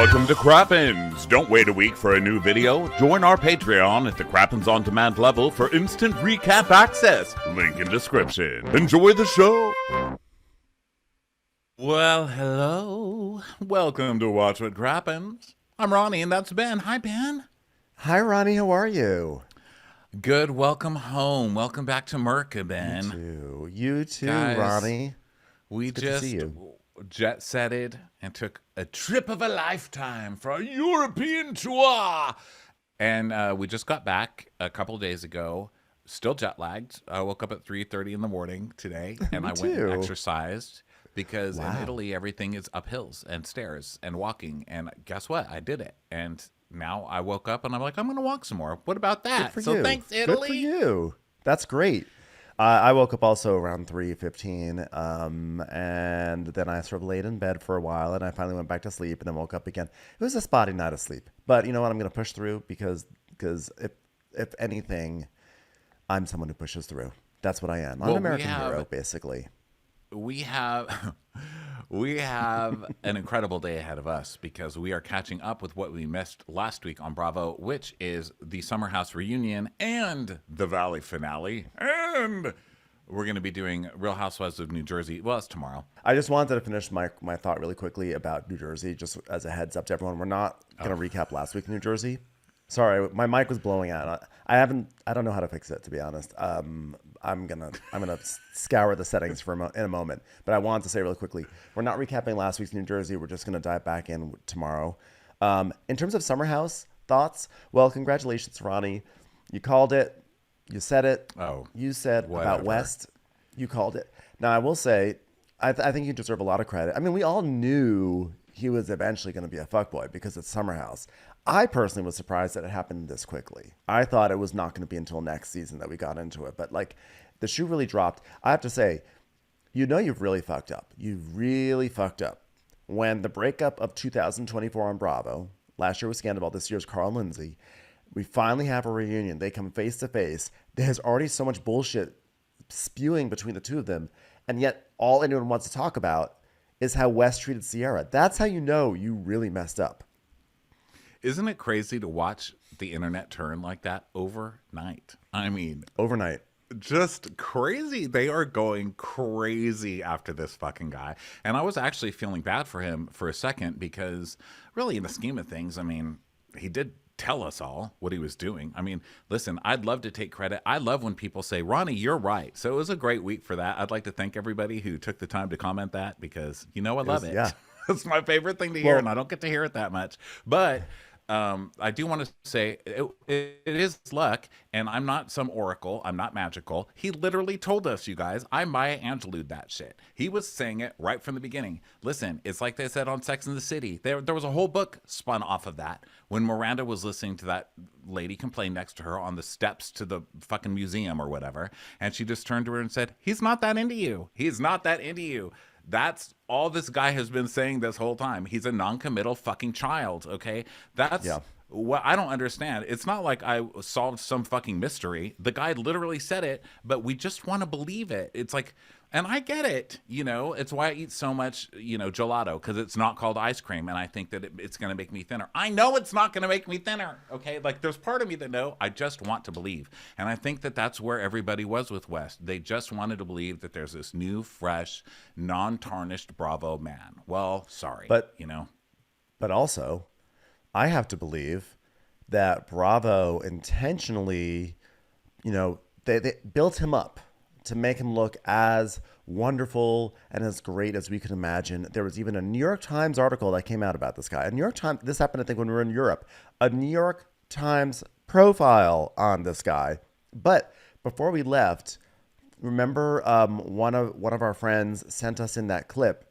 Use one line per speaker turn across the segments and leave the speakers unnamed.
Welcome to Crappens. Don't wait a week for a new video. Join our Patreon at the Crappens On Demand level for instant recap access. Link in description. Enjoy the show. Well, hello. Welcome to Watch What Crappens. I'm Ronnie, and that's Ben. Hi, Ben.
Hi, Ronnie. How are you?
Good. Welcome home. Welcome back to Merca, Ben.
You too,
Guys,
Ronnie.
We just jet-setted and took a trip of a lifetime for a European tour. And we just got back a couple days ago, still jet-lagged. I woke up at 3:30 in the morning today, and I went and exercised because in Italy, everything is up hills and stairs and walking. And guess what? I did it. And now I woke up, and I'm like, I'm going to walk some more. What about that?
Good for you.
Thanks, Italy.
Good for you. That's great. I woke up also around 3:15, and then I sort of laid in bed for a while, and I finally went back to sleep, and then woke up again. It was a spotty night of sleep, but you know what? I'm going to push through because if anything, I'm someone who pushes through. That's what I am. I'm an American hero, basically.
We have an incredible day ahead of us because we are catching up with what we missed last week on Bravo, which is the Summer House reunion and the Valley finale. And we're going to be doing Real Housewives of New Jersey. Well, it's tomorrow.
I just wanted to finish my thought really quickly about New Jersey, just as a heads up to everyone. We're not going to recap last week in New Jersey. Sorry, my mic was blowing out. I don't know how to fix it, to be honest. I'm gonna scour the settings in a moment. But I wanted to say really quickly, we're not recapping last week's New Jersey. We're just gonna dive back in tomorrow. In terms of Summer House thoughts, well, congratulations, Ronnie. You called it. You said it.
Oh,
you said
whatever.
About West. You called it. Now I will say, I think you deserve a lot of credit. I mean, we all knew he was eventually going to be a fuckboy because it's Summer House. I personally was surprised that it happened this quickly. I thought it was not going to be until next season that we got into it. But like, the shoe really dropped. I have to say, you've really fucked up. You really fucked up. When the breakup of 2024 on Bravo, last year was Scandal, this year's Carl and Lindsay, we finally have a reunion. They come face to face. There's already so much bullshit spewing between the two of them. And yet all anyone wants to talk about is how Wes treated Sierra. That's how you know you really messed up.
Isn't it crazy to watch the internet turn like that overnight? I mean,
overnight.
Just crazy. They are going crazy after this fucking guy. And I was actually feeling bad for him for a second because really in the scheme of things, I mean, he did tell us all what he was doing. I mean, listen, I'd love to take credit. I love when people say, Ronnie, you're right. So it was a great week for that. I'd like to thank everybody who took the time to comment that because, I love it.
Yeah.
It's my favorite thing to hear, and I don't get to hear it that much. But I do want to say it is luck, and I'm not some oracle. I'm not magical. He literally told us, you guys, I Maya Angelou'd that shit. He was saying it right from the beginning. Listen, it's like they said on Sex and the City. There was a whole book spun off of that when Miranda was listening to that lady complain next to her on the steps to the fucking museum or whatever, and she just turned to her and said, he's not that into you. He's not that into you. That's all this guy has been saying this whole time. He's a non-committal fucking child, okay? That's what I don't understand. It's not like I solved some fucking mystery. The guy literally said it, but we just want to believe it. It's like, and I get it, it's why I eat so much, gelato, because it's not called ice cream, and I think that it's going to make me thinner. I know it's not going to make me thinner, okay? Like, there's part of me that no, I just want to believe. And I think that that's where everybody was with West. They just wanted to believe that there's this new, fresh, non-tarnished Bravo man. Well, sorry,
But also, I have to believe that Bravo intentionally, they built him up to make him look as wonderful and as great as we could imagine. There was even a New York Times article that came out about this guy. A New York Times, this happened, I think, when we were in Europe. A New York Times profile on this guy. But before we left, remember one of our friends sent us in that clip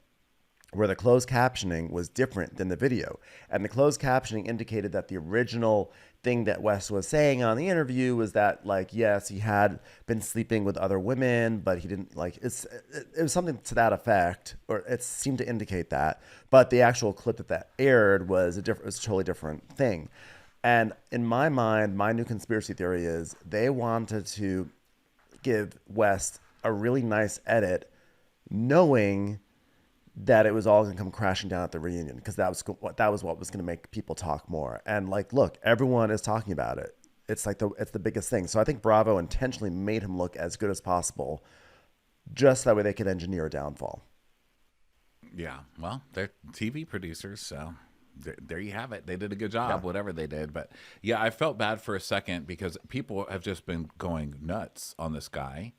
where the closed captioning was different than the video. And the closed captioning indicated that the original thing that Wes was saying on the interview was that, like, yes, he had been sleeping with other women, but he didn't, like, it was something to that effect, or it seemed to indicate that. But the actual clip that aired was a totally different thing. And in my mind, my new conspiracy theory is they wanted to give West a really nice edit, knowing that it was all going to come crashing down at the reunion, because that was what was going to make people talk more. And like, look, everyone is talking about it. It's like it's the biggest thing. So I think Bravo intentionally made him look as good as possible, just that way they could engineer a downfall.
Yeah, well, they're TV producers, so there you have it. They did a good job,
Yeah.
whatever they did. But yeah, I felt bad for a second because people have just been going nuts on this guy.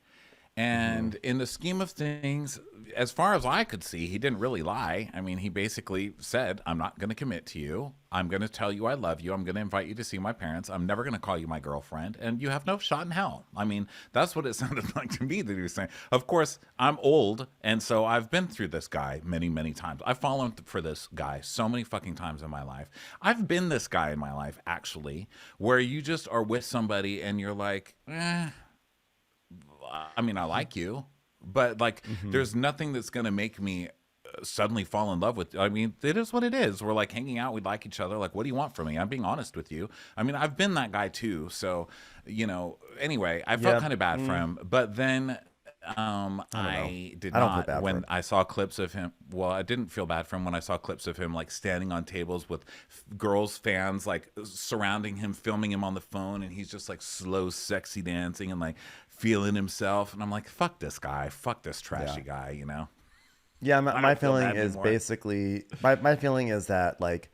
And in the scheme of things, as far as I could see, he didn't really lie. I mean, he basically said, I'm not going to commit to you. I'm going to tell you I love you. I'm going to invite you to see my parents. I'm never going to call you my girlfriend. And you have no shot in hell. I mean, that's what it sounded like to me that he was saying. Of course, I'm old. And so I've been through this guy many, many times. I've fallen for this guy so many fucking times in my life. I've been this guy in my life, actually, where you just are with somebody and you're like, I mean, I like you, but like, there's nothing that's going to make me suddenly fall in love with you. I mean, it is what it is. We're like hanging out. We like each other. Like, what do you want from me? I'm being honest with you. I mean, I've been that guy too. So, anyway, I felt kind of bad for him, but then I did
I don't feel
not
bad for
when
him.
I saw clips of him. Well, I didn't feel bad for him when I saw clips of him like standing on tables with girls, fans like surrounding him, filming him on the phone, and he's just like slow, sexy dancing and like feeling himself. And I'm like, fuck this guy, fuck this trashy guy,
Yeah,
I
my
don't feel
feeling
bad
is
anymore.
basically my feeling is that, like,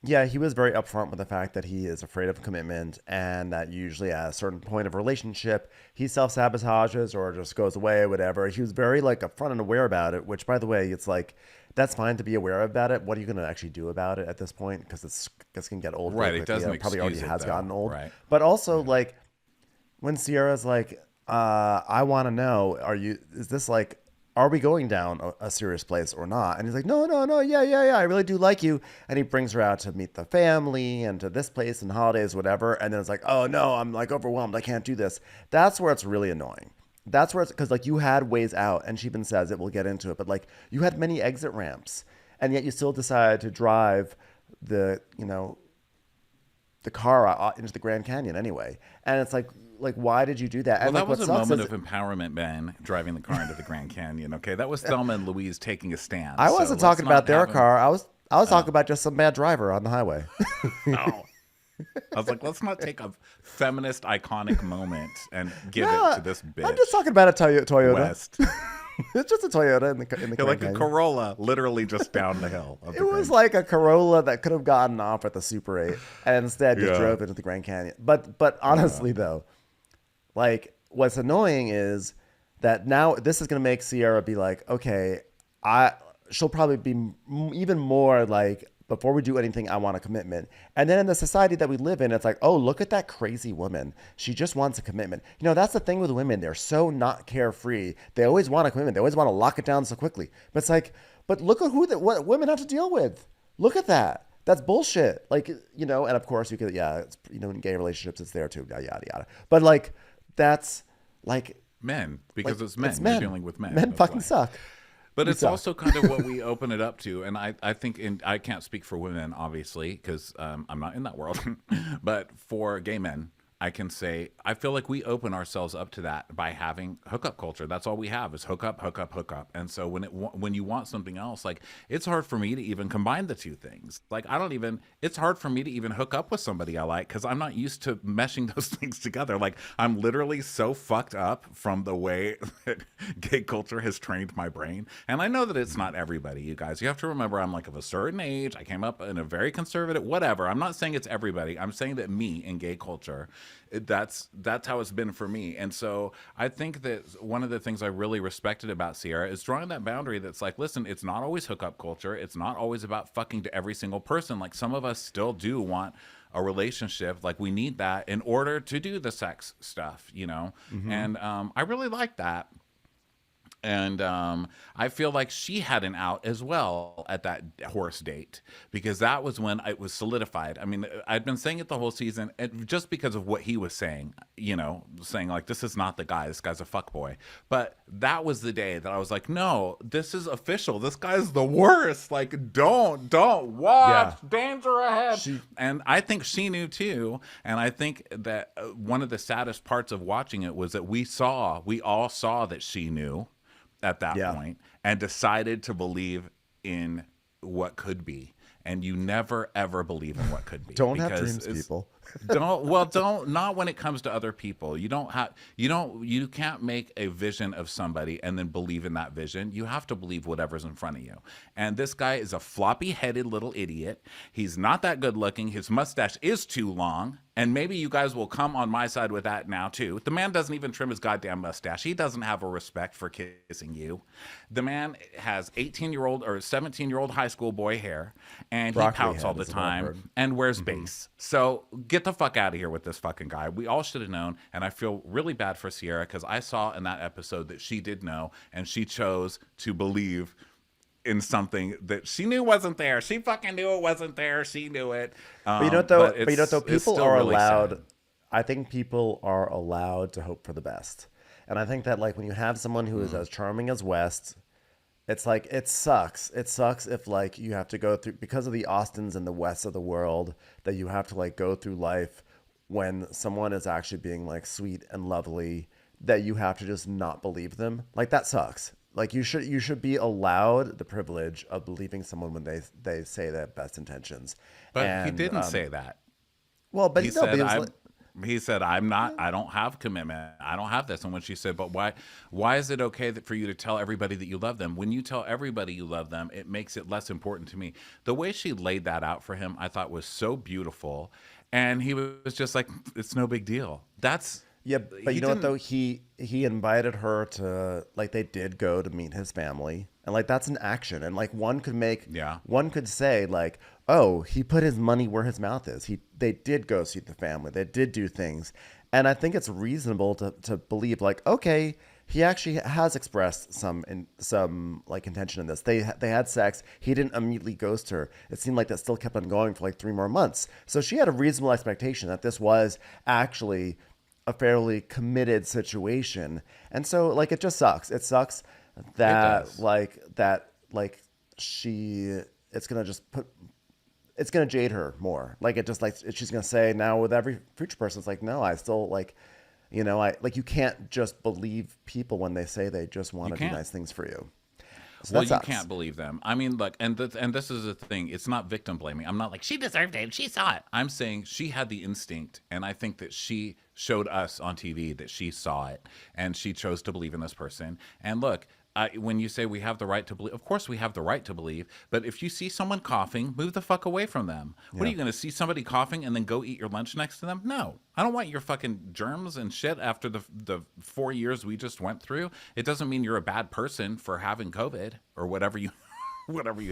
yeah, he was very upfront with the fact that he is afraid of commitment, and that usually at a certain point of relationship he self-sabotages or just goes away or whatever. He was very like upfront and aware about it, which, by the way, it's like, that's fine to be aware about it. What are you going to actually do about it at this point? Because it's going to get old
Right,
very
it
quickly.
doesn't
Probably already
excuse it,
has
though.
gotten old.
Right.
But also, like, when Sierra's like, I want to know, is this like, are we going down a serious place or not? And he's like, no, no, no, yeah, yeah, yeah, I really do like you. And he brings her out to meet the family and to this place and holidays, whatever. And then it's like, oh no, I'm like overwhelmed. I can't do this. That's where it's really annoying. That's where it's, because like, you had ways out, and she even says it, we'll get into it, but like, you had many exit ramps, and yet you still decided to drive the, the car into the Grand Canyon anyway. And it's like, why did you do that?
Well,
And like,
that was
what
a
sucks
moment
is,
of empowerment, Ben, driving the car into the Grand Canyon. Okay, that was Thelma and Louise taking a stand.
I
So
wasn't
let's
talking
not
about their
have him-
car. I was talking about just some bad driver on the highway.
Oh. I was like, let's not take a feminist iconic moment and give
No,
it to this bitch.
I'm just talking about a Toyota.
West.
It's just a Toyota in the
You're
Grand
like a
Canyon.
Corolla, literally just down the hill.
It was like a Corolla that could have gotten off at the Super 8 and instead just
Yeah.
drove into the Grand Canyon. But honestly, though, like, what's annoying is that now this is going to make Sierra be like, okay, she'll probably be even more like, before we do anything, I want a commitment. And then in the society that we live in, it's like, oh, look at that crazy woman. She just wants a commitment. That's the thing with women. They're so not carefree. They always want a commitment. They always want to lock it down so quickly. But it's like, but look at what women have to deal with. Look at that. That's bullshit. Like, and of course you could, it's, in gay relationships, it's there too, yada, yada, yada. But like, that's like,
men, because it's men.
it's
You're dealing with men.
Men
That's
fucking
why.
suck.
But
We
it's
suck.
also kind of what we open it up to. And I think, I can't speak for women, obviously, because I'm not in that world. But for gay men, I can say, I feel like we open ourselves up to that by having hookup culture. That's all we have is hookup, hookup, hookup. And so when you want something else, like, it's hard for me to even combine the two things. Like, it's hard for me to even hook up with somebody I like, because I'm not used to meshing those things together. Like, I'm literally so fucked up from the way that gay culture has trained my brain. And I know that it's not everybody, you guys. You have to remember, I'm like of a certain age. I came up in a very conservative, whatever. I'm not saying it's everybody. I'm saying that me in gay culture, that's how it's been for me. And so I think that one of the things I really respected about Sierra is drawing that boundary that's like, listen, it's not always hookup culture. It's not always about fucking to every single person. Like, some of us still do want a relationship. Like, we need that in order to do the sex stuff, And I really like that. And I feel like she had an out as well at that horse date, because that was when it was solidified. I mean, I'd been saying it the whole season, and just because of what he was saying, saying like, this is not the guy, this guy's a fuckboy. But that was the day that I was like, no, this is official. This guy's the worst. Like, don't watch, danger ahead. And I think she knew too. And I think that one of the saddest parts of watching it was that we all saw that she knew at that point, and decided to believe in what could be, and you never ever believe in what could be.
Don't have
because
dreams, people.
don't not when it comes to other people. You can't make a vision of somebody and then believe in that vision. You have to believe whatever's in front of you. And this guy is a floppy headed little idiot. He's not that good looking. His mustache is too long. And maybe you guys will come on my side with that now too. The man doesn't even trim his goddamn mustache. He doesn't have a respect for kissing you. The man has 18-year-old or 17-year-old high school boy hair, and he pouts all the time and wears base. So get the fuck out of here with this fucking guy. We all should have known, and I feel really bad for Sierra because I saw in that episode that she did know, and she chose to believe in something that she knew wasn't there. She fucking knew it wasn't there. She knew it.
But you know what, though? People are
really
allowed.
sad.
I think people are allowed to hope for the best, and I think that like when you have someone who is as charming as West, it's like it sucks. It sucks if like you have to go through because of the Austins and the Wests of the world that you have to like go through life when someone is actually being like sweet and lovely that you have to just not believe them. Like that sucks. Like you should be allowed the privilege of believing someone when they say they have best intentions.
But he didn't say that.
Well, but
He
no, but
said,
it was
I'm,
like,
he said, I'm not, I don't have commitment. I don't have this. And when she said, but why is it okay for you to tell everybody that you love them? When you tell everybody you love them, it makes it less important to me. The way she laid that out for him, I thought was so beautiful. And he was just like, it's no big deal.
yeah, but you know what though? He invited her to like they did go to meet his family, and like that's an action, and like one could say like, oh, he put his money where his mouth is. They did go see the family, they did do things, and I think it's reasonable to believe like, okay, he actually has expressed some like intention in this. They had sex. He didn't immediately ghost her. It seemed like that still kept on going for like 3 more months. So she had a reasonable expectation that this was actually a fairly committed situation. And so like it just sucks. It sucks that it's gonna jade her more. Like it just like she's gonna say now with every future person, it's like, no, I still like, you know, I like you can't just believe people when they say they just want to do nice things for you. So
well, you can't believe them. I mean, look, and this is the thing. It's not victim blaming. I'm not like, she deserved it. She saw it. I'm saying she had the instinct, and I think that she showed us on TV that she saw it, and she chose to believe in this person. And look, when you say we have the right to believe, of course we have the right to believe, but if you see someone coughing, move the fuck away from them. What are you going to see somebody coughing and then go eat your lunch next to them? No. I don't want your fucking germs and shit after the 4 years we just went through. It doesn't mean you're a bad person for having COVID or whatever you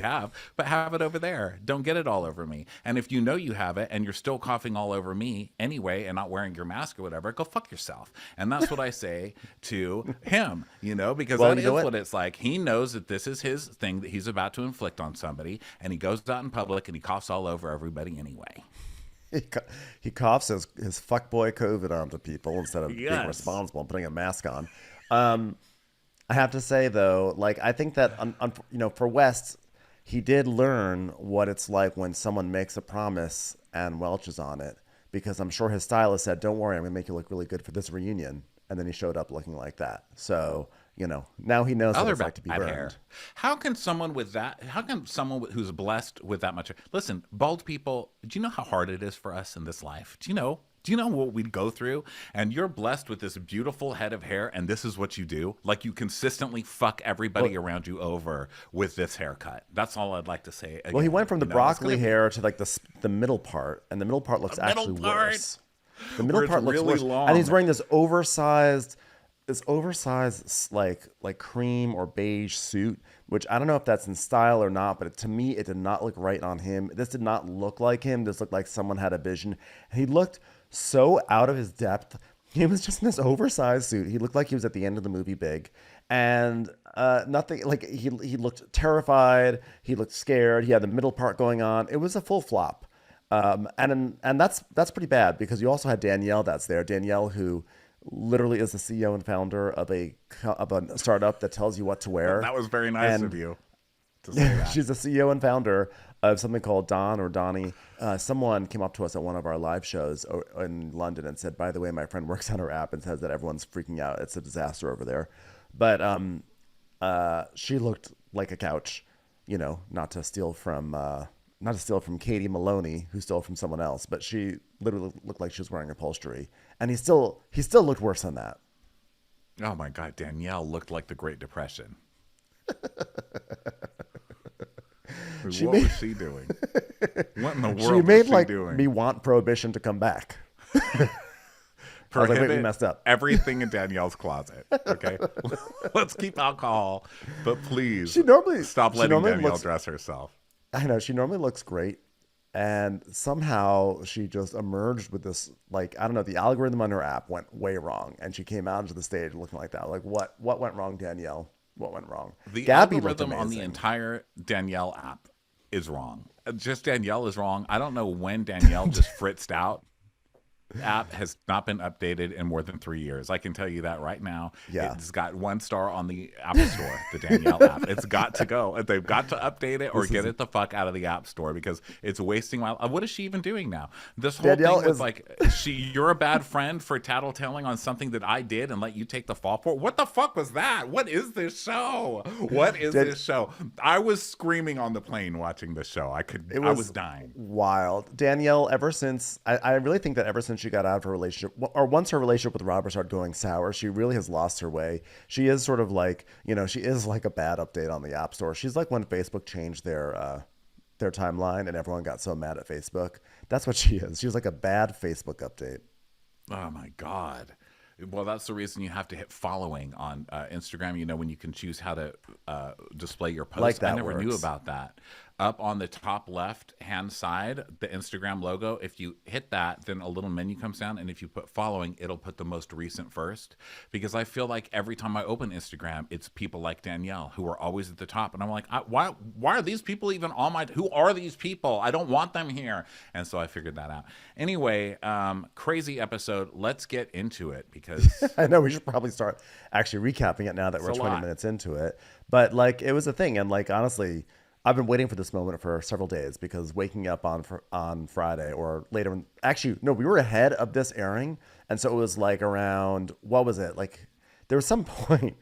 have, but have it over there. Don't get it all over me. And if you know you have it and you're still coughing all over me anyway and not wearing your mask or whatever, go fuck yourself. And that's what I say to him, you know, because that is what it's like. He knows that this is his thing that he's about to inflict on somebody, and he goes out in public and he coughs all over everybody anyway.
He coughs his fuckboy COVID onto people instead of being responsible and putting a mask on. I have to say though, like I think that you know, for West, he did learn what it's like when someone makes a promise and welches on it, because I'm sure his stylist said, "Don't worry, I'm gonna make you look really good for this reunion," and then he showed up looking like that. So you know, now he knows what it's like to be burned. Hair.
How can someone who's blessed with that much hair? Listen, bald people, do you know how hard it is for us in this life? Do you know what we'd go through? And you're blessed with this beautiful head of hair, and this is what you do? Like, you consistently fuck everybody around you over with this haircut. That's all I'd like to say. Again.
Well, he went from the broccoli hair to like the middle part, and the middle part looks actually worse. The middle part looks really worse. Long. And he's wearing this oversized like cream or beige suit, which I don't know if that's in style or not, but to me it did not look right on him. This did not look like him. This looked like someone had a vision. He looked so out of his depth. He was just in this oversized suit. He looked like he was at the end of the movie Big, and nothing like he looked terrified. He looked scared. He had the middle part going on. It was a full flop, and that's pretty bad, because you also had Danielle that's there. Danielle, who literally is the CEO and founder of a startup that tells you what to wear.
That was very nice of you to say that.
She's the CEO and founder of something called Don or Donnie. Someone came up to us at one of our live shows in London and said, by the way, my friend works on our app and says that everyone's freaking out. It's a disaster over there. But she looked like a couch. not to steal from Katie Maloney, who stole from someone else, but she literally looked like she was wearing upholstery, and he still looked worse than that.
Oh my God, Danielle looked like the Great Depression. Was she doing? What in the world
She made
was she doing?
me want prohibition to come back. I was like, wait, we messed up.
Everything in Danielle's closet. Okay, let's keep alcohol, but please, stop letting Danielle dress herself.
I know she normally looks great, and somehow she just emerged with this, like, I don't know, the algorithm on her app went way wrong, and she came out into the stage looking like that. Like, what went wrong, Danielle? What went wrong?
The
Gabby
algorithm on the entire Danielle app is wrong. Just Danielle is wrong. I don't know when Danielle just fritzed out. App has not been updated in more than 3 years. I can tell you that right now.
Yeah.
It's got 1 star on the App Store, the Danielle app. It's got to go. They've got to update it or get it the fuck out of the App Store because it's wasting my. What is she even doing now? This whole
Danielle
thing with you're a bad friend for tattletelling on something that I did and let you take the fall for it. What the fuck was that? What is this show? What is this show? I was screaming on the plane watching this show. I was dying.
Wild. Danielle, ever since, I really think that ever since she got out of her relationship, or once her relationship with Robert started going sour, she really has lost her way. She is sort of like, she is like a bad update on the App Store. She's like when Facebook changed their timeline and everyone got so mad at Facebook. That's what she is. She's like a bad Facebook update.
Oh my God. Well, that's the reason you have to hit following on Instagram, when you can choose how to display your posts.
Like that
I never
works.
knew about that. Up on the top left hand side, the Instagram logo, if you hit that, then a little menu comes down. And if you put following, it'll put the most recent first. Because I feel like every time I open Instagram, it's people like Danielle who are always at the top. And I'm like, why are these people even on who are these people? I don't want them here. And so I figured that out. Anyway, crazy episode. Let's get into it because
I know we should probably start actually recapping it now that we're 20 minutes into it. But like, it was a thing. And like, honestly, I've been waiting for this moment for several days because waking up on Friday or later, actually, no, we were ahead of this airing. And so it was like around, what was it? Like there was some point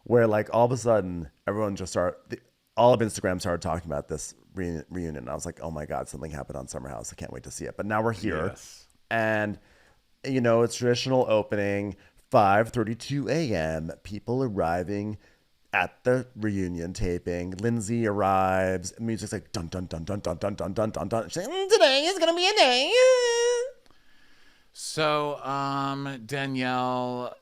where like all of a sudden everyone just all of Instagram started talking about this reunion. I was like, oh my God, something happened on Summer House. I can't wait to see it. But now we're here.
Yes.
And, it's traditional opening, 5:32 a.m., people arriving at the reunion taping. Lindsay arrives. Music's like dun dun dun dun dun dun dun dun dun dun. She's like, today is gonna be a day.
So, Danielle,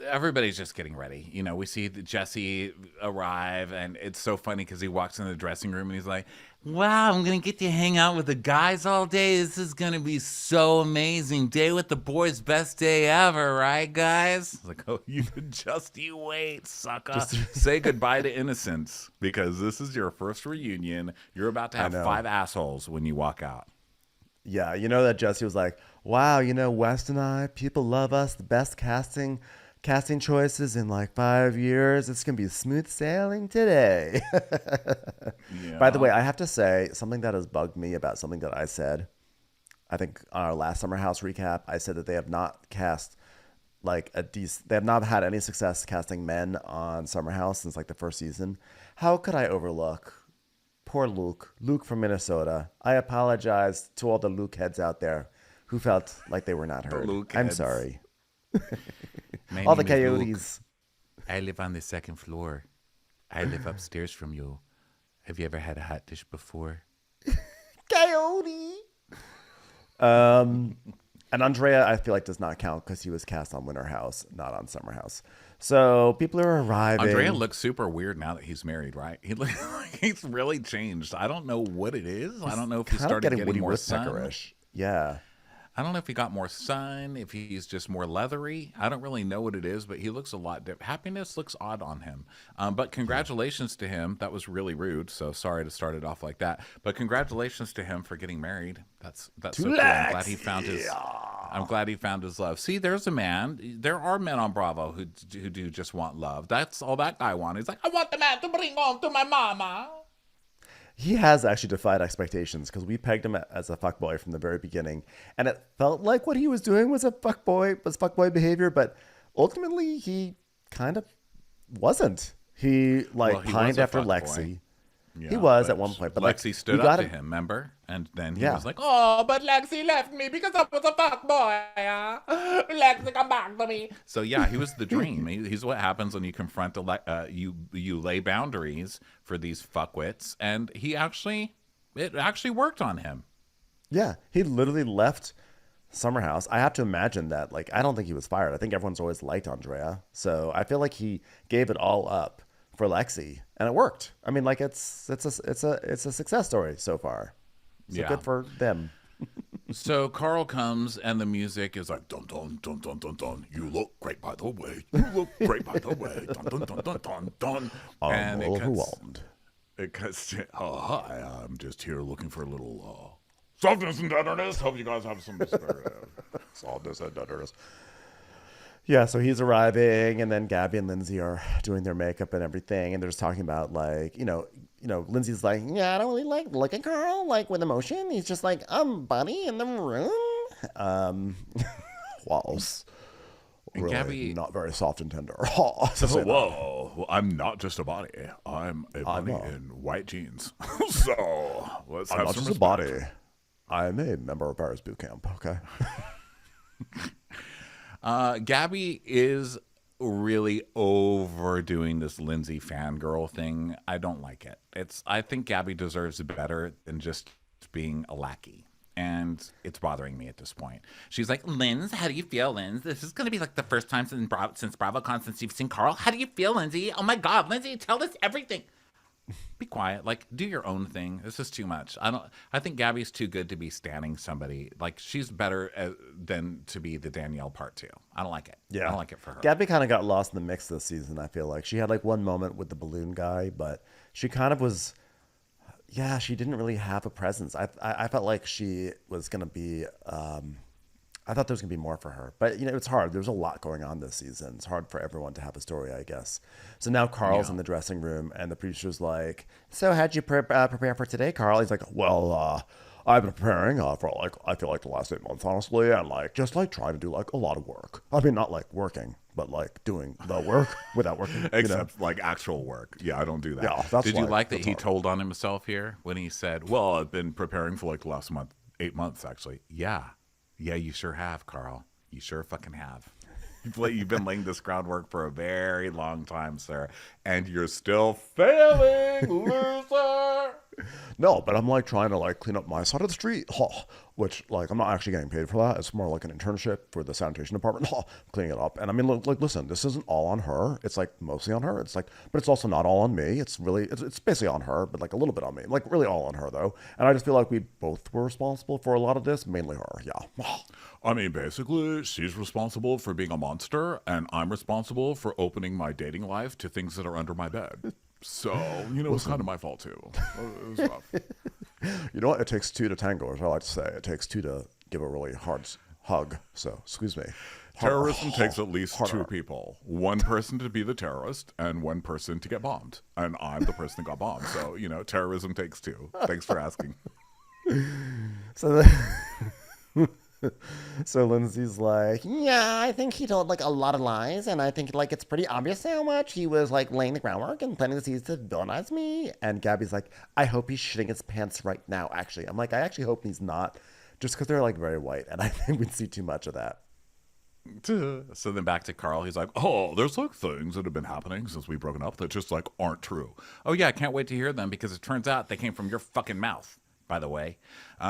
everybody's just getting ready. We see Jesse arrive, and it's so funny because he walks in the dressing room and he's like, wow, I'm going to get to hang out with the guys all day. This is going to be so amazing. Day with the boys, best day ever, right, guys? It's like, oh, you wait, sucker. Say goodbye to innocence because this is your first reunion. You're about to have 5 assholes when you walk out.
Yeah, that Jesse was like, wow, West and I, people love us, the best casting choices in like 5 years. It's going to be smooth sailing today. Yeah. By the way, I have to say something that has bugged me about something that I said. I think on our last Summer House recap, I said that they have not cast they have not had any success casting men on Summer House since like the first season. How could I overlook poor Luke from Minnesota? I apologize to all the Luke heads out there who felt like they were not heard. I'm sorry. All the coyotes.
I live on the 2nd floor. I live upstairs from you. Have you ever had a hot dish before?
Coyote. And Andrea, I feel like does not count because he was cast on Winter House, not on Summer House. So people are arriving.
Andrea looks super weird now that he's married, right? He looks like he's really changed. I don't know what it is. I don't know if he started getting more sun.
Yeah.
I don't know if he got more sun, if he's just more leathery. I don't really know what it is, but he looks a lot different. Happiness looks odd on him. But congratulations to him. That was really rude, so sorry to start it off like that. But congratulations to him for getting married. That's so cool. I'm glad he found his love. See, there's a man. There are men on Bravo who do just want love. That's all that guy wanted. He's like, I want the man to bring home to my mama.
He has actually defied expectations because we pegged him as a fuckboy from the very beginning. And it felt like what he was doing was fuckboy behavior, but ultimately he kind of wasn't. He pined after Lexi. He
Yeah,
was
but
at one point, but like
Lexi
we
stood up
got
to
him.
him, remember? And then he
Yeah,
was like, "Oh, but Lexi left me because I was a fuck boy. Lexi, come back to me." So yeah, he was the dream. He's what happens when you confront you lay boundaries for these fuckwits, and it actually worked on him.
yeah. He literally left Summer House. I have to imagine that. Like, I don't think he was fired. I think everyone's always liked Andrea, so I feel like he gave it all up for Lexi, and it worked. I mean, like it's a success story so far. So
Yeah.
good for them.
So Carl comes and the music is like dun dun dun dun dun dun. You look great by the way. You look great by the way. Dun dun dun dun dun dun.
I'm
And
overwhelmed.
it cuts to, oh hi, I'm just here looking for a little softness and tenderness. Hope you guys have some
Softness and tenderness. Yeah, so he's arriving, and then Gabby and Lindsay are doing their makeup and everything, and they're just talking about like, Lindsay's like, yeah, I don't really like look at Carl like with emotion. He's just like, buddy in the room. Walls.
And
Really
Gabby,
not very soft and tender.
whoa, I'm not just a body. I'm a body in white jeans. So let's
I'm
have
not
some
just a
respect.
body. I'm a member of Paris Boot Camp. Okay.
Gabby is really overdoing this Lindsay fangirl thing. I don't like it. I think Gabby deserves better than just being a lackey. And it's bothering me at this point. She's like, Linz, how do you feel, Linz? This is going to be like the first time since BravoCon since you've seen Carl. How do you feel, Lindsay? Oh my God, Lindsay, tell us everything. Be quiet. Like, do your own thing. This is too much. I think Gabby's too good to be standing somebody. Like, she's better than to be the Danielle part two. I don't like it.
Yeah.
I don't like it for her.
Gabby kind of got lost in the mix this season, I feel like. She had like one moment with the balloon guy, but she kind of was, yeah, she didn't really have a presence. I felt like she was going to be, I thought there was going to be more for her. But, it's hard. There's a lot going on this season. It's hard for everyone to have a story, I guess. So now Carl's in the dressing room, and the producer's like, so how'd you prepare for today, Carl? He's like, well, I've been preparing for, like, I feel like the last 8 months, honestly, and, like, just, like, trying to do, like, a lot of work. I mean, not, like, working, but, like, doing the work without working.
Except like actual work. Yeah, I don't do that.
Yeah, that's
Did you like that
that's
he
hard.
told on himself here when he said, well, I've been preparing for like the last 8 months, actually. Yeah. Yeah, you sure have, Carl. You sure fucking have. You've been laying this groundwork for a very long time, sir. And you're still failing, loser.
No, but I'm like trying to like clean up my side of the street, which like I'm not actually getting paid for that. It's more like an internship for the sanitation department, cleaning it up. And I mean, like, listen, this isn't all on her. It's like mostly on her. It's like, but it's also not all on me. It's really, it's basically on her, but like a little bit on me. Like really all on her though. And I just feel like we both were responsible for a lot of this, mainly her. Yeah.
I mean, basically, she's responsible for being a monster, and I'm responsible for opening my dating life to things that are under my bed. So, it's kind of my fault, too. It was rough.
You know what? It takes two to tango, as I like to say. It takes two to give a really hard hug. So, excuse me.
Terrorism takes at least two people. One person to be the terrorist and one person to get bombed. And I'm the person that got bombed. So, terrorism takes two. Thanks for asking.
So Lindsay's like, yeah, I think he told like a lot of lies, and I think like it's pretty obvious how much he was like laying the groundwork and planting the seeds to villainize me. And Gabby's like, I hope he's shitting his pants right now. Actually, I'm like, I actually hope he's not, just because they're like very white, and I think we'd see too much of that.
So then back to Carl. He's like, oh, there's like things that have been happening since we've broken up that just like aren't true. Oh yeah, I can't wait to hear them because it turns out they came from your fucking mouth. By the way,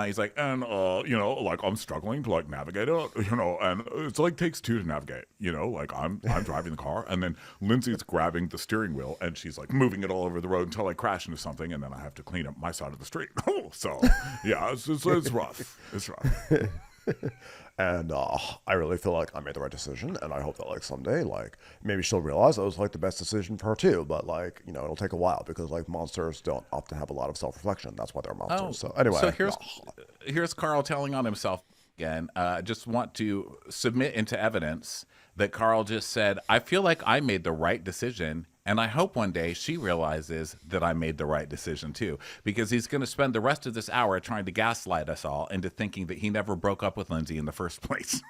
he's like, and like I'm struggling to like navigate it, and it's like takes two to navigate, like I'm driving the car, and then Lindsay's grabbing the steering wheel, and she's like moving it all over the road until I crash into something, and then I have to clean up my side of the street. So yeah, it's rough. It's rough.
And I really feel like I made the right decision, and I hope that like someday, like maybe she'll realize it was like the best decision for her too. But like it'll take a while because like monsters don't often have a lot of self-reflection. That's why they're monsters. So anyway,
so here's Carl telling on himself again. Just want to submit into evidence that Carl just said, I feel like I made the right decision. And I hope one day she realizes that I made the right decision too, because he's going to spend the rest of this hour trying to gaslight us all into thinking that he never broke up with Lindsay in the first place.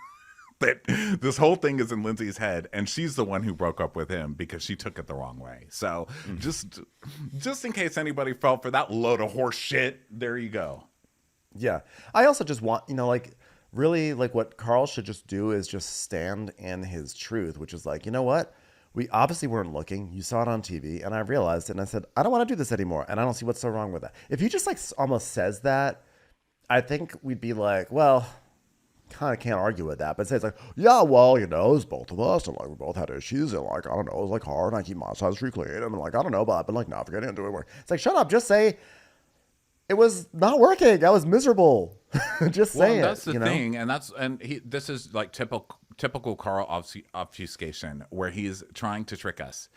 But this whole thing is in Lindsay's head, and she's the one who broke up with him because she took it the wrong way. So just in case anybody fell for that load of horse shit, there you go.
Yeah. I also just want, like, really, like, what Carl should just do is just stand in his truth, which is like, you know what? We obviously weren't looking. You saw it on TV, and I realized it, and I said, I don't want to do this anymore, and I don't see what's so wrong with that. If he just, like, almost says that, I think we'd be like, well, kind of can't argue with that. But say it's like, yeah, well, it's both of us, and, like, we both had issues, and, like, I don't know, it was, like, hard, and I keep my size pretty clean, and I'm like, I don't know, but I've been, like, not forgetting to do it. It's like, shut up, just say, it was not working. I was miserable. Just say it.
Well, that's the thing, and this is like typical Carl obfuscation, where he's trying to trick us.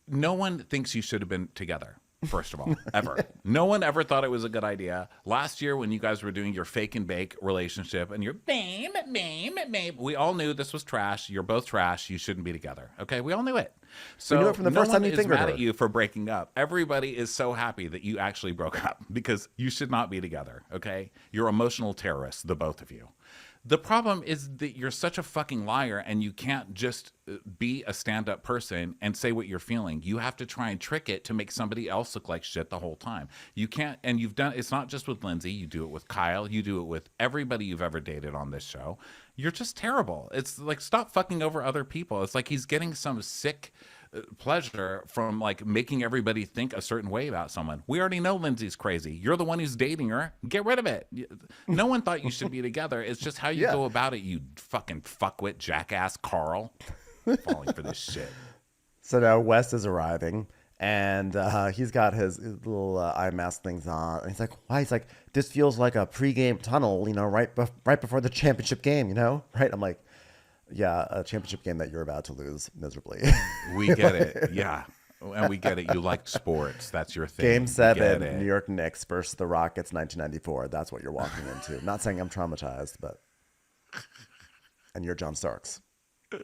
No one thinks you should have been together. First of all, ever. No one ever thought it was a good idea. Last year, when you guys were doing your fake and bake relationship and your babe, we all knew this was trash. You're both trash. You shouldn't be together. Okay, we all knew it. So
we knew it from the first time you fingered her.
No one is mad at you for breaking up. Everybody is so happy that you actually broke up because you should not be together. Okay, you're emotional terrorists, the both of you. The problem is that you're such a fucking liar, and you can't just be a stand-up person and say what you're feeling. You have to try and trick it to make somebody else look like shit the whole time. You can't, and you've done, it's not just with Lindsay, you do it with Kyle, you do it with everybody you've ever dated on this show. You're just terrible. It's like, stop fucking over other people. It's like he's getting some sick pleasure from like making everybody think a certain way about someone. We already know Lindsay's crazy. You're the one who's dating her. Get rid of it. No one thought you should be together. It's just how you go about it, you fucking fuckwit jackass Carl. Falling for this shit.
So now West is arriving, and he's got his little eye mask things on. And he's like, why? He's like, this feels like a pregame tunnel, right before the championship game, right? I'm like, yeah, a championship game that you're about to lose miserably.
We get it. Yeah. And we get it. You like sports. That's your thing.
Game 7, New York Knicks versus the Rockets, 1994. That's what you're walking into. Not saying I'm traumatized, but... And you're John Starks.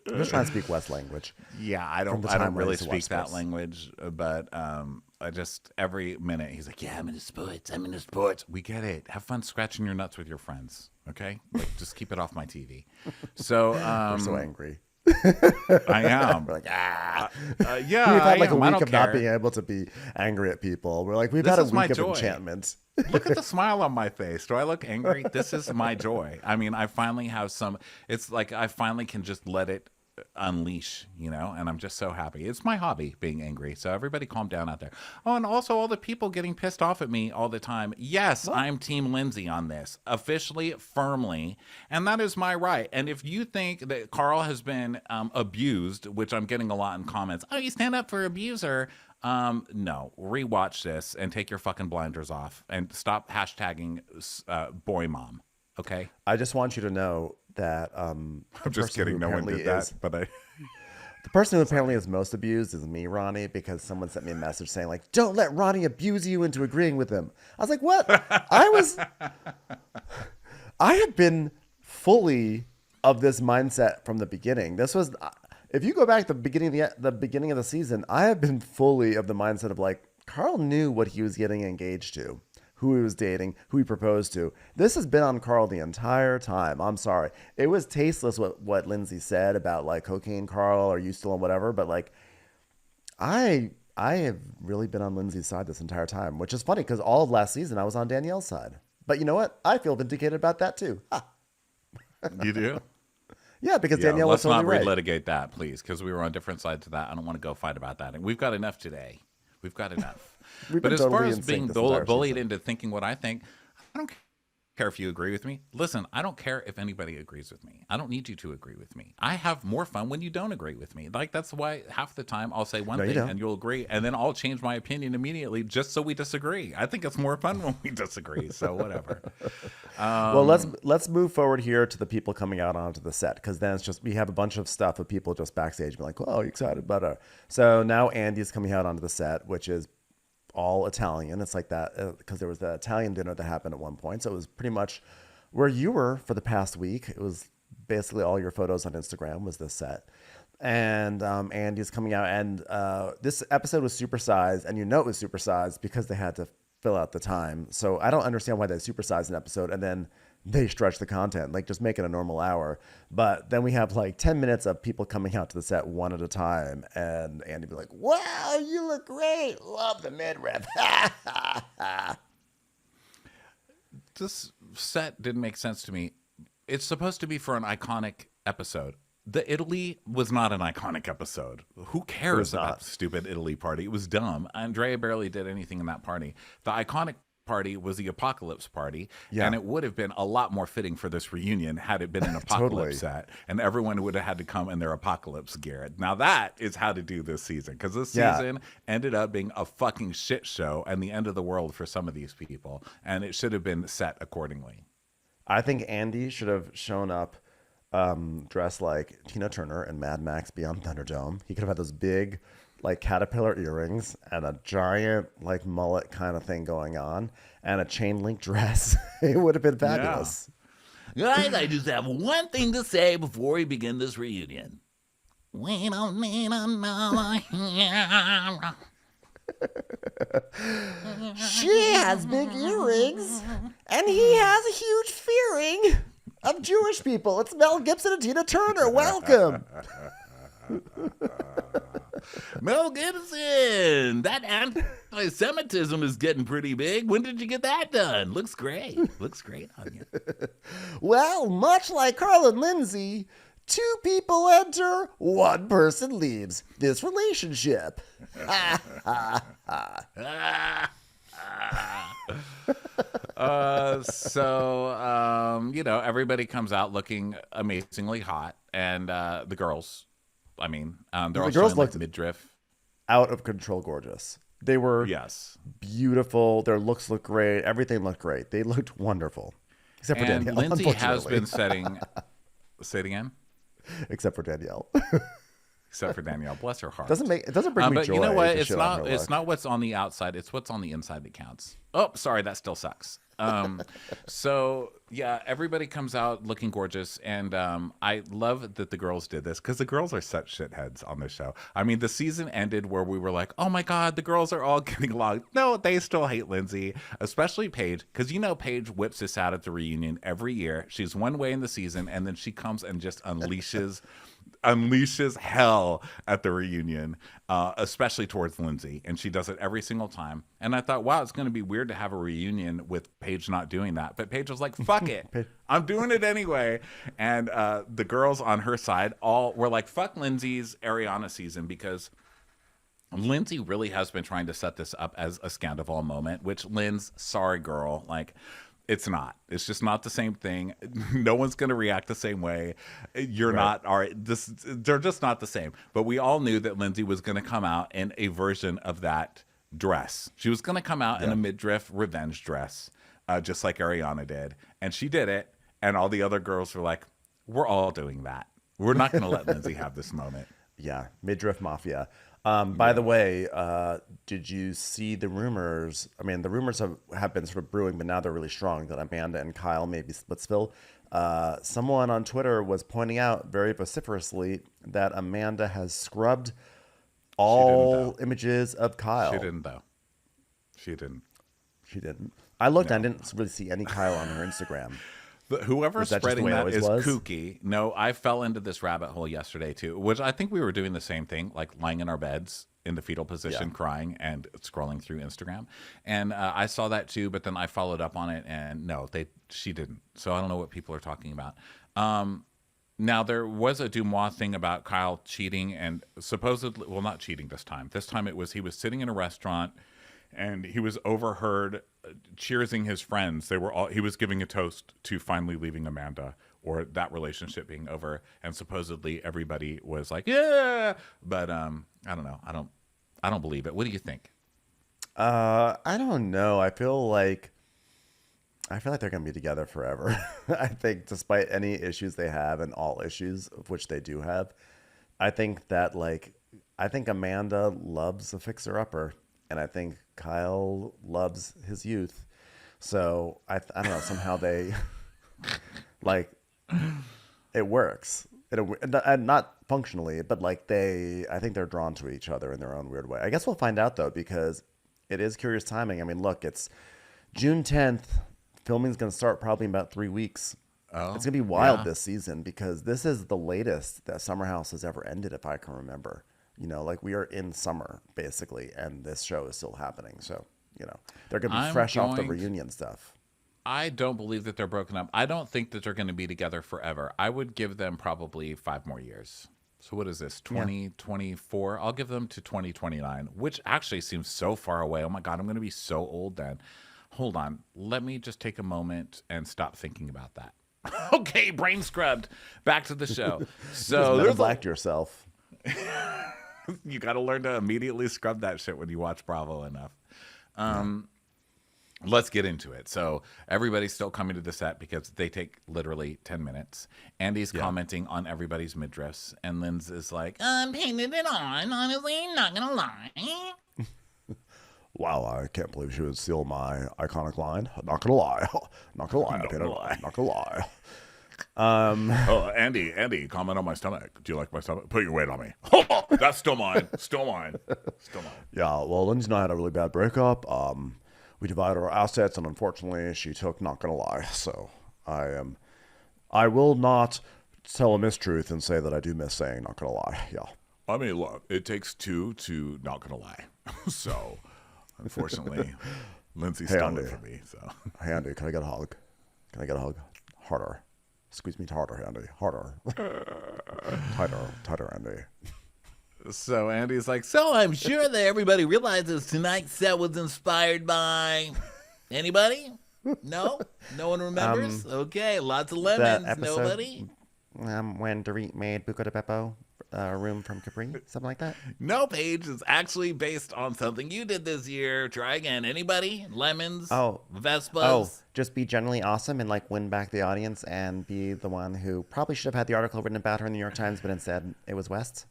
I'm just trying to speak West language.
Yeah, I don't really speak that language, but I just, every minute he's like, yeah, I'm into sports. We get it. Have fun scratching your nuts with your friends, okay? Like, just keep it off my TV. So
we're so angry.
I am.
We're like,
yeah,
we've had like a week of not being able to be angry at people. We're like, we've had a week of enchantment.
Look at the smile on my face. Do I look angry? This is my joy. I mean, I finally have it's like I finally can just let it unleash, and I'm just so happy. It's my hobby, being angry. So everybody calm down out there. Oh, and also all the people getting pissed off at me all the time. Yes, I'm Team Lindsay on this, officially, firmly, and that is my right. And if you think that Carl has been abused, which I'm getting a lot in comments, oh, you stand up for abuser. No, rewatch this and take your fucking blinders off and stop hashtagging boy mom. Okay.
I just want you to know that
I'm just kidding. No one did that, but the
person who apparently is most abused is me, Ronnie, because someone sent me a message saying like, "Don't let Ronnie abuse you into agreeing with him." I was like, "What?" I have been fully of this mindset from the beginning. This was. If you go back to the beginning of the season, I have been fully of the mindset of like, Carl knew what he was getting engaged to, who he was dating, who he proposed to. This has been on Carl the entire time. I'm sorry. It was tasteless what Lindsay said about like cocaine Carl, or you still on whatever, but like I have really been on Lindsay's side this entire time, which is funny because all of last season I was on Danielle's side. But you know what? I feel vindicated about that too.
You do?
Yeah, because Danielle was totally right.
Let's not relitigate that, please, because we were on different sides of that. I don't want to go fight about that. And we've got enough today. We've got enough. But as far as being bullied into thinking what I think, I don't care if you agree with me. Listen, I don't care if anybody agrees with me. I don't need you to agree with me. I have more fun when you don't agree with me. Like, that's why half the time I'll say one thing and you'll agree, and then I'll change my opinion immediately just so we disagree. I think it's more fun when we disagree, so whatever.
Well, let's move forward here to the people coming out onto the set, because then it's just, we have a bunch of stuff of people just backstage being like, oh, you excited about it. So now Andy's coming out onto the set, which is all Italian. It's like that because there was the Italian dinner that happened at one point. So it was pretty much where you were for the past week. It was basically all your photos on Instagram was this set. And Andy's coming out, and this episode was supersized, and it was supersized because they had to fill out the time. So I don't understand why they supersized an episode and then they stretch the content, like just make it a normal hour. But then we have like 10 minutes of people coming out to the set one at a time, and Andy be like, "Wow, you look great. Love the midriff."
This set didn't make sense to me. It's supposed to be for an iconic episode. The Italy was not an iconic episode. Who cares about the stupid Italy party? It was dumb. Andrea barely did anything in that party. The iconic party was the apocalypse party, and it would have been a lot more fitting for this reunion had it been an apocalypse set, and everyone would have had to come in their apocalypse gear. Now that is how to do this season, because this season ended up being a fucking shit show and the end of the world for some of these people, and it should have been set accordingly.
I think Andy should have shown up dressed like Tina Turner and Mad Max Beyond Thunderdome. He could have had those big like caterpillar earrings and a giant like mullet kind of thing going on and a chain link dress. It would have been fabulous.
Guys, I just have one thing to say before we begin this reunion. We don't need another hero.
She has big earrings and he has a huge fearing of Jewish people. It's Mel Gibson and Tina Turner. Welcome.
Mel Gibson, that anti-Semitism is getting pretty big. When did you get that done? Looks great. Looks great on you.
Well, much like Carl and Lindsay, two people enter, one person leaves this relationship.
Everybody comes out looking amazingly hot, and the girls, they're all
girls
like
looked
midriff,
out of control gorgeous. They were beautiful. Their looks looked great. Everything looked great. They looked wonderful. Except for Danielle.
Lindsay has been setting... Say it again?
Except for Danielle.
Except for Danielle. Bless her heart.
It doesn't bring me
but
joy.
You know what? It's not what's on the outside. It's what's on the inside that counts. Oh, sorry. That still sucks. Everybody comes out looking gorgeous, and I love that the girls did this, because the girls are such shitheads on this show. I mean, the season ended where we were like, oh my god, the girls are all getting along. No, they still hate Lindsay, especially Paige, because Paige whips this out at the reunion every year. She's one way in the season, and then she comes and just unleashes hell at the reunion, especially towards Lindsay, and she does it every single time. And I thought, wow, it's going to be weird to have a reunion with Paige not doing that, but Paige was like, fuck it, I'm doing it anyway. And the girls on her side all were like, fuck Lindsay's Ariana season, because Lindsay really has been trying to set this up as a Scandival moment, which, Linz, sorry girl, like, it's not. It's just not the same thing. No one's going to react the same way. You're not. All right. They're just not the same. But we all knew that Lindsay was going to come out in a version of that dress. She was going to come out in a midriff revenge dress, just like Ariana did. And she did it. And all the other girls were like, we're all doing that. We're not going to let Lindsay have this moment.
Yeah. Midriff Mafia. By the way, did you see the rumors? I mean, the rumors have been sort of brewing, but now they're really strong, that Amanda and Kyle may be Splitsville. Someone on Twitter was pointing out very vociferously that Amanda has scrubbed all images of Kyle.
She didn't, though. She didn't.
I looked and I didn't really see any Kyle on her Instagram.
Whoever's spreading that is kooky. No, I fell into this rabbit hole yesterday too, which I think we were doing the same thing, like lying in our beds in the fetal position, crying and scrolling through Instagram. And I saw that too, but then I followed up on it, and no, she didn't. So I don't know what people are talking about. Now, there was a Dumois thing about Kyle cheating, and supposedly, well, not cheating this time. This time he was sitting in a restaurant, and he was overheard cheersing his friends. He was giving a toast to finally leaving Amanda, or that relationship being over, and supposedly everybody was like, yeah, but I don't know. I don't believe it. What do you think?
I don't know. I feel like they're going to be together forever. I think despite any issues they have, and all issues of which they do have, I think Amanda loves a fixer-upper, and I think Kyle loves his youth. So I don't know, somehow they it works. Not functionally, but I think they're drawn to each other in their own weird way. I guess we'll find out though, because it is curious timing. I mean, look, it's June 10th, filming's going to start probably in about 3 weeks.
Oh,
It's going to be wild
yeah.
this season because this is the latest that Summer House has ever ended, if I can remember. You know, like we are in summer basically, and this show is still happening. So, you know, they're going to be
I'm
fresh off the
going to-
reunion stuff.
I don't believe that they're broken up. I don't think that they're going to be together forever. I would give them probably 5 more years. So what is this, 2024? I'll give them to 2029, which actually seems so far away. Oh my God, I'm going to be so old then. Hold on. Let me just take a moment and stop thinking about that. Okay, brain scrubbed. Back to the show. So
Never
there's
blacked yourself.
you got to learn to immediately scrub that shit when you watch Bravo enough. Let's get into it. So everybody's still coming to the set because they take literally 10 minutes. Andy's commenting on everybody's midriffs, and Lynn's is like, I'm painting it on. Honestly, not gonna lie.
Wow, I can't believe she would steal my iconic line. Not gonna lie. Not gonna lie. Not gonna lie.
Oh, Andy, comment on my stomach. Do you like my stomach? Put your weight on me. That's still mine. Still mine. Still mine.
Yeah, well, Lindsay and I had a really bad breakup. We divided our assets, and unfortunately, she took not gonna lie. So I will not tell a mistruth and say that I do miss saying not gonna lie. Yeah.
I mean, look, it takes 2 to not gonna lie. So, unfortunately, Lindsay stole
Andy.
it from me. So,
Hey, Andy, can I get a hug? Can I get a hug? Harder. Squeeze me harder, Andy. Harder. Tighter, Andy.
so Andy's like,
So I'm sure that everybody realizes tonight's set was inspired by anybody? No? No one remembers? Okay, lots of lemons.
episode-
Nobody?
When Dorit made Buco de Beppo room from Capri, something like that.
No, Paige is actually based on something you did this year. Try again. Anybody? Lemons?
Oh.
Vespas?
Oh, just be generally awesome and like win back the audience and be the one who probably should have had the article written about her in the New York Times, but instead it was West.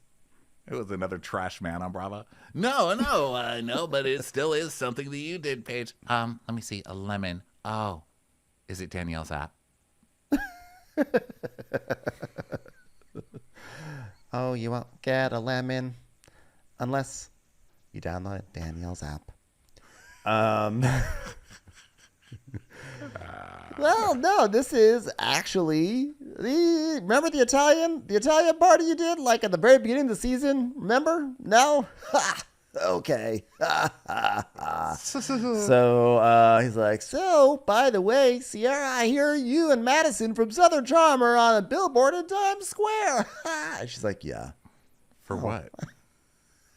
it was another trash man on Bravo.
No, I know, but it still is something that you did, Paige.
Let me see. A lemon. Oh, is it Danielle's app?
Oh, you won't get a lemon unless you download Danielle's app. Well, no, this is actually remember the Italian party you did like at the very beginning of the season? Remember? No? Ha! Okay. So he's like, so by the way, Sierra, I hear you and Madison from Southern Charm are on a billboard in Times Square. And she's like, yeah.
For what?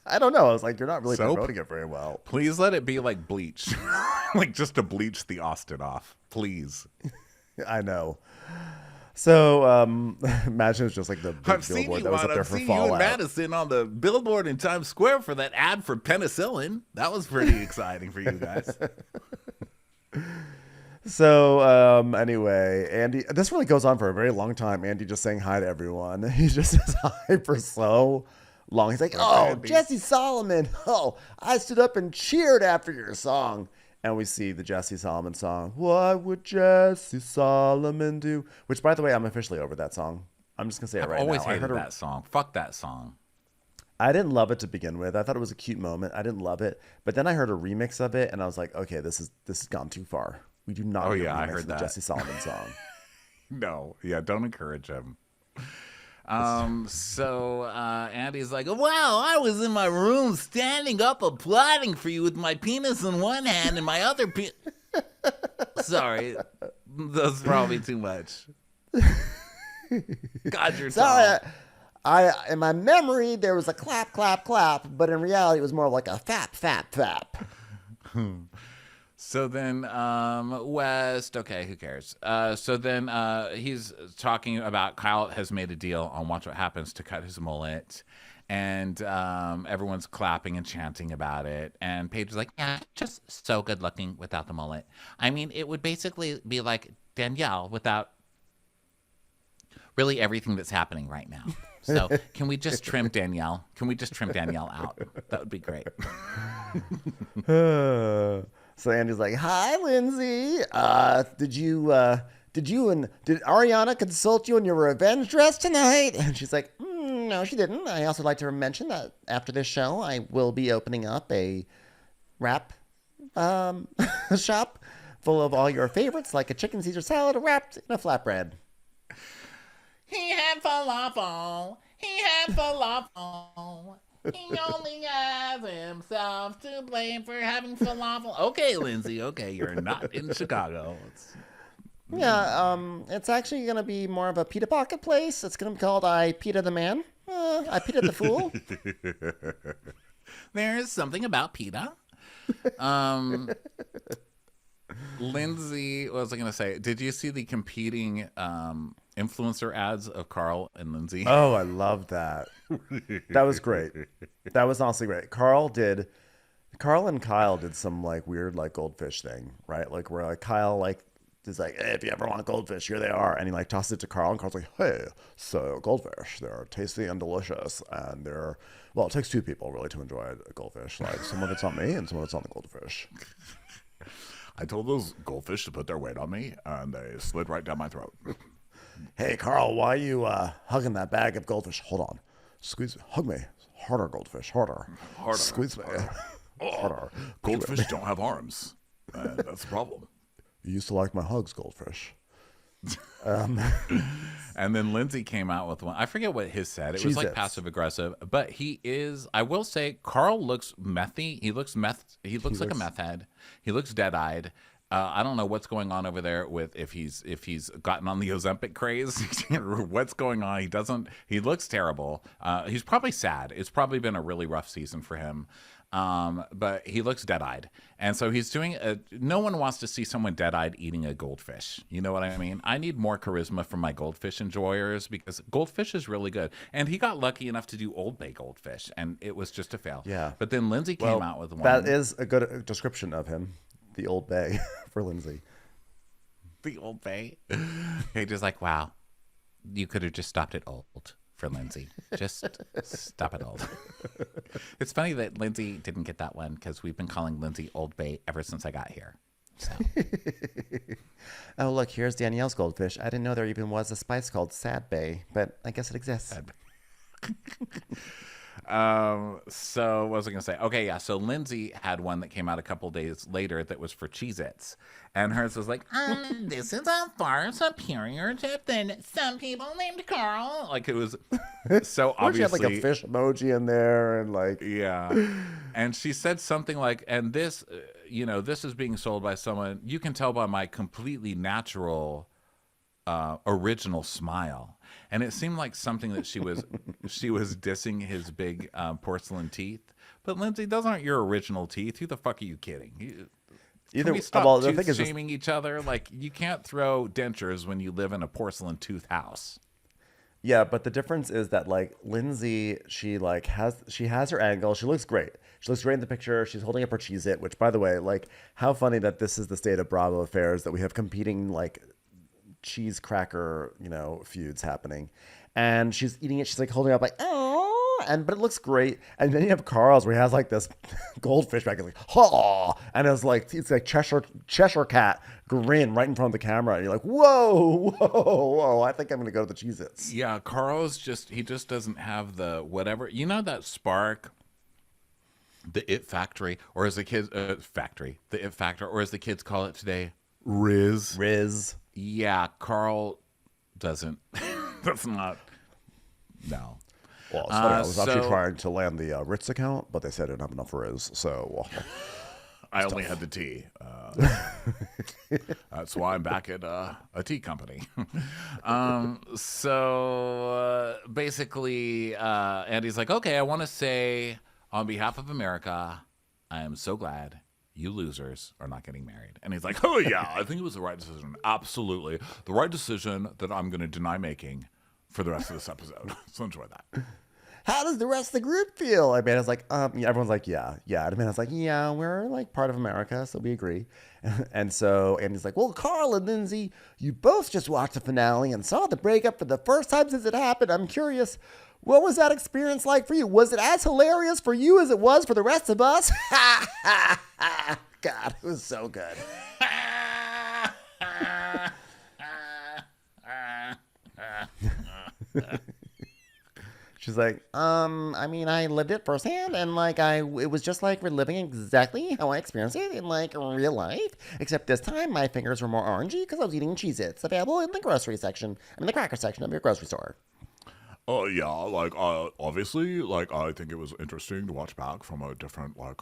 I don't know. I was like, you're not really
Soap?
promoting it very well.
Please let it be like bleach. Like just to bleach the Austin off. Please.
I know. So imagine it's just like the big
I've seen
billboard
you
that was up there
I've
for
seen you and
Fallout.
Madison on the billboard in Times Square for that ad for penicillin. That was pretty exciting for you guys.
So anyway, Andy, this really goes on for a very long time. Andy just saying hi to everyone. He just says hi for so long. He's like, oh,
Andy.
Jesse Solomon. Oh, I stood up and cheered after your song. And we see the Jesse Solomon song. What would Jesse Solomon do? Which, by the way, I'm officially over that song. I'm just going to say it
I've
right
always
now.
hated that song. Fuck that song.
I didn't love it to begin with. I thought it was a cute moment. I didn't love it. But then I heard a remix of it, and I was like, okay, this has gone too far. We do not need a
I
remix
heard
of the
that.
Jesse Solomon song.
No. Yeah, don't encourage him.
So Andy's like, wow, I was in my room standing up applauding for you with my penis in one hand and my other Sorry, that's probably too much. God, you're
Sorry,
tall.
I in my memory there was a clap, clap, clap, but in reality it was more like a fap, fap, fap.
So then West, okay, who cares? So then he's talking about Kyle has made a deal on Watch What Happens to cut his mullet. And everyone's clapping and chanting about it. And Paige is like, yeah, just so good looking without the mullet. I mean, it would basically be like Danielle without really everything that's happening right now. So can we just trim Danielle? Can we just trim Danielle out? That would be great.
So Andy's like, "Hi, Lindsay. Did Ariana consult you on your revenge dress tonight?" And she's like, "No, she didn't. I also like to mention that after this show, I will be opening up a wrap shop full of all your favorites, like a chicken Caesar salad wrapped in a flatbread.
He had falafel. He had falafel. He only has himself to blame for having falafel. Okay, Lindsay. Okay, you're not in Chicago.
Yeah, it's actually going to be more of a pita pocket place. It's going to be called I Pita the Man. I Pita the Fool.
There's something about pita. Lindsay, what was I going to say? Did you see the competing influencer ads of Carl and Lindsay?
Oh, I love that. That was great. That was honestly great. Carl and Kyle did some like weird like goldfish thing, right? Like where like Kyle like is like, hey, if you ever want a goldfish, here they are. And he like tosses it to Carl, and Carl's like, hey, so goldfish, they're tasty and delicious, and well, it takes two people really to enjoy a goldfish. Like someone that's on me and someone that's on the goldfish.
I told those goldfish to put their weight on me, and they slid right down my throat.
Hey, Carl, why are you hugging that bag of goldfish? Hold on. Squeeze me. Hug me. Harder, goldfish. Harder. Squeeze me. Harder.
Goldfish don't have arms. And that's the problem.
You used to like my hugs, goldfish.
And then Lindsay came out with one. I forget what his said. It was like passive aggressive, but I will say, Carl looks methy. He looks like a meth head. He looks dead eyed. I don't know what's going on over there with if he's gotten on the Ozempic craze or what's going on. He looks terrible. He's probably sad. It's probably been a really rough season for him. But he looks dead-eyed. And so he's doing no one wants to see someone dead-eyed eating a goldfish. You know what I mean? I need more charisma from my goldfish enjoyers because goldfish is really good. And he got lucky enough to do Old Bay goldfish, and it was just a fail.
Yeah.
But then Lindsay came out with one.
That is a good description of him, the Old Bay for Lindsay.
The Old Bay.
Hey, just like, wow, you could have just stopped at old. For Lindsay, just stop it old. It's funny that Lindsay didn't get that one because we've been calling Lindsay Old Bay ever since I got here. So.
Oh, look, here's Danielle's goldfish. I didn't know there even was a spice called Sad Bay, but I guess it exists.
So what was I gonna say? Okay, yeah. So Lindsay had one that came out a couple days later that was for Cheez-Its, and hers was like,
this is a far superior tip than some people named Carl.
like it was so
She had
obviously
like a fish emoji in there, and like
yeah. And she said something like, and this, this is being sold by someone. You can tell by my completely natural, original smile. And it seemed like something that she was dissing his big porcelain teeth. But Lindsay, those aren't your original teeth. Who the fuck are you kidding? Can we stop shaming each other? Like, you can't throw dentures when you live in a porcelain tooth house.
Yeah, but the difference is that like Lindsay, she has her angle. She looks great. She looks great in the picture. She's holding up her Cheez-It, which, by the way, like, how funny that this is the state of Bravo affairs, that we have competing like cheese cracker, feuds happening. And she's eating it. She's like holding it up like, oh, but it looks great. And then you have Carl's where he has like this goldfish back and like, oh, and it's like Cheshire cat grin right in front of the camera. And you're like, whoa, I think I'm gonna go to the Cheez-Its.
Yeah, Carl's he just doesn't have the whatever, that spark, the it factory, or as the kids the it factor, or as the kids call it today, Riz. Yeah, Carl doesn't. That's not. No.
Well, it's funny. I was actually trying to land the Ritz account, but they said I didn't have enough Riz, so
I only had the tea. That's why I'm back at a tea company. So basically, Andy's like, okay, I want to say on behalf of America, I am so glad you losers are not getting married. And he's like, oh yeah, I think it was the right decision. Absolutely. The right decision that I'm going to deny making for the rest of this episode. So enjoy that.
How does the rest of the group feel? Amanda's like, everyone's like, yeah. And Amanda's like, yeah, we're like part of America, so we agree. And so Andy's like, well, Carl and Lindsay, you both just watched the finale and saw the breakup for the first time since it happened. I'm curious, what was that experience like for you? Was it as hilarious for you as it was for the rest of us? God, it was so good. She's like, I mean, I lived it firsthand, and like, it was just like reliving exactly how I experienced it in like real life. Except this time, my fingers were more orangey because I was eating Cheez-Its available in the grocery section, I mean, the cracker section of your grocery store.
Yeah, like, obviously, like, I think it was interesting to watch back from a different, like,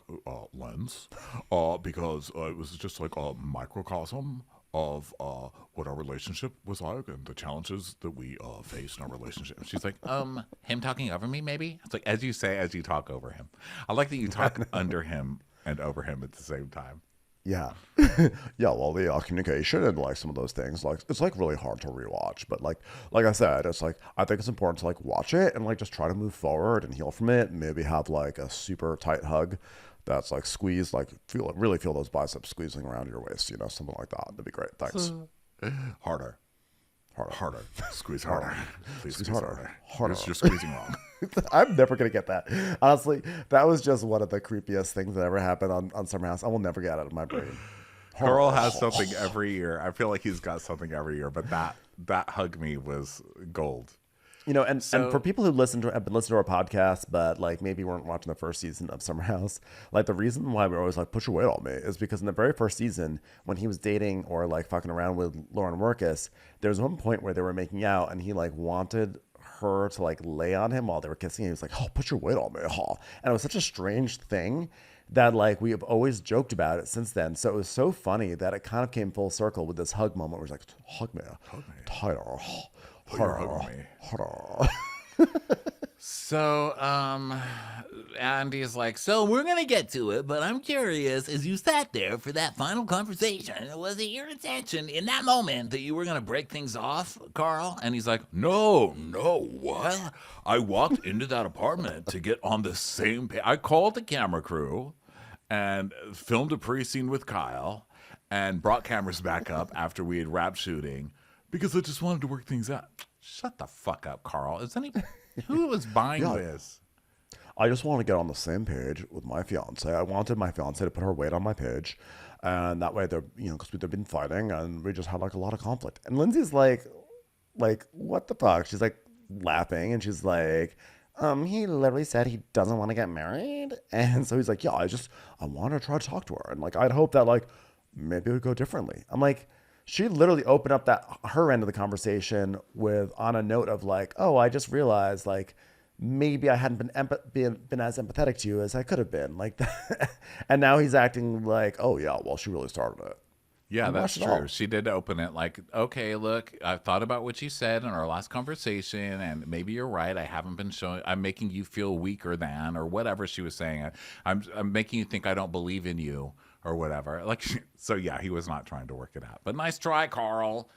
lens, because it was just, like, a microcosm of, what our relationship was like and the challenges that we, faced in our relationship.
She's like, him talking over me, maybe? It's like, as you say, as you talk over him. I like that you talk under him and over him at the same time.
Yeah. Yeah, well, the communication and like some of those things, like it's like really hard to rewatch. But like I said, it's like I think it's important to like watch it and like just try to move forward and heal from it. Maybe have like a super tight hug that's like squeezed, like really feel those biceps squeezing around your waist, you know, something like that. That'd be great. Thanks.
Harder.
Harder.
Squeeze harder. Please squeeze harder.
Harder.
You're squeezing wrong.
I'm never gonna get that. Honestly, that was just one of the creepiest things that ever happened on Summer House. I will never get it out of my brain.
Carl has something every year. I feel like he's got something every year, but that hug me was gold.
You know, and for people who have been listening to our podcast, but like maybe weren't watching the first season of Summer House, like the reason why we're always like put your weight on me is because in the very first season, when he was dating or like fucking around with Lauren Workus, there was one point where they were making out and he like wanted her to like lay on him while they were kissing. He was like, "Oh, put your weight on me," and it was such a strange thing that like we have always joked about it since then. So it was so funny that it kind of came full circle with this hug moment where he's like, "Hug me, tighter."
You're hugging me.
So, Andy's like, so we're going to get to it, but I'm curious, as you sat there for that final conversation, was it your intention in that moment that you were going to break things off, Carl?
And he's like,
No, what? I walked into that apartment to get on the same page.
I called the camera crew and filmed a pre-scene with Kyle and brought cameras back up after we had wrapped shooting because I just wanted to work things out. Shut the fuck up, Carl. Who was buying this?
I just want to get on the same page with my fiance. I wanted my fiance to put her weight on my page, and that way they're, you know, because they've been fighting and we just had like a lot of conflict. And Lindsay's like, what the fuck? She's like laughing and she's like, he literally said he doesn't want to get married, and so he's like, yeah, I want to try to talk to her, and like I'd hope that like maybe it would go differently. I'm like. She literally opened up her end of the conversation on a note of like, oh, I just realized like maybe I hadn't been as empathetic to you as I could have been, like that. And now he's acting like, oh yeah, well she really started it.
Yeah, that's true. She did open it like, okay, look, I've thought about what you said in our last conversation, and maybe you're right. I haven't been showing. I'm making you feel weaker than, or whatever she was saying. I'm making you think I don't believe in you. Or whatever. Like, so yeah, he was not trying to work it out. But nice try, Carl.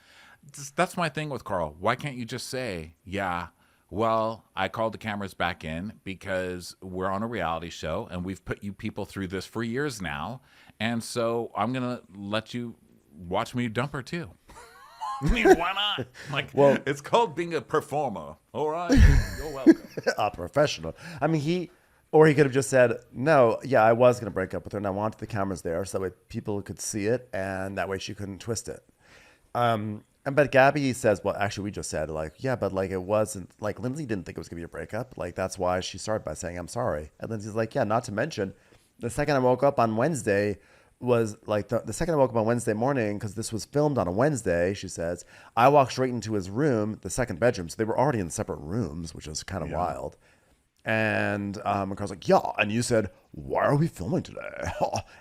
That's my thing with Carl. Why can't you just say, yeah, well, I called the cameras back in because we're on a reality show and we've put you people through this for years now. And so I'm going to let you watch me dump her too. I mean, why not? Like, well, it's called being a performer. All right. You're welcome.
A professional. I mean, Or he could have just said, no, yeah, I was going to break up with her, and I wanted the cameras there so that way people could see it, and that way she couldn't twist it. But Gabby says, well, actually, we just said, like, yeah, but, like, it wasn't, like, Lindsay didn't think it was going to be a breakup. Like, that's why she started by saying, I'm sorry. And Lindsay's like, yeah, not to mention, the second I woke up on Wednesday was, like, the second I woke up on Wednesday morning, because this was filmed on a Wednesday, she says, I walked straight into his room, the second bedroom. So they were already in separate rooms, which is kind of wild. And Carl's like, yeah. And you said, why are we filming today?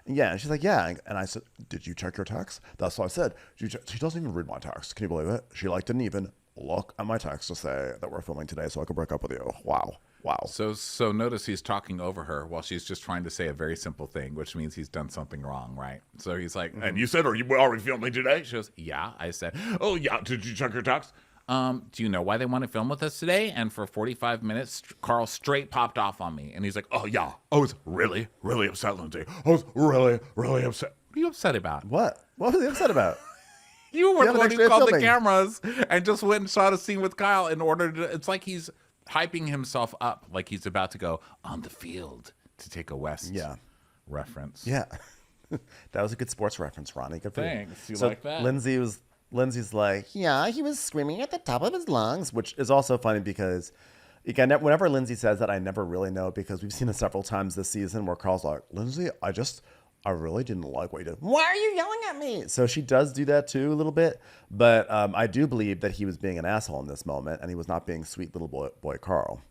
Yeah. And she's like, yeah. And I said, did you check your text? That's what I said. She doesn't even read my text. Can you believe it? She like didn't even look at my text to say that we're filming today so I could break up with you. Wow.
So notice he's talking over her while she's just trying to say a very simple thing, which means he's done something wrong, right? So he's like,
and you said, are we filming today?
She goes, yeah. I said,
oh, yeah. Did you check your text?
Do you know why they want to film with us today? And for 45 minutes, Carl straight popped off on me. And he's like,
oh, yeah. I was really, really upset, Lindsay. I was really, really upset.
What are you upset about?
What was he upset about?
You were the one who called the cameras and just went and shot a scene with Kyle in order to, it's like he's hyping himself up, like he's about to go on the field to take a West reference.
Yeah. That was a good sports reference, Ronnie. Good for you.
Thanks. You like that?
Lindsay's like, yeah, he was screaming at the top of his lungs, which is also funny because Again, whenever Lindsay says that, I never really know because we've seen it several times this season where Carl's like, Lindsay, I really didn't like what you did. Why are you yelling at me? So she does do that too a little bit. But I do believe that he was being an asshole in this moment and he was not being sweet little boy Carl.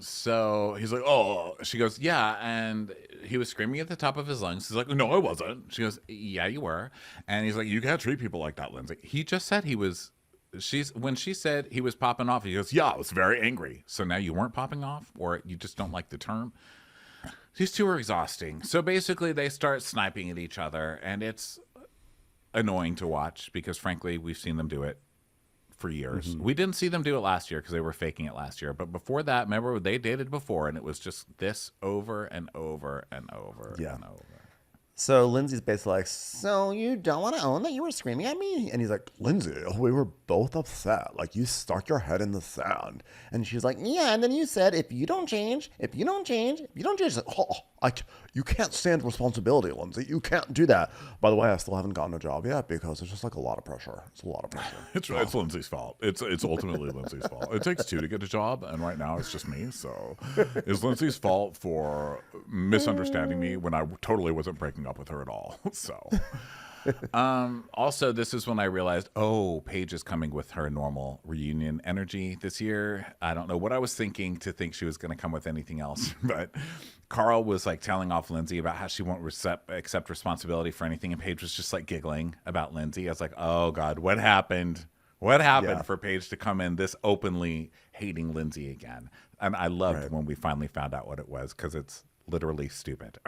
So he's like, oh, she goes, yeah. And he was screaming at the top of his lungs. He's like, no, I wasn't. She goes, yeah, you were. And he's like, you can't treat people like that, Lindsay. He just said when she said he was popping off, he goes, yeah, I was very angry. So now you weren't popping off, or you just don't like the term. These two are exhausting. So basically they start sniping at each other, and it's annoying to watch because frankly, we've seen them do it for years. We didn't see them do it last year because they were faking it last year. But before that, remember, they dated before, and it was just this over and over and over and over.
So Lindsay's basically like, so you don't want to own that you were screaming at me? And he's like, Lindsay, we were both upset. Like, you stuck your head in the sand. And she's like, yeah. And then you said, if you don't change. You can't stand responsibility, Lindsay. You can't do that. By the way, I still haven't gotten a job yet because it's just like a lot of pressure. It's a lot of pressure.
It's Lindsay's fault. It's ultimately Lindsay's fault. It takes two to get a job, and right now it's just me. So it's Lindsay's fault for misunderstanding me when I totally wasn't breaking up with her at all. So
also, this is when I realized, oh, Paige is coming with her normal reunion energy this year. I don't know what I was thinking to think she was going to come with anything else, but Carl was like telling off Lindsay about how she won't accept responsibility for anything, and Paige was just like giggling about Lindsay. I was like, oh God, what happened? What happened for Paige to come in this openly hating Lindsay again? And I loved when we finally found out what it was, because it's literally stupid.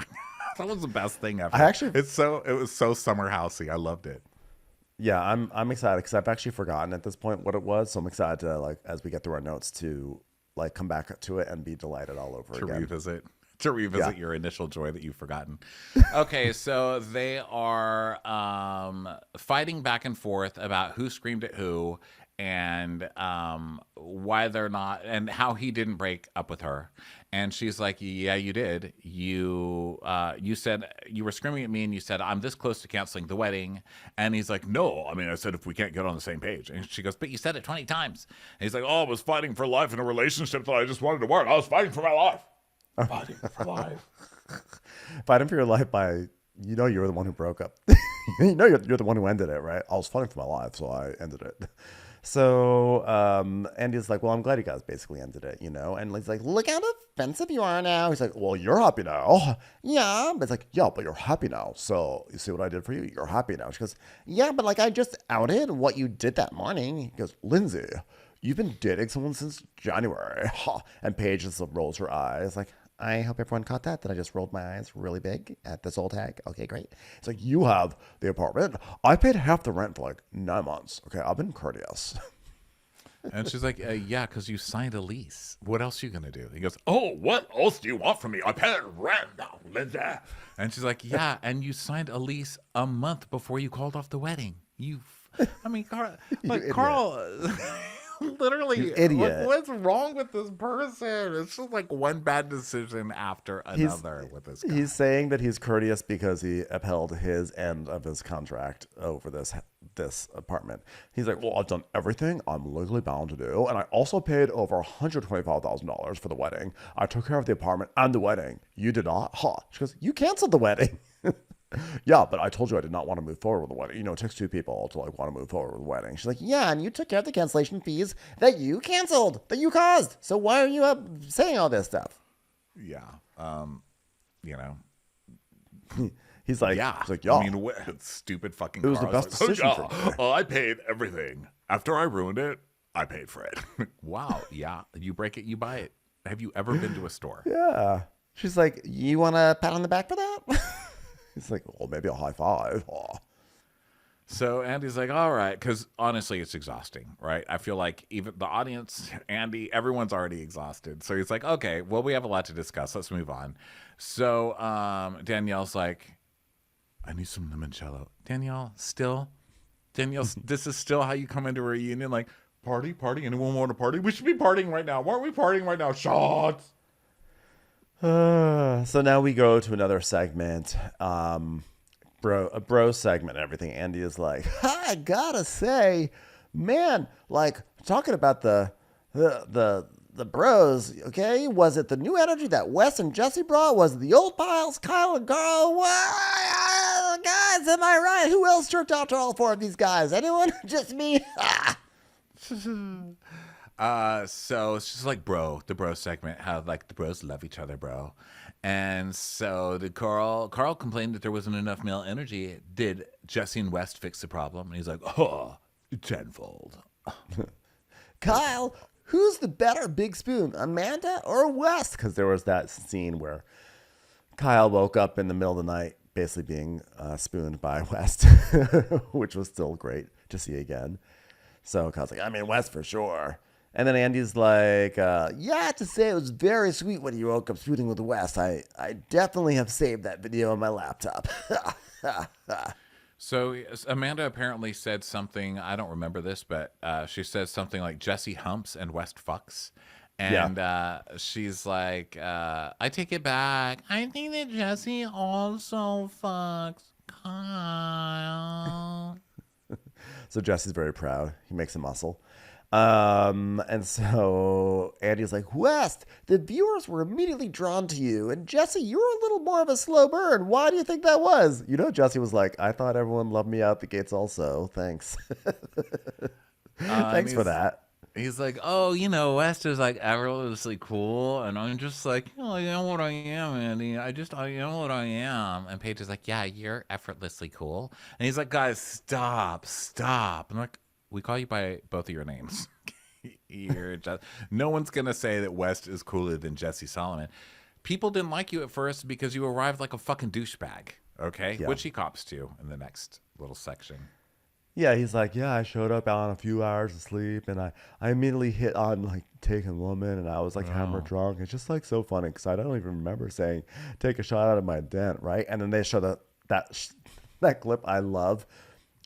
That was the best thing ever. It was so summer housey. I loved it.
Yeah, I'm excited because I've actually forgotten at this point what it was. So I'm excited to, like, as we get through our notes, to like come back to it and be delighted all over again.
To revisit your initial joy that you've forgotten. Okay, so they are fighting back and forth about who screamed at who, and why they're not, and how he didn't break up with her. And she's like, yeah, you did. You said you were screaming at me, and you said, I'm this close to canceling the wedding. And he's like, no, I mean, I said if we can't get on the same page. And she goes, but you said it 20 times. And he's like, oh, I was fighting for life in a relationship that I just wanted to work. I was fighting for my life. Fighting for life.
Fighting for your life by, you're the one who broke up. You're the one who ended it, right? I was fighting for my life, so I ended it. So Andy's like, well, I'm glad you guys basically ended it, And he's like, look how defensive you are now. He's like, well, you're happy now. Yeah. But it's like, yeah, but you're happy now. So you see what I did for you? You're happy now. She goes, yeah, but like I just outed what you did that morning. He goes, Lindsay, you've been dating someone since January. And Paige just rolls her eyes like, I hope everyone caught that I just rolled my eyes really big at this old hag. Okay, great. It's like, you have the apartment. I paid half the rent for like 9 months. Okay, I've been courteous.
And she's like, yeah, because you signed a lease. What else are you going to do? He goes,
oh, what else do you want from me? I paid rent now, Lindsay.
And she's like, yeah, and you signed a lease a month before you called off the wedding. Carl... Literally,
you idiot.
What's wrong with this person? It's just like one bad decision after another with this guy.
He's saying that he's courteous because he upheld his end of his contract over this apartment. He's like, well, I've done everything I'm legally bound to do, and I also paid over $125,000 for the wedding. I took care of the apartment and the wedding. You did not? She goes, you canceled the wedding. Yeah, but I told you I did not want to move forward with the wedding. It takes two people to like want to move forward with the wedding. She's like, yeah, and you took care of the cancellation fees that you canceled, that you caused. So why are you saying all this stuff?
Yeah.
He's like,
yeah. I mean, what stupid fucking.
It was the best decision for me.
I paid everything. After I ruined it, I paid for it.
Wow. Yeah. You break it, you buy it. Have you ever been to a store?
Yeah. She's like, you want a pat on the back for that? He's like, well, maybe a high five.
So Andy's like, all right, because honestly, it's exhausting, right? I feel like even the audience, Andy, everyone's already exhausted. So he's like, okay, well, we have a lot to discuss. Let's move on. So Danielle's like, I need some limoncello. Danielle, this is still how you come into a reunion? Like, party? Anyone want to party? We should be partying right now. Why aren't we partying right now? Shots!
So now we go to another segment, a bro segment and everything. Andy is like, I gotta say, man, like talking about the the bros, okay? Was it the new energy that Wes and Jesse brought? Was it the old pals, Kyle and Carl? Guys, am I right? Who else jerked out to all four of these guys? Anyone? Just me?
So it's just like the bro segment, how like the bros love each other, bro. And so did Carl complained that there wasn't enough male energy. Did Jesse and West fix the problem? And he's like, oh, tenfold.
Kyle, who's the better big spoon, Amanda or Wes? Because there was that scene where Kyle woke up in the middle of the night basically being spooned by West, which was still great to see again. So Kyle's like, I mean, West for sure. And then Andy's like, yeah, I have to say it was very sweet when you woke up spooning with West. I definitely have saved that video on my laptop.
So Amanda apparently said something, I don't remember this, but she said something like Jesse humps and West fucks. And she's like, I take it back. I think that Jesse also fucks Kyle.
So Jesse's very proud. He makes a muscle. And so Andy's like, West, the viewers were immediately drawn to you. And Jesse, you were a little more of a slow burn. Why do you think that was? You know, Jesse was like, I thought everyone loved me out the gates also. Thanks. Thanks for that.
He's like, oh, you know, West is like effortlessly cool. And I'm just like, oh, you know what I am, Andy. I know what I am. And Paige is like, yeah, you're effortlessly cool. And he's like, guys, stop. I'm like, we call you by both of your names. No one's going to say that West is cooler than Jesse Solomon. People didn't like you at first because you arrived like a fucking douchebag, okay?
Yeah.
Which he cops to in the next little section.
Yeah, he's like, yeah, I showed up on a few hours of sleep, and I immediately hit on, like, taking woman, and I was, like, hammer drunk. It's just, like, so funny, because I don't even remember saying, take a shot out of my dent, right? And then they show that clip I love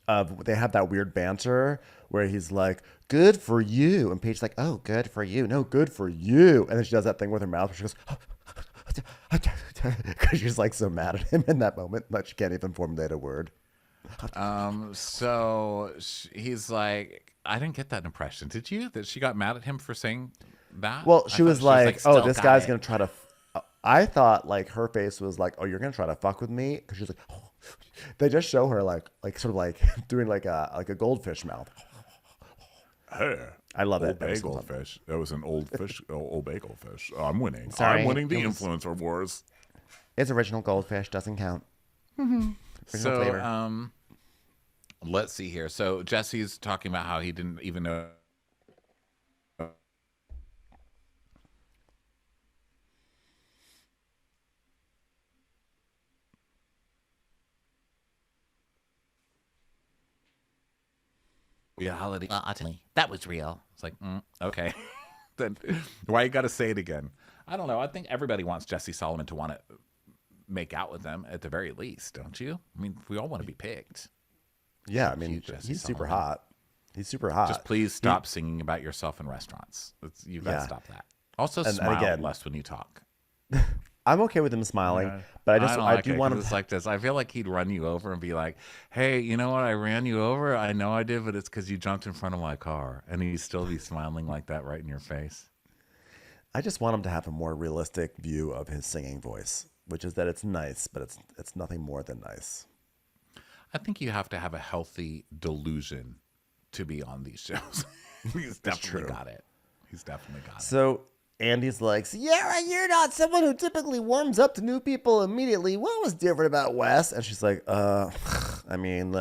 of, they have that weird banter where he's like, good for you. And Paige's like, oh, good for you. No, good for you. And then she does that thing with her mouth where she goes, because she's, like, so mad at him in that moment that she can't even formulate a word.
So he's like, I didn't get that impression. Did you? That she got mad at him for saying that?
Well, she was like, oh, this guy's going
to
to try to. I thought like her face was like, oh, you're going to try to fuck with me? Because she's like, oh. They just show her like sort of like doing like a goldfish mouth.
Hey,
I love
old
it.
bagel fish. That was an old fish, old bagel fish. I'm winning.
Sorry,
I'm winning the
it was-
influencer wars.
It's original goldfish, doesn't count. Original flavor.
So, let's see here. So Jesse's talking about how he didn't even know. Reality.
That was real.
It's like, okay. Then why you got to say it again? I don't know. I think everybody wants Jesse Solomon to want to make out with them at the very least, don't you? I mean, we all want to be picked.
Yeah, I mean,
Cute Jesse
he's super
Solomon.
hot. He's super hot.
Just please stop singing about yourself in restaurants. You got to
Yeah.
stop that. Also,
And
smile
again-
less when you talk.
I'm okay with him smiling, but
don't
I
like
do
it,
want
'cause
him.
it's like this. I feel like he'd run you over and be like, "Hey, you know what? I ran you over. I know I did, but it's because you jumped in front of my car." And he'd still be smiling like that right in your face.
I just want him to have a more realistic view of his singing voice, which is that it's nice, but it's nothing more than nice.
I think you have to have a healthy delusion to be on these shows. He's definitely got it. He's definitely got it.
So Andy's like, Sierra, you're not someone who typically warms up to new people immediately. What was different about Wes? And she's like, I mean,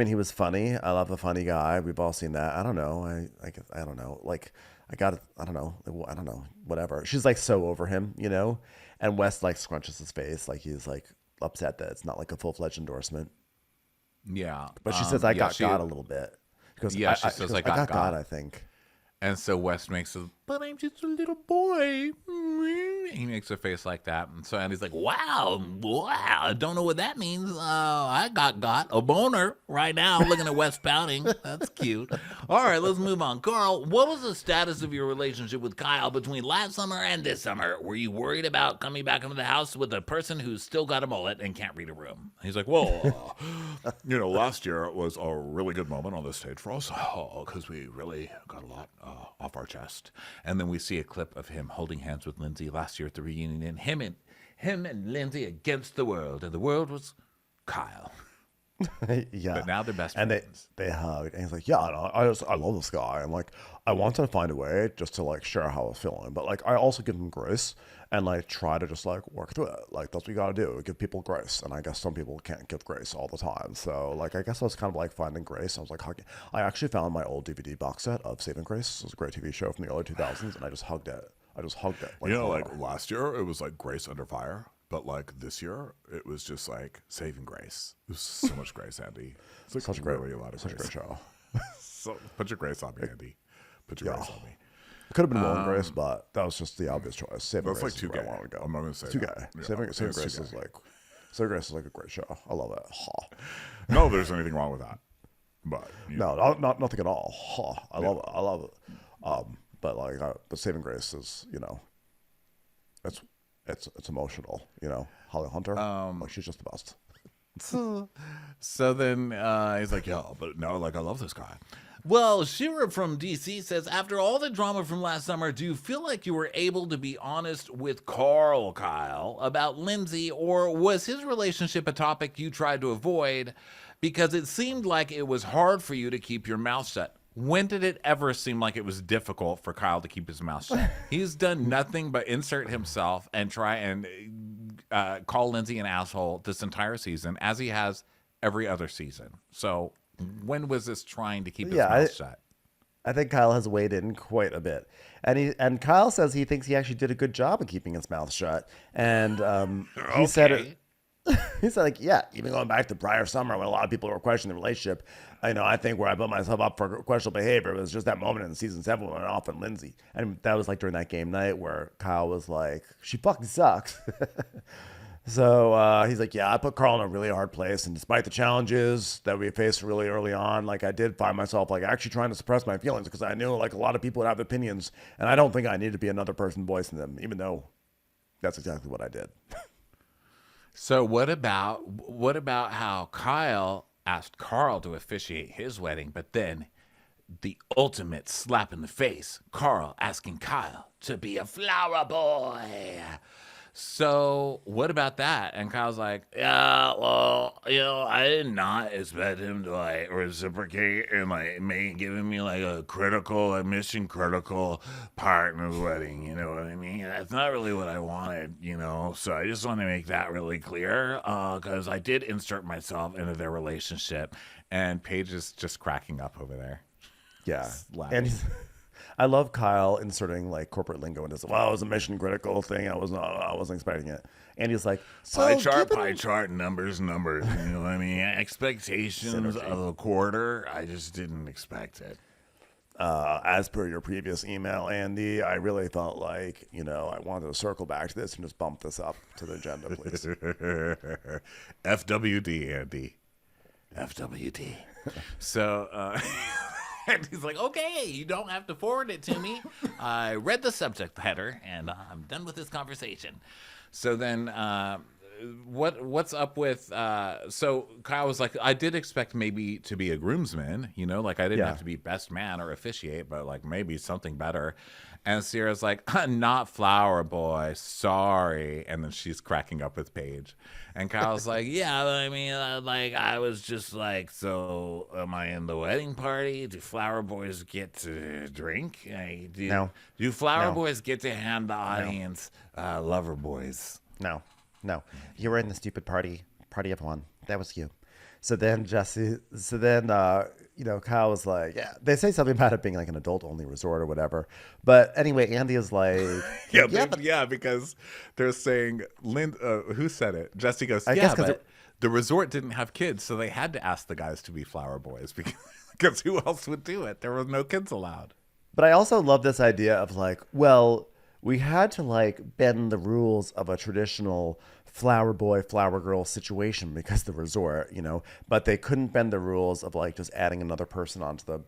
he was funny. I love a funny guy. We've all seen that. I don't know. I don't know. Like, I don't know. Whatever. She's like so over him, you know? And Wes like scrunches his face. Like he's like upset that it's not like a full-fledged endorsement.
Yeah.
But she says, I got
she-
God a little bit. She goes,
Yeah, she says,
I
I got
God,
God.
I think.
And so West makes but I'm just a little boy. He makes a face like that. And so Andy's like, wow, I don't know what that means. I got a boner right now looking at Wes pouting. That's cute. All right, let's move on. Carl, what was the status of your relationship with Kyle between last summer and this summer? Were you worried about coming back into the house with a person who's still got a mullet and can't read a room?
He's like, well, last year was a really good moment on this stage for us because we really got a lot off our chest.
And then we see a clip of him holding hands with Lindsay last year at the reunion, and him and Lindsay against the world, and the world was Kyle.
Yeah.
But now they're best
and
friends.
they hugged, and he's like, yeah, no, I love this guy. I'm like, I want to find a way just to like share how I was feeling, but like I also give him grace and like try to just like work through it. Like that's what you gotta do, give people grace. And I guess some people can't give grace all the time. So like I guess I was kind of like finding grace. I was like hugging. I actually found my old DVD box set of Saving Grace. It was a great TV show from the early 2000s, and I just hugged it.
Like last year it was like Grace Under Fire, but like this year it was just like Saving Grace. It was so much grace, Andy. It's like
such a
really a lot of
such
grace.
a great show.
So put your grace on me, Andy. Put your grace on me.
It could have been Will and Grace, but that was just the obvious choice. Saving
That's
Grace
like too
is where
gay.
I want to go.
I'm not gonna say
Too
that.
gay.
Yeah,
Saving
it's
Grace
too
is
gay.
like Saving Grace is like a great show. I love it. Ha.
No, there's anything wrong with that. But
No, not nothing at all. Ha. I love it. I love it. But like, but Saving Grace is, it's emotional. Holly Hunter, like she's just the best.
So then he's like,
yeah, but no, like I love this guy.
well, Shira from DC says, after all the drama from last summer, do you feel like you were able to be honest with Kyle about Lindsay, or was his relationship a topic you tried to avoid because it seemed like it was hard for you to keep your mouth shut? When did it ever seem like it was difficult for Kyle to keep his mouth shut? He's done nothing but insert himself and try and call Lindsay an asshole this entire season, as he has every other season. So when was this trying to keep his mouth shut?
I think Kyle has weighed in quite a bit, and Kyle says he thinks he actually did a good job of keeping his mouth shut. And he said it. He said, like, yeah, even going back to prior summer when a lot of people were questioning the relationship, I think where I put myself up for questionable behavior was just that moment in season 7 when I went off on Lindsay. And that was like during that game night where Kyle was like, she fucking sucks. So he's like, yeah, I put Carl in a really hard place. And despite the challenges that we faced really early on, like I did find myself like actually trying to suppress my feelings because I knew like a lot of people would have opinions. And I don't think I need to be another person voicing them, even though that's exactly what I did.
So what about how Kyle asked Carl to officiate his wedding, but then the ultimate slap in the face, Carl asking Kyle to be a flower boy. So what about that? And Kyle's like,
Yeah, well, I did not expect him to like reciprocate and like giving me like a mission critical part in his wedding. You know what I mean? That's not really what I wanted, So I just want to make that really clear because I did insert myself into their relationship.
and Paige is just cracking up over there.
Yeah.
laughing.
And I love Kyle inserting like corporate lingo into this. Well, it was a mission critical thing. I wasn't expecting it. And he's like,
Pie chart, numbers. You know what I mean? Expectations of a quarter. I just didn't expect it.
as per your previous email, Andy, I really felt like, I wanted to circle back to this and just bump this up to the agenda, please.
FWD, Andy.
FWD.
So and he's like, okay, you don't have to forward it to me. I read the subject header, and I'm done with this conversation. So then what's up with so Kyle was like, I did expect maybe to be a groomsman, like I didn't have to be best man or officiate, but like maybe something better. And Sierra's like, not flower boy, sorry. And then she's cracking up with Paige. And Kyle's like,
Yeah, I mean, like, I was just like, so am I in the wedding party? Do flower boys get to drink?
No.
Do flower boys get to hand the audience lover boys?
No. You were in the stupid party of one. That was you. So then Kyle was like, yeah, they say something about it being like an adult only resort or whatever. But anyway, Andy is like,
because they're saying, who said it? Jesse goes,
I guess
but the resort didn't have kids, so they had to ask the guys to be flower boys because who else would do it? There were no kids allowed.
But I also love this idea of like, well, we had to like bend the rules of a traditional flower boy, flower girl situation because the resort, but they couldn't bend the rules of like just adding another person on the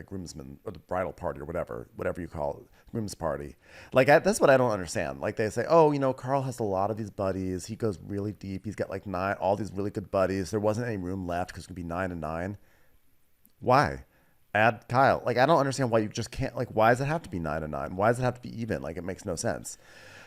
groomsmen or the bridal party or whatever you call it, groom's party. Like that's what I don't understand. Like they say, oh, Carl has a lot of these buddies. He goes really deep. He's got like all these really good buddies. There wasn't any room left because it's gonna be 9 and 9. Why? Add Kyle. Like I don't understand why you just can't. Like why does it have to be 9 and 9? Why does it have to be even? Like it makes no sense.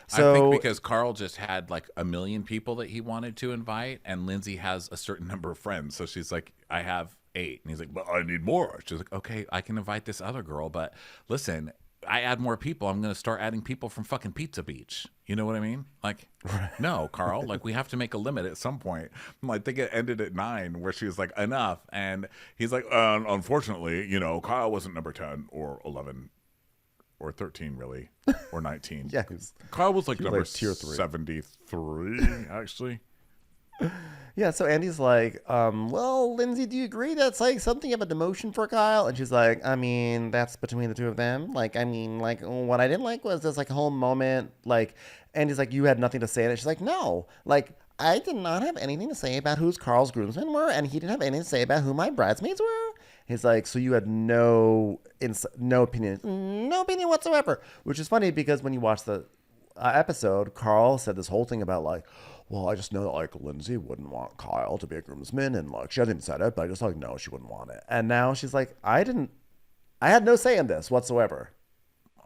So
I think because Carl just had like a million people that he wanted to invite, and Lindsay has a certain number of friends. So she's like, I have 8. And he's like, but I need more. She's like, okay, I can invite this other girl. But listen, I add more people, I'm going to start adding people from fucking Pizza Beach. You know what I mean? Like, no, Carl, like we have to make a limit at some point. I think it ended at 9 where she was like, enough. And he's like, unfortunately, Kyle wasn't number 10 or 11 or 13 really, or 19.
Yeah.
Kyle was like number
like tier 3.
73, actually.
Yeah, so Andy's like, well, Lindsay, do you agree that's like something of a demotion for Kyle? And she's like, I mean, that's between the two of them. Like, I mean, like, what I didn't like was this like whole moment, like, Andy's like, you had nothing to say in it. She's like, no, like, I did not have anything to say about who's Carl's groomsmen were, and he didn't have anything to say about who my bridesmaids were. He's like, so you had no opinion, no opinion whatsoever, which is funny because when you watch the episode, Carl said this whole thing about like, well, I just know that like Lindsay wouldn't want Kyle to be a groomsman, and like she hasn't even said it, but I just like no, she wouldn't want it. And now she's like, I had no say in this whatsoever.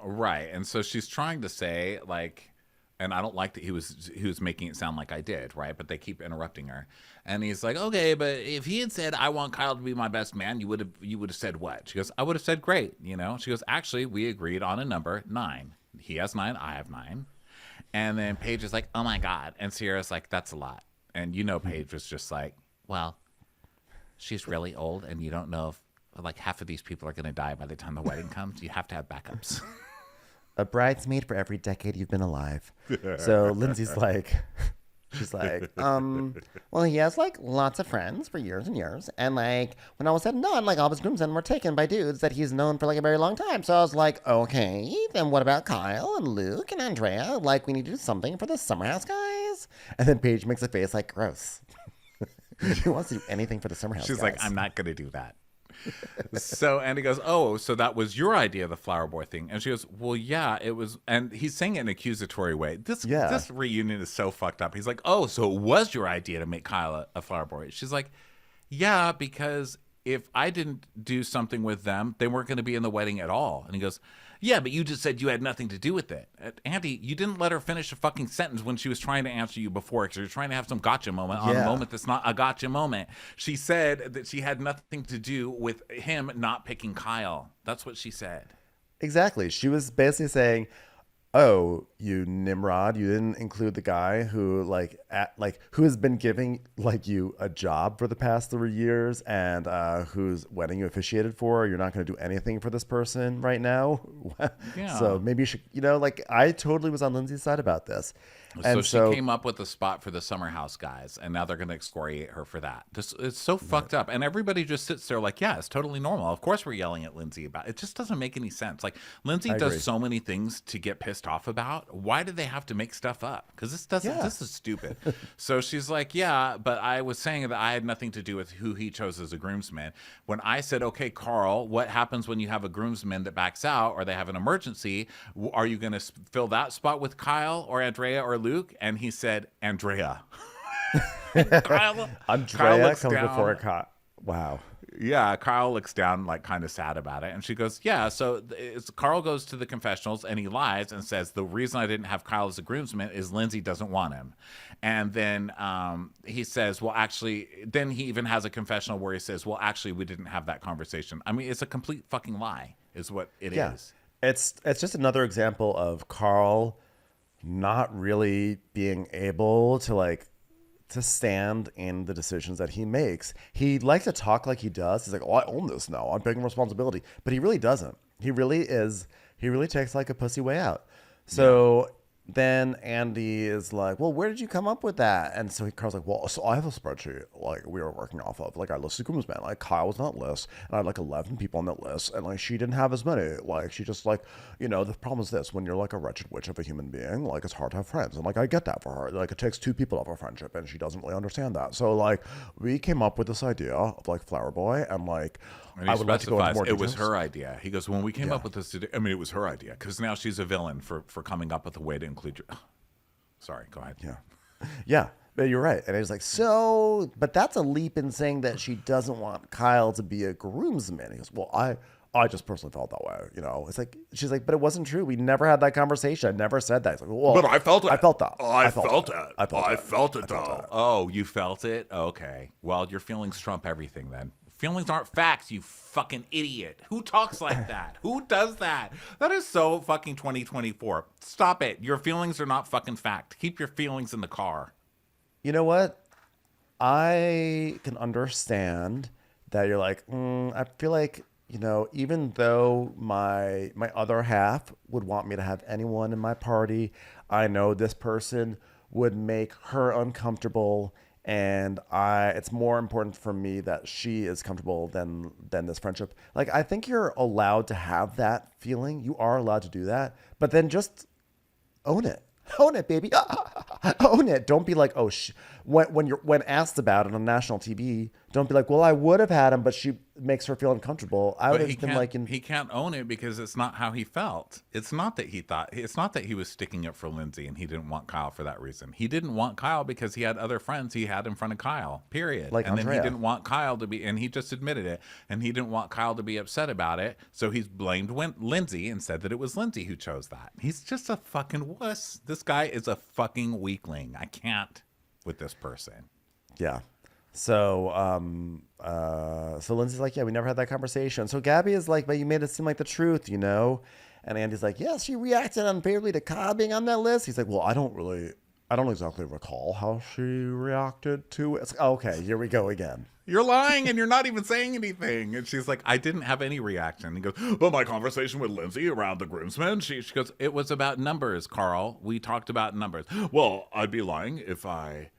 Right. And so she's trying to say like, and I don't like that he was making it sound like I did, right? But they keep interrupting her. And he's like, okay, but if he had said, I want Kyle to be my best man, you would have said what? She goes, I would have said great, She goes, actually, we agreed on a number 9. He has 9, I have 9. And then Paige is like, oh my God. And Sierra's like, that's a lot. And Paige was just like, well, she's really old and you don't know if like half of these people are going to die by the time the wedding comes. You have to have backups.
A bridesmaid for every decade you've been alive. So Lindsay's like, she's like, well, he has like lots of friends for years and years. And like when all was said and done, like all his groomsmen were taken by dudes that he's known for like a very long time. So I was like, okay, then what about Kyle and Luke and Andrea? Like we need to do something for the Summer House guys. And then Paige makes a face like, gross. She wants to do anything for the Summer House
She's
guys.
like, I'm not going to do that. So Andy goes, oh, so that was your idea, the flower boy thing. And she goes, well, yeah, it was. And he's saying it in an accusatory way. This reunion is so fucked up. He's like, oh, so it was your idea to make Kyle a flower boy. She's like, yeah, because if I didn't do something with them, they weren't going to be in the wedding at all. And he goes, yeah, but you just said you had nothing to do with it. Andy, you didn't let her finish a fucking sentence when she was trying to answer you before, because you're trying to have some gotcha moment on a moment that's not a gotcha moment. She said that she had nothing to do with him not picking Kyle. That's what she said.
Exactly. She was basically saying, oh, you Nimrod, you didn't include the guy who who has been giving like you a job for the past 3 years and whose wedding you officiated for. You're not going to do anything for this person right now.
Yeah.
So maybe you should, like I totally was on Lindsay's side about this.
And so she came up with a spot for the Summer House guys, and now they're going to excoriate her for that. It's so fucked up. And everybody just sits there like, yeah, it's totally normal. Of course we're yelling at Lindsay about it. It just doesn't make any sense. Like, Lindsay does so many things to get pissed off about. Why do they have to make stuff up? Because this is stupid. So she's like, yeah, but I was saying that I had nothing to do with who he chose as a groomsman. When I said, okay, Carl, what happens when you have a groomsman that backs out or they have an emergency? Are you going to fill that spot with Kyle or Andrea or Luke? And he said, Andrea.
Andrea comes before Kyle. Wow.
Yeah, Kyle looks down like kind of sad about it. And she goes, yeah, so Carl goes to the confessionals and he lies and says, the reason I didn't have Kyle as a groomsman is Lindsay doesn't want him. And then he says, well, actually, then he even has a confessional where he says, well, actually, we didn't have that conversation. I mean, it's a complete fucking lie is what it is.
It's just another example of Carl not really being able to stand in the decisions that he makes. He likes to talk like he does. He's like, oh, I own this now. I'm taking responsibility. But he really doesn't. He really takes like a pussy way out. So then Andy is like, well, where did you come up with that? And so Carl's like, well, so I have a spreadsheet like we were working off of. Like I listed groomsmen. Like Kyle was on that list, and I had like 11 people on that list, and like she didn't have as many. Like she just like, the problem is this: when you're like a wretched witch of a human being, like it's hard to have friends, and like I get that for her. Like it takes 2 people to have a friendship, and she doesn't really understand that. So like we came up with this idea of like Flower Boy, and like
And
I
he
would like to go into
specifies
more
it was
details.
her idea. He goes, when we came up with this, I mean, it was her idea because now she's a villain for coming up with a way to include your. Sorry, go ahead.
Yeah, but you're right. And he's like, so, but that's a leap in saying that she doesn't want Kyle to be a groomsman. He goes, well, I just personally felt that way. It's like, she's like, but it wasn't true. We never had that conversation. I never said that. He's like, well,
But I felt it.
I felt that.
I felt it.
I felt it.
Though.
Oh, you felt it? Okay. Well, your feelings trump everything then. Feelings aren't facts, you fucking idiot. Who talks like that? Who does that? That is so fucking 2024. Stop it. Your feelings are not fucking fact. Keep your feelings in the car.
You know what? I can understand that you're like, I feel like, even though my other half would want me to have anyone in my party, I know this person would make her uncomfortable, and it's more important for me that she is comfortable than this friendship. Like, I think you're allowed to have that feeling. You are allowed to do that, but then just own it. Own it, baby. Own it. Don't be like, when asked about it on national TV, don't be like, well, I would have had him, but she makes her feel uncomfortable. I would have been like,
he can't own it because it's not how he felt. It's not that he was sticking up for Lindsay and he didn't want Kyle for that reason. He didn't want Kyle because he had other friends he had in front of Kyle, period.
Like
and
Andrea.
then he didn't want Kyle to be, and he just admitted it, and he didn't want Kyle to be upset about it. So he's blamed Lindsay and said that it was Lindsay who chose that. He's just a fucking wuss. This guy is a fucking weakling. I can't with this person.
yeah. So, so Lindsay's like, yeah, we never had that conversation. So Gabby is like, but you made it seem like the truth, And Andy's like, yes, she reacted unfavorably to Kyle being on that list. He's like, well, I don't exactly recall how she reacted to it. It's like, okay, here we go again.
You're lying and you're not even saying anything. And she's like, I didn't have any reaction. He goes,
Well, my conversation with Lindsay around the groomsmen,
she goes, it was about numbers, Carl. We talked about numbers.
well, I'd be lying if I.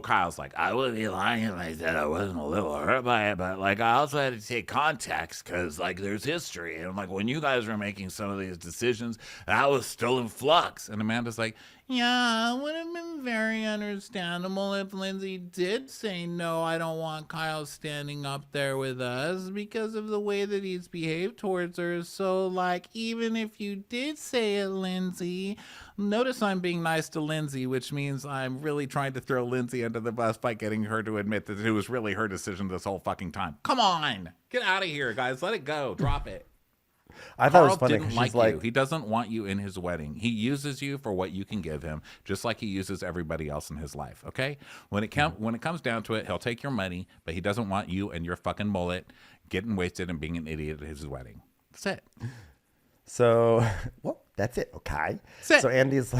Kyle's like,
I wouldn't be lying if I said I wasn't a little hurt by it, but like I also had to take context because like there's history, and like when you guys were making some of these decisions, that was still in flux.
and Amanda's like,
Yeah, it would have been very understandable if Lindsay did say no, I don't want Kyle standing up there with us because of the way that he's behaved towards her. So like even if you did say it, Lindsay,
notice I'm being nice to Lindsay, which means I'm really trying to throw Lindsay under the bus by getting her to admit that it was really her decision this whole fucking time. Come on, get out of here, guys. Let it go. Drop it.
I thought it was
Carl
funny
didn't
because
like
she's like,
you. He doesn't want you in his wedding. He uses you for what you can give him, just like he uses everybody else in his life. Okay? When it comes down to it, he'll take your money, but he doesn't want you and your fucking mullet getting wasted and being an idiot at his wedding. That's it.
so, well, that's it. Okay.
That's it.
So Andy's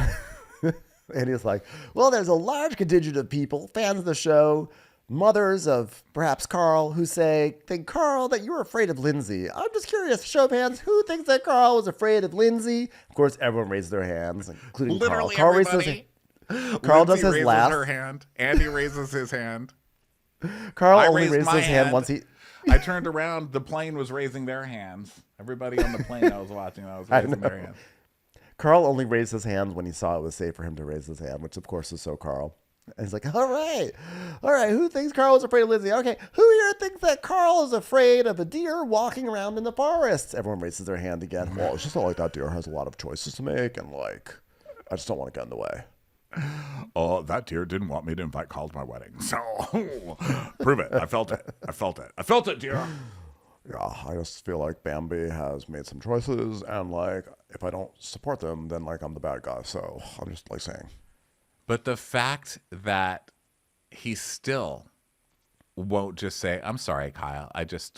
like, well, there's a large contingent of people, fans of the show, mothers of perhaps Carl, who think, Carl, that you're afraid of Lindsay. I'm just curious, show fans, who thinks that Carl was afraid of Lindsay? Of course, everyone raises their hands, including
Literally
Carl.
everybody.
Carl does
Lindsay
his
raises
laugh.
her hand. Andy raises his hand.
Carl
I
only
raised
raises
my
his hand
hand.
once he...
I turned around. The plane was raising their hands. Everybody on the plane I was watching, I was raising their hands.
Carl only raised his hand when he saw it was safe for him to raise his hand, which of course is so Carl. And he's like, all right, who thinks Carl is afraid of Lindsay? Okay, who here thinks that Carl is afraid of a deer walking around in the forest? Everyone raises their hand again. Well, it's just not like that deer has a lot of choices to make, and like, I just don't want to get in the way.
That deer didn't want me to invite Kyle to my wedding. So, prove it. I felt it. I felt it, dear.
Yeah, I just feel like Bambi has made some choices, and like, if I don't support them, then like I'm the bad guy. So I'm just like saying.
But the fact that he still won't just say, I'm sorry, Kyle.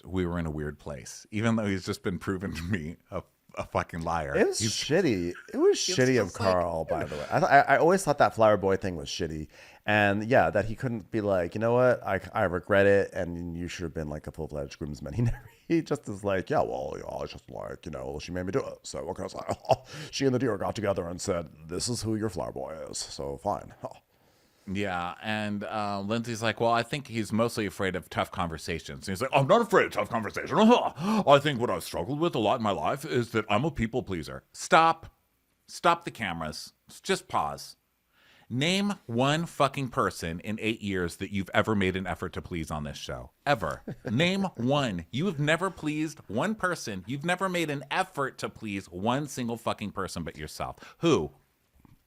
We were in a weird place. Even though he's just been proven to me a a fucking liar.
It was shitty. It was shitty of Carl, by the way. I always thought that flower boy thing was shitty. And yeah, that he couldn't be like, you know what? I regret it. And you should have been like a full-fledged groomsman. He just is like, yeah, well, I was just like, she made me do it. So what can I say? She and the deer got together and said, this is who your flower boy is. So fine.
Yeah, and Lindsay's like, well, I think he's mostly afraid of tough conversations. And he's like, I'm not afraid of tough conversation. I think what I've struggled with a lot in my life is that I'm a people pleaser. Stop the cameras. Just pause. Name one fucking person in 8 years that you've ever made an effort to please on this show. Ever. Name one. You have never pleased one person. You've never made an effort to please one single fucking person but yourself. Who?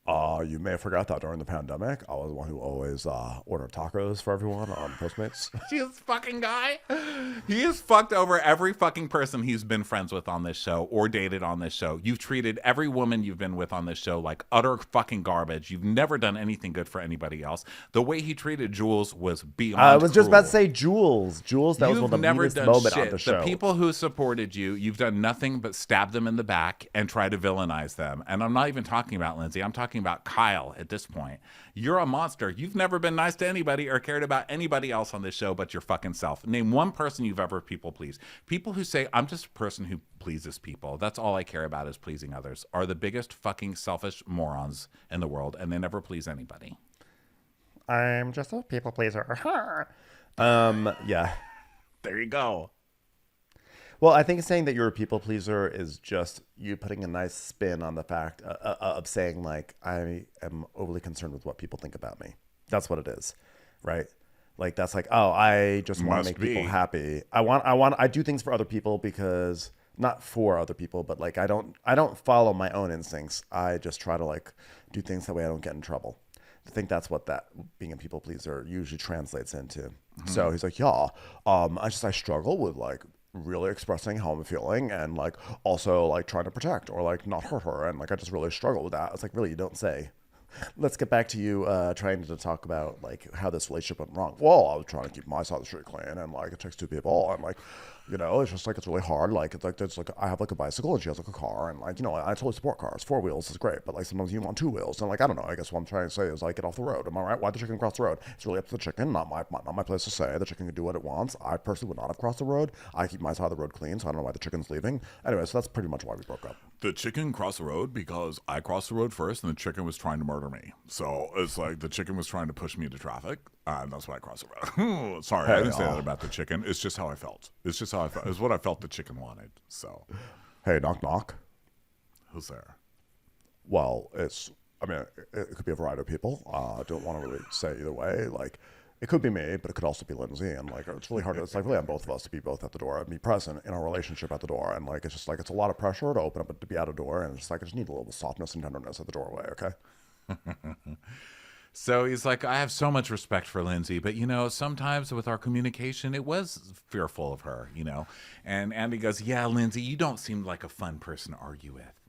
You may have forgot that during the pandemic, I was the one who always ordered tacos for everyone on Postmates.
This fucking guy, he has fucked over every fucking person he's been friends with on this show or dated on this show. You've treated every woman you've been with on this show like utter fucking garbage. You've never done anything good for anybody else. The way he treated Jules was beyond
I was just
cruel.
about to say Jules. That was one of the meanest moments on the show.
The people who supported you, you've done nothing but stab them in the back and try to villainize them. And I'm not even talking about Lindsay. I'm talking about Kyle at this point. You're a monster. You've never been nice to anybody or cared about anybody else on this show but your fucking self. Name one person you've ever people pleased. People who say, I'm just a person who pleases people. That's all I care about is pleasing others are the biggest fucking selfish morons in the world, and they never please anybody.
I'm just a people pleaser. Yeah.
There you go.
Well, I think saying that you're a people pleaser is just you putting a nice spin on the fact of saying like I am overly concerned with what people think about me. That's what it is, right? Like that's like, oh, I just want to make people happy. I do things for other people because not for other people, but like I don't follow my own instincts. I just try to like do things that way I don't get in trouble. I think that's what that being a people pleaser usually translates into. Mm-hmm. So he's like, yeah, I struggle with like really expressing how I'm feeling and like also like trying to protect or like not hurt her, and like I just really struggle with that. It's like, really, you don't say. Let's get back to you trying to talk about like how this relationship went wrong. Well, I was trying to keep my side of the street clean, and like it takes two people, and like it's just like it's really hard. Like it's like I have like a bicycle and she has like a car, and like I totally support cars. 4 wheels is great, but like sometimes you want 2 wheels, and like I don't know. I guess what I'm trying to say is like get off the road. Am I right? Why'd the chicken cross the road? It's really up to the chicken, not my place to say. The chicken can do what it wants. I personally would not have crossed the road. I keep my side of the road clean, so I don't know why the chicken's leaving. Anyway, so that's pretty much why we broke up.
The chicken crossed the road because I crossed the road first, and the chicken was trying to murder me. So it's like the chicken was trying to push me into traffic, and that's why I crossed the road. Sorry, I didn't say that about the chicken. It's just how I felt. It's just how I felt. It's what I felt the chicken wanted. So,
hey, knock knock.
Who's there?
Well, it could be a variety of people. I don't want to really say either way. Like, it could be me, but it could also be Lindsay. And like, it's really hard. It's like really on both of us to be both at the door and be present in our relationship at the door. And like, it's just like, it's a lot of pressure to open up and to be at a door. And it's just like, I just need a little softness and tenderness at the doorway. Okay.
So he's like, I have so much respect for Lindsay, but sometimes with our communication, it was fearful of her, And Andy goes, yeah, Lindsay, you don't seem like a fun person to argue with.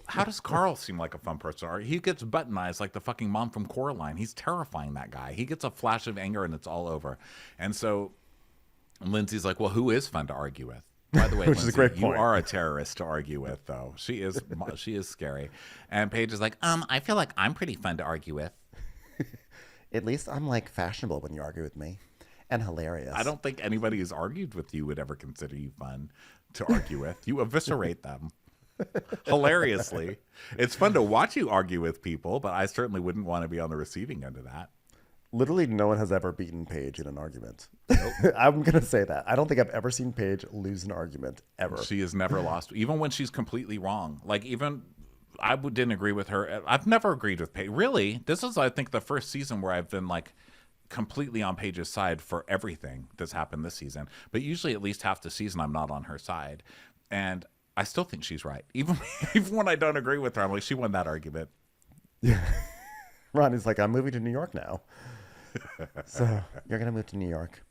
How does Carl seem like a fun person to argue? He gets button eyes like the fucking mom from Coraline. He's terrifying, that guy. He gets a flash of anger and it's all over. And so Lindsay's like, well, who is fun to argue with? By the way,
which
Lindsay,
is a great point.
You are a terrorist to argue with, though. She is scary. And Paige is like, I feel like I'm pretty fun to argue with.
At least I'm like fashionable when you argue with me, and hilarious.
I don't think anybody who's argued with you would ever consider you fun to argue with. You eviscerate them hilariously. It's fun to watch you argue with people, but I certainly wouldn't want to be on the receiving end of that.
Literally, no one has ever beaten Paige in an argument. Nope. I'm gonna say that. I don't think I've ever seen Paige lose an argument ever.
She has never lost, even when she's completely wrong. Like even. I didn't agree with her. I've never agreed with Paige. Really, this is, I think, the first season where I've been like completely on Paige's side for everything that's happened this season. But usually, at least half the season, I'm not on her side, and I still think she's right, even when I don't agree with her. I'm like, she won that argument.
Yeah, Ronnie's like, I'm moving to New York now. So you're gonna move to New York.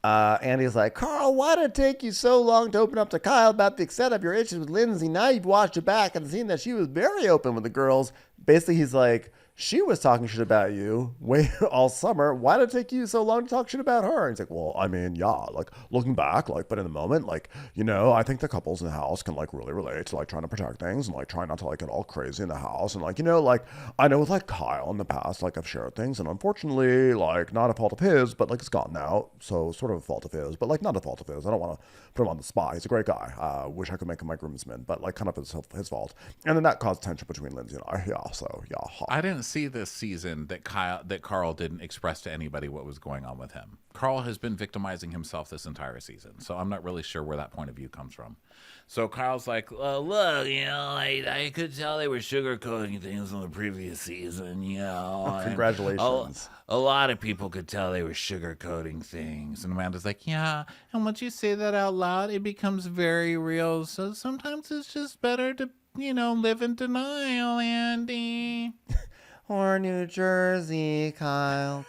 Andy's like, Carl, why did it take you so long to open up to Kyle about the extent of your issues with Lindsay? Now you've watched it back and seen that she was very open with the girls. Basically, he's like, she was talking shit about you way all summer. Why did it take you so long to talk shit about her? And he's like, well, I mean, yeah, like looking back, like, but in the moment, like, you know, I think the couples in the house can like really relate to like trying to protect things and like try not to like get all crazy in the house. And like, you know, like I know with like Kyle in the past, like I've shared things and unfortunately, like not a fault of his, but like it's gotten out. So sort of a fault of his, but like not a fault of his. I don't want to put him on the spot. He's a great guy. Wish I could make him my groomsman, but like kind of his fault. And then that caused tension between Lindsay and I. Yeah, so yeah.
I didn't see this season that Carl didn't express to anybody what was going on with him. Carl has been victimizing himself this entire season, so I'm not really sure where that point of view comes from. So Kyle's like,
Look, you know, I could tell they were sugarcoating things in the previous season, you know.
Congratulations.
A lot of people could tell they were sugarcoating things.
and Amanda's like, yeah, and once you say that out loud, it becomes very real. So sometimes it's just better to, you know, live in denial, Andy.
Or New Jersey, Kyle.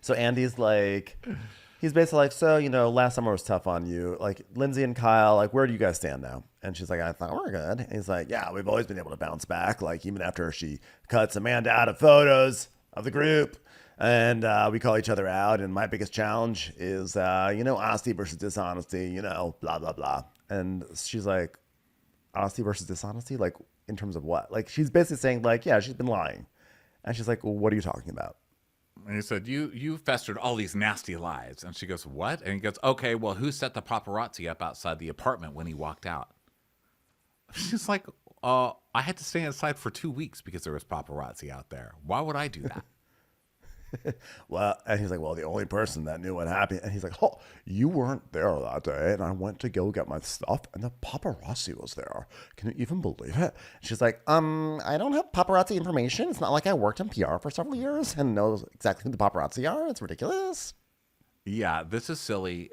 So Andy's like, he's basically like, so, you know, last summer was tough on you. Like, Lindsay and Kyle, like, where do you guys stand now? And she's like, I thought we're good. And he's like, yeah, we've always been able to bounce back. Like, even after she cuts Amanda out of photos of the group. And we call each other out. And my biggest challenge is, you know, honesty versus dishonesty, you know, blah, blah, blah. And she's like, honesty versus dishonesty? Like, in terms of what? Like, she's basically saying, like, yeah, she's been lying. And she's like, well, what are you talking about?
And he said, you festered all these nasty lies. And she goes, what? And he goes, okay, well, who set the paparazzi up outside the apartment when he walked out? She's like, I had to stay inside for 2 weeks because there was paparazzi out there. Why would I do that?
Well, and he's like, well, the only person that knew what happened. And he's like, oh, you weren't there that day. And I went to go get my stuff and the paparazzi was there. Can you even believe it? She's like, I don't have paparazzi information. It's not like I worked in PR for several years and know exactly who the paparazzi are. It's ridiculous.
Yeah, this is silly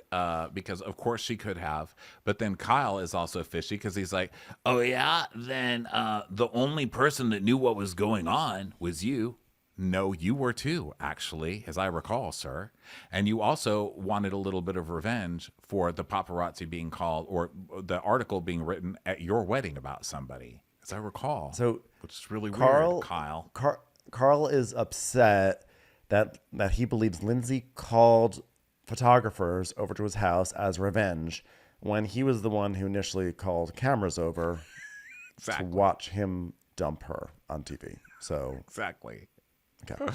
because, of course, she could have. But then Kyle is also fishy because he's like,
oh, yeah? Then the only person that knew what was going on was you.
no, you were too, actually, as I recall, sir. And you also wanted a little bit of revenge for the paparazzi being called or the article being written at your wedding about somebody, as I recall.
So,
which is really
Carl,
weird, Kyle.
Carl is upset that he believes Lindsay called photographers over to his house as revenge when he was the one who initially called cameras over
Exactly.
to watch him dump her on TV. So,
Exactly.
okay,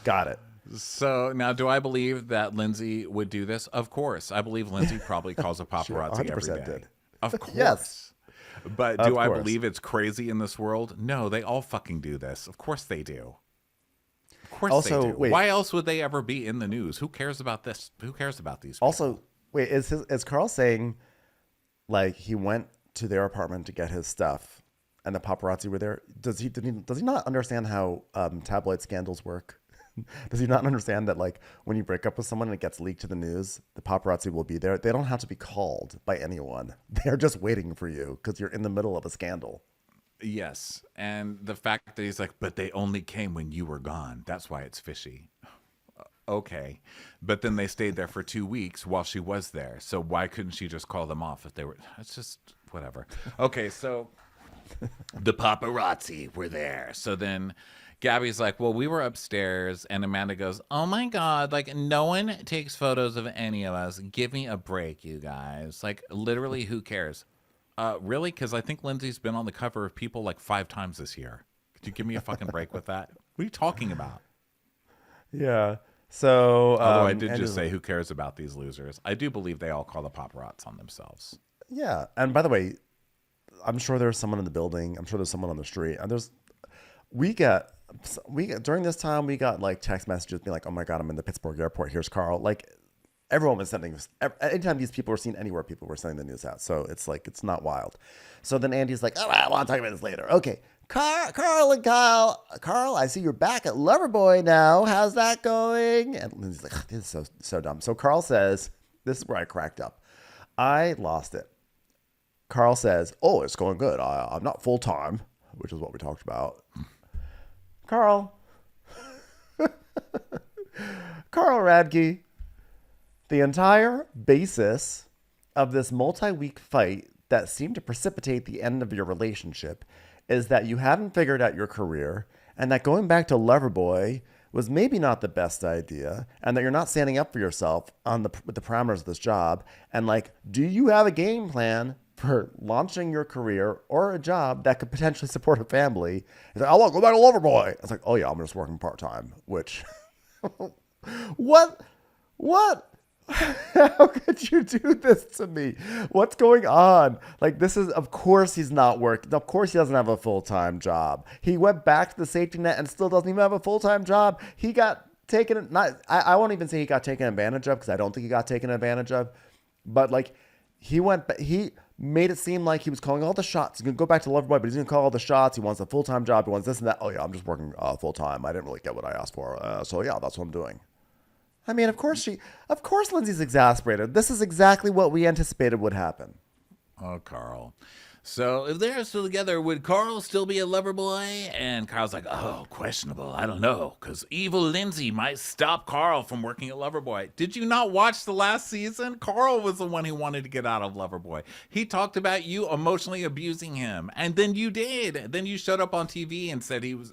got it.
So now, do I believe that Lindsay would do this? Of course. I believe Lindsay probably calls a paparazzi every
100%
day.
did.
Of course.
Yes.
But
Of
do I
course.
believe it's crazy in this world? No, they all fucking do this. Of course they do. Of course
Also,
they do.
wait.
Why else would they ever be in the news? Who cares about this? Who cares about these people?
Also, wait, is Carl saying like he went to their apartment to get his stuff and the paparazzi were there? Does he not understand how tabloid scandals work? Does he not understand that like when you break up with someone and it gets leaked to the news, the paparazzi will be there? They don't have to be called by anyone. They're just waiting for you because you're in the middle of a scandal.
Yes. And the fact that he's like, but they only came when you were gone. That's why it's fishy. Okay. But then they stayed there for 2 weeks while she was there. So why couldn't she just call them off if they were? It's just whatever. Okay. So the paparazzi were there. So then Gabby's like, well, we were upstairs. And Amanda goes, oh my God, like no one takes photos of any of us. Give me a break, you guys. Like literally, who cares? Really? Because I think Lindsay's been on the cover of People like 5 times this year. Could you give me a fucking break with that? What are you talking about?
Yeah. So,
Although I did just say, who cares about these losers? I do believe they all call the paparazzi on themselves.
yeah. And by the way, I'm sure there's someone in the building. I'm sure there's someone on the street. And we got during this time, we got like text messages being like, oh my God, I'm in the Pittsburgh airport. Here's Carl. Like everyone was sending, anytime these people were seen anywhere, people were sending the news out. So it's like, it's not wild. So then Andy's like, all right, well, I'll talk about this later. Okay. Carl and Kyle. Carl, I see you're back at Loverboy now. How's that going? And Lindsay's like, this is so dumb. So Carl says, this is where I cracked up. I lost it. Carl says, oh, it's going good. I'm not full time, which is what we talked about. Carl Radke, the entire basis of this multi-week fight that seemed to precipitate the end of your relationship is that you haven't figured out your career and that going back to Loverboy was maybe not the best idea, and that you're not standing up for yourself with the parameters of this job. And like, do you have a game plan for launching your career or a job that could potentially support a family? He's like, "Oh, look, go back to Loverboy." It's like, "Oh yeah, I'm just working part-time," which, what? How could you do this to me? What's going on? Like, this is, of course he's not working. Of course he doesn't have a full-time job. He went back to the safety net and still doesn't even have a full-time job. He got taken, I won't even say he got taken advantage of, because I don't think he got taken advantage of. But like, he made it seem like he was calling all the shots. He's going to go back to Loverboy, but he's going to call all the shots. He wants a full-time job. He wants this and that. "Oh yeah, I'm just working full-time. I didn't really get what I asked for. So yeah, that's what I'm doing." I mean, of course Lindsay's exasperated. This is exactly what we anticipated would happen.
Oh, Carl. So if they're still together, would Carl still be a lover boy? And Carl's like, oh, questionable. I don't know, because evil Lindsay might stop Carl from working at Loverboy. Did you not watch the last season? Carl was the one who wanted to get out of Loverboy. He talked about you emotionally abusing him, and then you did. Then you showed up on TV and said he was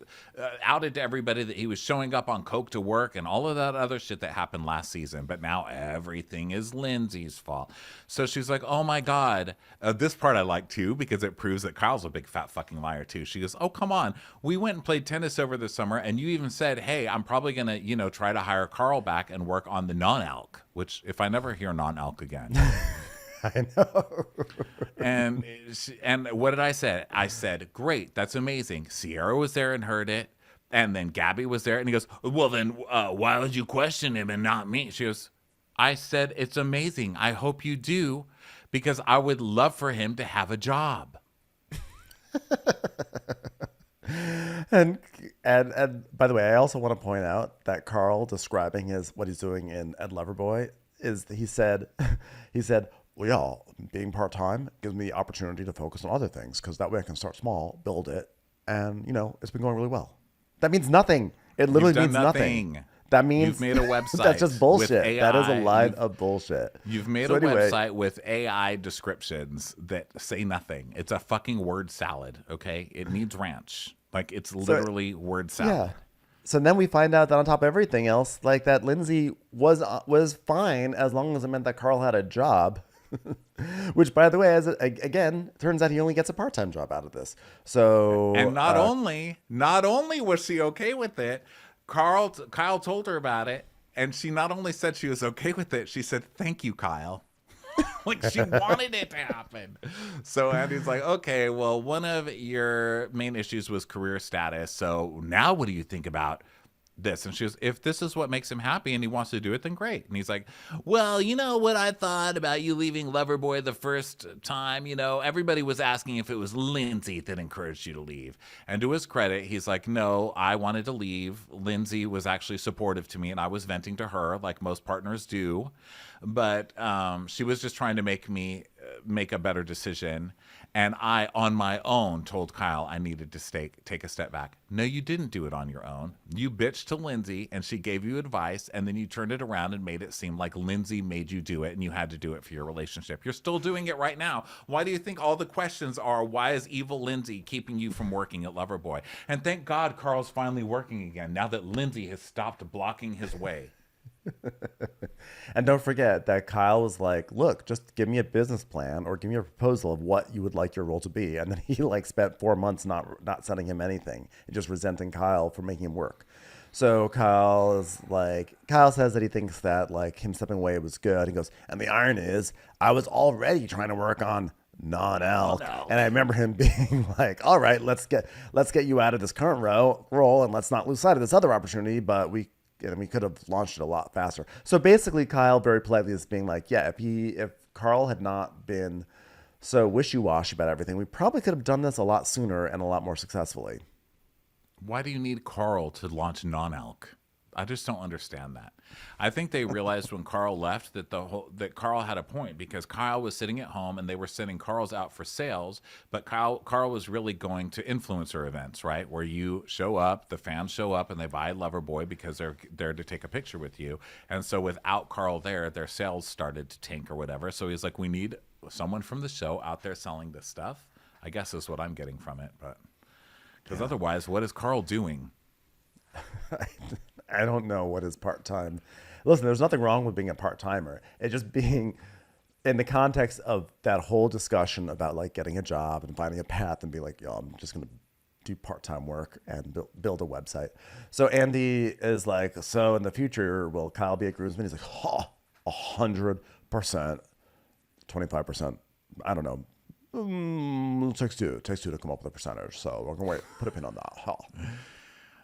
outed to everybody that he was showing up on coke to work and all of that other shit that happened last season. But now everything is Lindsay's fault. So she's like, oh my God. This part I like too, because it proves that Kyle's a big fat fucking liar too. She goes, oh, come on. We went and played tennis over the summer, and you even said, hey, I'm probably going to, try to hire Carl back and work on the non-elk, which if I never hear non-elk again.
I know.
and what did I say? I said, great. That's amazing. Sierra was there and heard it. And then Gabby was there, and he goes, well, then why would you question him and not me? She goes, I said, it's amazing. I hope you do, because I would love for him to have a job.
And by the way, I also want to point out that Carl describing what he's doing at Loverboy is he said, well, yeah, being part-time gives me the opportunity to focus on other things, because that way I can start small, build it, and it's been going really well. That means nothing. It literally means nothing. That means
you've made a website.
That's just bullshit. That is a line of bullshit.
You've made a website with AI descriptions that say nothing. It's a fucking word salad, okay? It needs ranch. Like, it's literally word salad. Yeah.
So then we find out that on top of everything else, like, that Lindsay was fine as long as it meant that Carl had a job. Which, by the way, again, turns out he only gets a part-time job out of this. So,
and not only was she okay with it, Kyle told her about it, and she not only said she was okay with it, she said, thank you, Kyle. Like, she wanted it to happen. So Andy's like, okay, well, one of your main issues was career status. So now what do you think about this? And she goes, if this is what makes him happy and he wants to do it, then great. And he's like, well, you know what I thought about you leaving Loverboy the first time? Everybody was asking if it was Lindsay that encouraged you to leave. And to his credit, he's like, no, I wanted to leave. Lindsay was actually supportive to me, and I was venting to her like most partners do. But she was just trying to make me make a better decision. And I, on my own, told Kyle I needed to take a step back. No, you didn't do it on your own. You bitched to Lindsay, and she gave you advice, and then you turned it around and made it seem like Lindsay made you do it, and you had to do it for your relationship. You're still doing it right now. Why do you think all the questions are, why is evil Lindsay keeping you from working at Loverboy? And thank God Carl's finally working again, now that Lindsay has stopped blocking his way.
And don't forget that Kyle was like, look, just give me a business plan or give me a proposal of what you would like your role to be. And then he spent 4 months not sending him anything and just resenting Kyle for making him work. So Kyle says that he thinks that him stepping away was good. He goes, and the iron is I was already trying to work on non-elk. Oh, no. And I remember him being like, all right, let's get you out of this current role and let's not lose sight of this other opportunity, but we could have launched it a lot faster. So basically, Kyle very politely is being like, yeah, if Carl had not been so wishy-washy about everything, we probably could have done this a lot sooner and a lot more successfully.
Why do you need Carl to launch non-elk? I just don't understand that. I think they realized when Carl left that Carl had a point, because Kyle was sitting at home and they were sending Carl's out for sales, but Carl was really going to influencer events, right? Where you show up, the fans show up, and they buy Loverboy because they're there to take a picture with you. And so without Carl there, their sales started to tank or whatever. So he's like, we need someone from the show out there selling this stuff, I guess is what I'm getting from it, but Because otherwise, what is Carl doing?
I don't know what is part-time. Listen, there's nothing wrong with being a part-timer. It's just being in the context of that whole discussion about like getting a job and finding a path and be like, yo, I'm just going to do part-time work and build a website. So Andy is like, so in the future, will Kyle be a groomsman? He's like, 100%, 25%. I don't know. It takes two to come up with a percentage. So we're going to put a pin on that.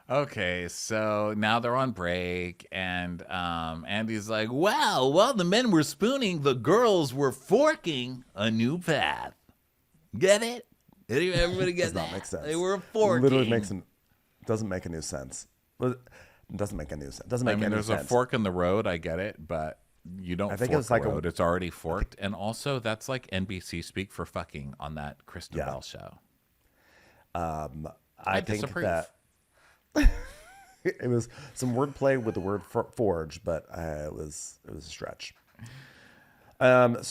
Okay, so now they're on break, and Andy's like, wow, while the men were spooning, the girls were forking a new path. Get it? Everybody get
Does
that?
not make sense.
They were forking.
Literally doesn't make any sense. It doesn't make any sense. Doesn't make any
there's
sense.
a fork in the road, I get it, but you don't
think
fork
it was like
a road. It's already forked. And also, that's like NBC speak for fucking on that Kristen Bell show.
I think
disapprove.
that it was some wordplay with the word forge, but it was a stretch. Anyway,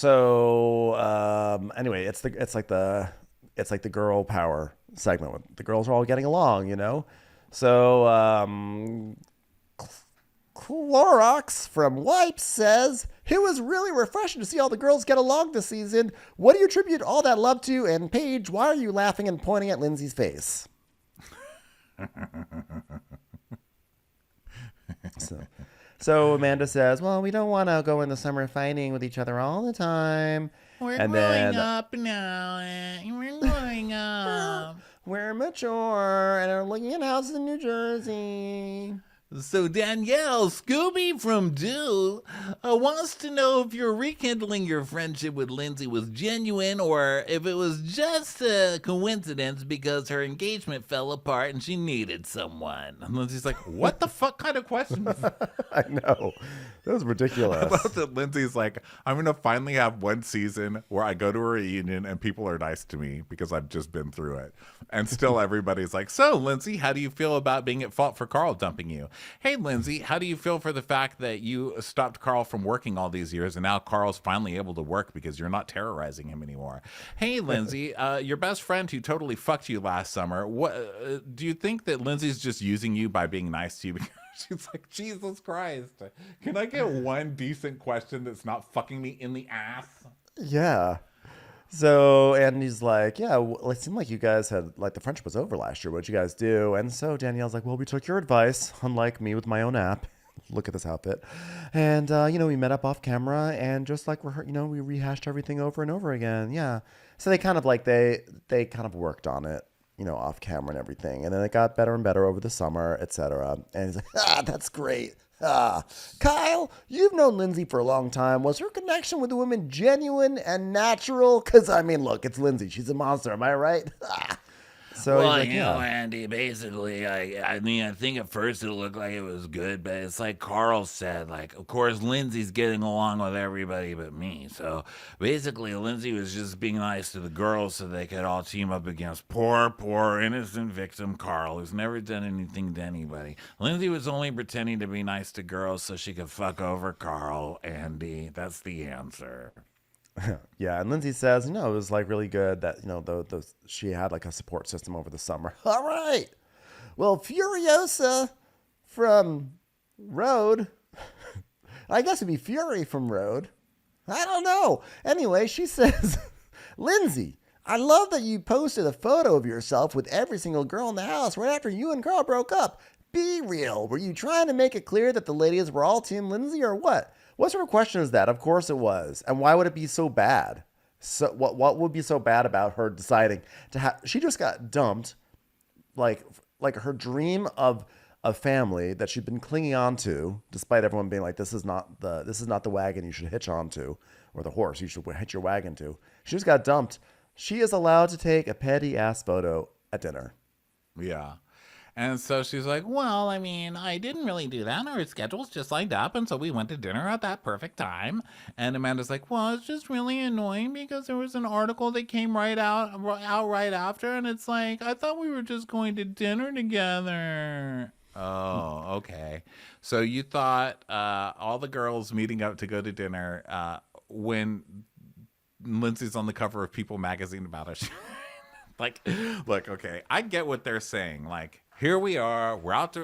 it's like the girl power segment. The girls are all getting along, you know. So Clorox from Wipes says it was really refreshing to see all the girls get along this season. What do you attribute all that love to? And Paige, why are you laughing and pointing at Lindsay's face? So Amanda says, well, we don't want to go in the summer fighting with each other all the time.
We're growing up now. We're growing up.
We're mature and are looking at houses in New Jersey.
So Danielle, Scooby from Do, wants to know if you're rekindling your friendship with Lindsay was genuine or if it was just a coincidence because her engagement fell apart and she needed someone.
And Lindsay's like, what the fuck kind of questions?
I know. That was ridiculous.
I love that Lindsay's like, I'm going to finally have one season where I go to a reunion and people are nice to me because I've just been through it. And still everybody's like, so Lindsay, how do you feel about being at fault for Carl dumping you? Hey, Lindsay, how do you feel for the fact that you stopped Carl from working all these years and now Carl's finally able to work because you're not terrorizing him anymore? Hey, Lindsay, your best friend who totally fucked you last summer, what do you think that Lindsay's just using you by being nice to you? Because she's like, Jesus Christ. Can I get one decent question that's not fucking me in the ass?
Yeah. So, and he's like, yeah, well, it seemed like you guys had, like, the friendship was over last year. What'd you guys do? And so Danielle's like, well, we took your advice, unlike me with my own app. Look at this outfit. And, we met up off camera and just like, we rehashed everything over and over again. Yeah. So they kind of like, they kind of worked on it, off camera and everything. And then it got better and better over the summer, etc. And he's like, that's great. Kyle, you've known Lindsay for a long time. Was her connection with the women genuine and natural? Because, look, it's Lindsay. She's a monster. Am I right? So
well,
he's like,
Andy, basically, I think at first it looked like it was good, but it's like Carl said, like, of course, Lindsay's getting along with everybody but me. So basically, Lindsay was just being nice to the girls so they could all team up against poor, innocent victim Carl, who's never done anything to anybody. Lindsay was only pretending to be nice to girls so she could fuck over Carl, Andy. That's the answer.
Yeah, and Lindsay says, it was like really good that, she had like a support system over the summer. All right. Well, Furiosa from Road, I guess it'd be Fury from Road. I don't know. Anyway, she says, Lindsay, I love that you posted a photo of yourself with every single girl in the house right after you and Carl broke up. Be real. Were you trying to make it clear that the ladies were all Team Lindsay or what? What sort of question is that? Of course it was. And why would it be so bad? So what would be so bad about her deciding to have? She just got dumped, like her dream of a family that she'd been clinging on to, despite everyone being like, this is not the wagon you should hitch onto, or the horse you should hitch your wagon to. She just got dumped. She is allowed to take a petty ass photo at dinner.
Yeah. And so she's like, well, I didn't really do that. Our schedules just lined up. And so we went to dinner at that perfect time. And Amanda's like, well, it's just really annoying because there was an article that came out right after. And it's like, I thought we were just going to dinner together. Oh, okay. So you thought all the girls meeting up to go to dinner when Lindsay's on the cover of People magazine about her. Like, look, okay, I get what they're saying. Like, here we are, we're out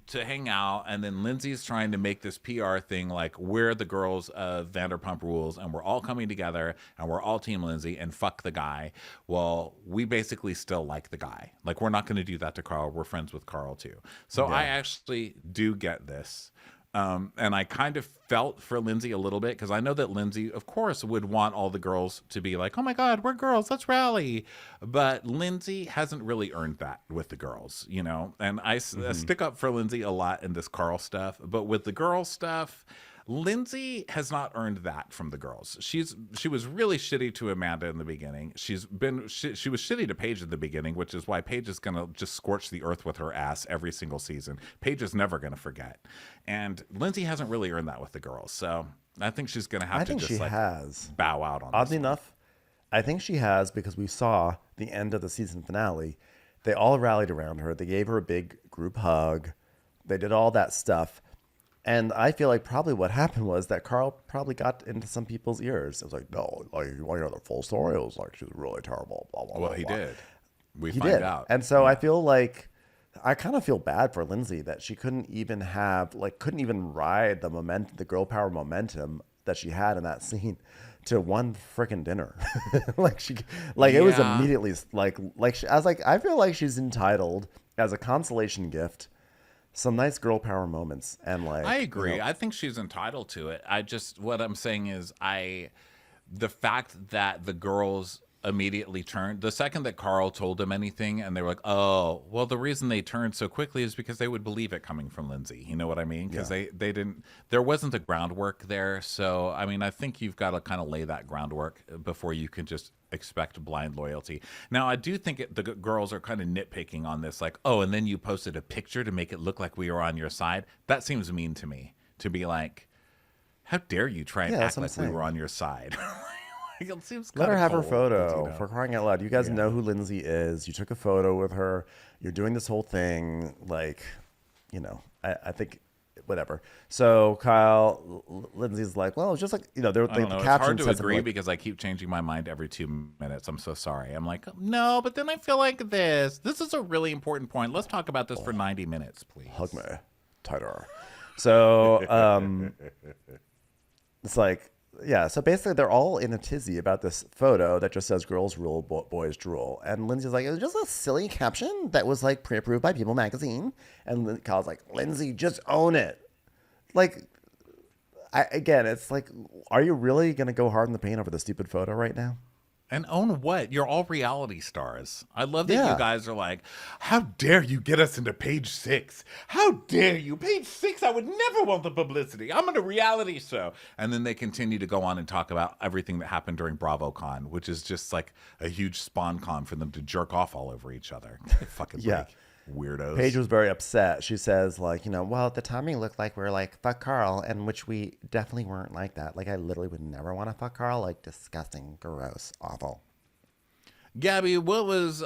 to hang out, and then Lindsay's trying to make this PR thing like we're the girls of Vanderpump Rules, and we're all coming together, and we're all Team Lindsay, and fuck the guy. Well, we basically still like the guy. Like, we're not going to do that to Carl. We're friends with Carl too. So I actually do get this. And I kind of felt for Lindsay a little bit because I know that Lindsay, of course, would want all the girls to be like, oh my God, we're girls, let's rally. But Lindsay hasn't really earned that with the girls, you know? And I stick up for Lindsay a lot in this Carl stuff. But with the girl stuff, Lindsay has not earned that from the girls. She was really shitty to Amanda in the beginning. She was shitty to Paige in the beginning, which is why Paige is gonna just scorch the earth with her ass every single season. Paige is never gonna forget, and Lindsay hasn't really earned that with the girls. So I think she's gonna have to just bow out on.
Oddly enough, I think she has because we saw the end of the season finale. They all rallied around her. They gave her a big group hug. They did all that stuff. And I feel like probably what happened was that Carl probably got into some people's ears. It was like, no, like, you want to hear the full story? It was like, she was really terrible, blah, blah,
Well,
blah,
he
blah.
did.
He did.
Out.
And so I feel like, I kind of feel bad for Lindsay that she couldn't even ride the girl power momentum that she had in that scene to one freaking dinner. It was immediately I feel like she's entitled as a consolation gift some nice girl power moments. And
I agree. I think she's entitled to it. What I'm saying is the fact that the girls immediately turned the second that Carl told them anything, and they were like, oh, well, the reason they turned so quickly is because they would believe it coming from Lindsay. You know what I mean? Because they didn't, there wasn't the groundwork there. So, I mean, I think you've got to kind of lay that groundwork before you can just expect blind loyalty. Now, I do think the girls are kind of nitpicking on this, like, oh, and then you posted a picture to make it look like we were on your side. That seems mean to me, to be like, how dare you try and act like we were on your side? It seems
let her have her
cold,
photo, for crying out loud. You guys know who Lindsay is. You took a photo with her. You're doing this whole thing. Like, I think whatever. So Kyle, Lindsay's like, well, it's just like, they captioned
it's hard to agree
like,
because I keep changing my mind every 2 minutes. I'm so sorry. I'm like, no, but then I feel like this is a really important point. Let's talk about this for 90 minutes, please.
Hug me tighter. So it's like, yeah, so basically they're all in a tizzy about this photo that just says girls rule, boys drool. And Lindsay's like, it was just a silly caption that was like pre-approved by People magazine. And Kyle's like, Lindsay, just own it. Like, it's like, are you really going to go hard in the paint over the stupid photo right now?
And own what? You're all reality stars. I love that you guys are like, how dare you get us into page 6? How dare you? Page 6, I would never want the publicity. I'm in a reality show. And then they continue to go on and talk about everything that happened during BravoCon, which is just like a huge spawn con for them to jerk off all over each other. Fucking break. Weirdos.
Paige was very upset. She says, like, well, at the time we looked like we were like, fuck Carl, and which we definitely weren't like that. Like, I literally would never want to fuck Carl. Like, disgusting, gross, awful.
Gabby, what was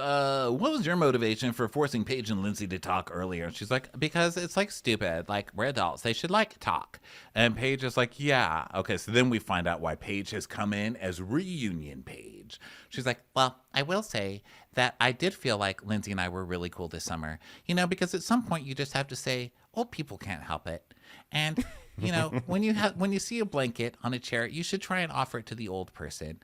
your motivation for forcing Paige and Lindsay to talk earlier? She's like, because it's like stupid. Like, we're adults. They should like talk. And Paige is like, yeah. Okay, so then we find out why Paige has come in as reunion Paige. She's like, well, I will say that I did feel like Lindsay and I were really cool this summer. Because at some point you just have to say, old people can't help it. And, when you see a blanket on a chair, you should try and offer it to the old person.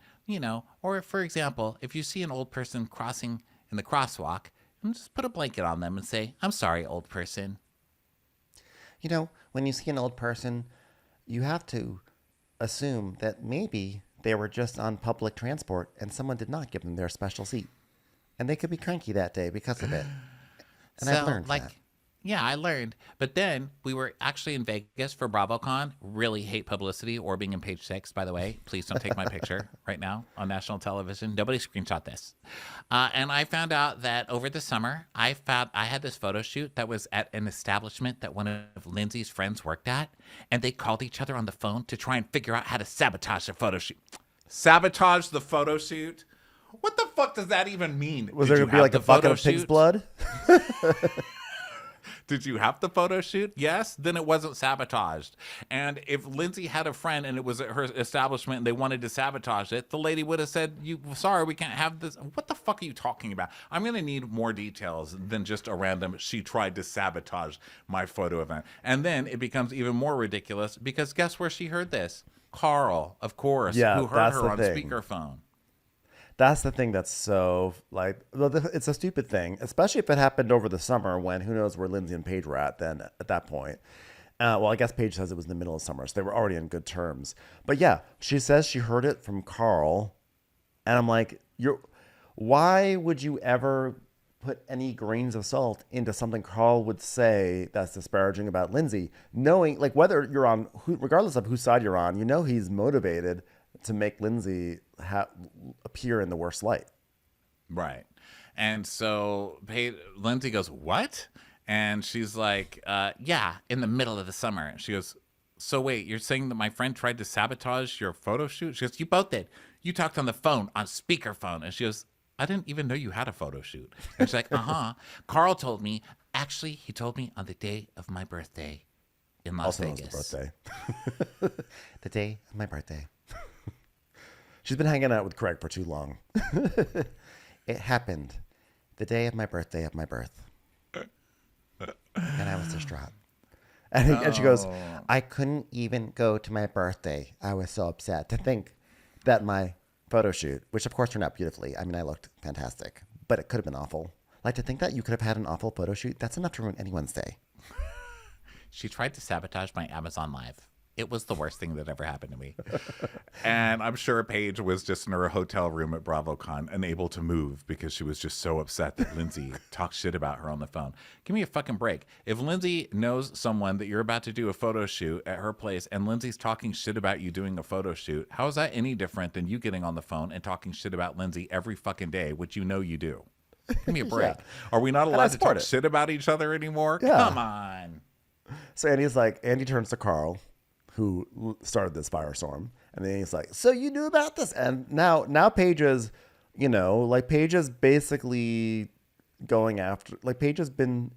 Or for example, if you see an old person crossing in the crosswalk, just put a blanket on them and say, I'm sorry, old person.
When you see an old person, you have to assume that maybe they were just on public transport and someone did not give them their special seat. And they could be cranky that day because of it. And I learned that.
Yeah, I learned. But then we were actually in Vegas for BravoCon. Really hate publicity or being in page 6, by the way. Please don't take my picture right now on national television. Nobody screenshot this. And I found out that over the summer, I had this photo shoot that was at an establishment that one of Lindsay's friends worked at. And they called each other on the phone to try and figure out how to sabotage the photo shoot. Sabotage the photo shoot? What the fuck does that even mean?
Was there going to be like a bucket of pig's blood?
Did you have the photo shoot? Yes. Then it wasn't sabotaged. And if Lindsay had a friend and it was at her establishment and they wanted to sabotage it, the lady would have said, sorry, we can't have this. What the fuck are you talking about? I'm going to need more details than just a random, she tried to sabotage my photo event. And then it becomes even more ridiculous because guess where she heard this? Carl, of course,
Yeah,
who heard
that's
her
the
on
thing.
speakerphone.
That's the thing that's so, like, well, it's a stupid thing, especially if it happened over the summer when who knows where Lindsay and Paige were at then at that point. Well, I guess Paige says it was in the middle of summer, so they were already in good terms. But yeah, she says she heard it from Carl. And I'm like, why would you ever put any grains of salt into something Carl would say that's disparaging about Lindsay, knowing, like, whether you're on, regardless of whose side you're on, he's motivated to make Lindsay appear in the worst light.
Right. And so Lindsay goes, what? And she's like, yeah, in the middle of the summer. She goes, so wait, you're saying that my friend tried to sabotage your photo shoot? She goes, you both did. You talked on the phone, on speakerphone. And she goes, I didn't even know you had a photo shoot. And she's like, Carl told me. Actually, he told me on the day of my birthday in Las Vegas.
Also birthday. The day of my birthday. She's been hanging out with Craig for too long. It happened the day of my birthday of my birth. And I was distraught. And she goes, I couldn't even go to my birthday. I was so upset to think that my photo shoot, which of course turned out beautifully. I mean, I looked fantastic, but it could have been awful. Like, to think that you could have had an awful photo shoot, that's enough to ruin anyone's day.
She tried to sabotage my Amazon Live. It was the worst thing that ever happened to me. And I'm sure Paige was just in her hotel room at BravoCon, unable to move because she was just so upset that Lindsay talked shit about her on the phone. Give me a fucking break. If Lindsay knows someone that you're about to do a photo shoot at her place and Lindsay's talking shit about you doing a photo shoot, how is that any different than you getting on the phone and talking shit about Lindsay every fucking day, which you know you do? Give me a break.
Yeah.
Are we not allowed to talk
it.
shit about each other anymore?
Yeah.
Come on.
So Andy turns to Carl, who started this firestorm, and then he's like, so you knew about this? And now Paige is, Paige is basically going after, like, Paige has been,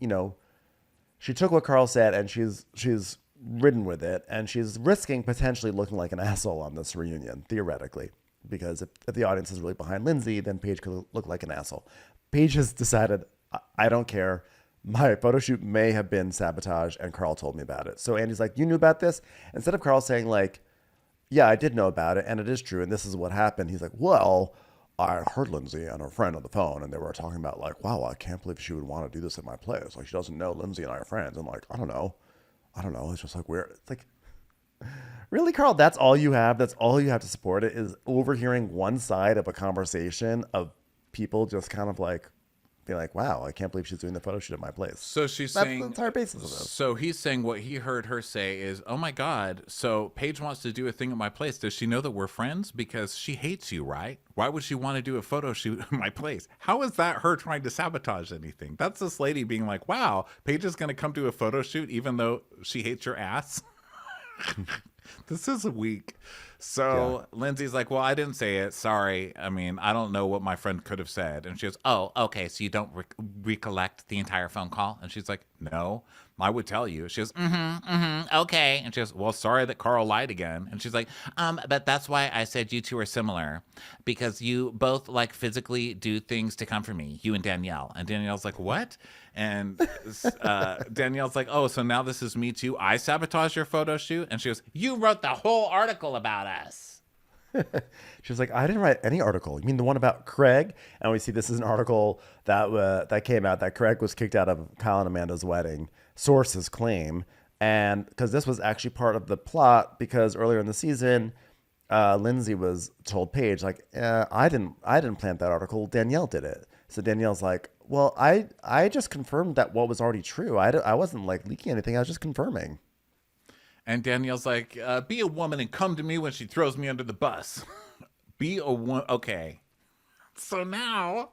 she took what Carl said and she's ridden with it, and she's risking potentially looking like an asshole on this reunion, theoretically, because if the audience is really behind Lindsay, then Paige could look like an asshole. Paige has decided, I don't care. My photo shoot may have been sabotaged, and Carl told me about it. So Andy's like, you knew about this? Instead of Carl saying, like, yeah, I did know about it, and it is true, and this is what happened, he's like, well, I heard Lindsay and her friend on the phone, and they were talking about, like, wow, I can't believe she would want to do this at my place. Like, she doesn't know Lindsay and I are friends. I'm like, I don't know. It's just like weird. It's like, really, Carl? That's all you have? That's all you have to support it, is overhearing one side of a conversation of people just kind of like, be like, wow, I can't believe she's doing the photo shoot at my place.
So
That's the entire basis of this.
So he's saying what he heard her say is, oh my God, so Paige wants to do a thing at my place. Does she know that we're friends? Because she hates you, right? Why would she want to do a photo shoot at my place? How is that her trying to sabotage anything? That's this lady being like, wow, Paige is going to come do a photo shoot even though she hates your ass? This is weak. So yeah. Lindsay's like, well, I didn't say it. Sorry. I mean, I don't know what my friend could have said. And she goes, oh, okay. So you don't recollect the entire phone call? And she's like, no, I would tell you. She goes, okay. And she goes, well, sorry that Carl lied again. And she's like, but that's why I said you two are similar, because you both like physically do things to come for me, you and Danielle. And Danielle's like, what? And Danielle's like, oh, so now this is me too. I sabotaged your photo shoot. And she goes, you wrote the whole article about us.
She was like, I didn't write any article. You mean the one about Craig? And we see this is an article that came out that Craig was kicked out of Kyle and Amanda's wedding. Sources claim. And because this was actually part of the plot, because earlier in the season, Lindsay was told Paige, like, I didn't plant that article. Danielle did it. So Danielle's like, well, I just confirmed that what was already true. I wasn't like leaking anything. I was just confirming.
And Danielle's like, be a woman and come to me when she throws me under the bus. Be a woman. Okay. So now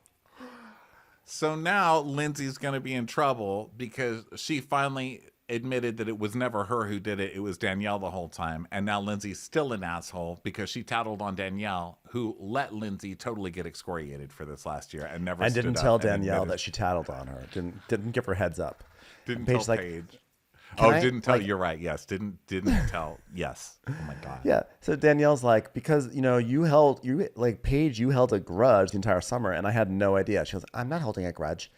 Lindsay's going to be in trouble because she finally admitted that it was never her who did it. It was Danielle the whole time. And now Lindsay's still an asshole because she tattled on Danielle, who let Lindsay totally get excoriated for this last year and never
And
stood
didn't
up
tell
and
Danielle
admitted-
that she tattled on her. Didn't give her heads up.
Didn't
Paige's
tell
like,
Paige.
"Can
Oh,
I,
didn't tell.
like-"
You're right. Yes, didn't tell. Yes. Oh my god.
Yeah. So Danielle's like, because Paige, you held a grudge the entire summer, and I had no idea. She goes, I'm not holding a grudge.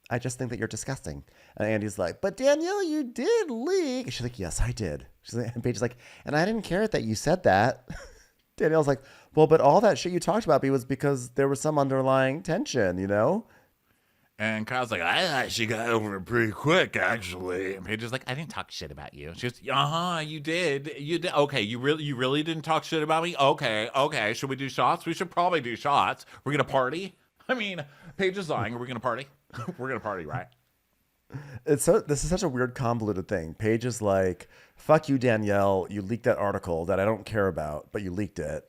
I just think that you're disgusting. And Andy's like, but Danielle, you did leak. She's like, yes, I did. And Paige's like, and I didn't care that you said that. Danielle's like, well, but all that shit you talked about me was because there was some underlying tension, you know?
And Kyle's like, I thought she got over it pretty quick, actually. And Paige is like, I didn't talk shit about you. She goes, you did. You did. Okay, you really didn't talk shit about me? Okay. Should we do shots? We should probably do shots. We're going to party? I mean, Paige is lying. Are we going to party? We're going to party, right?
This is such a weird convoluted thing. Paige is like, fuck you, Danielle. You leaked that article that I don't care about, but you leaked it.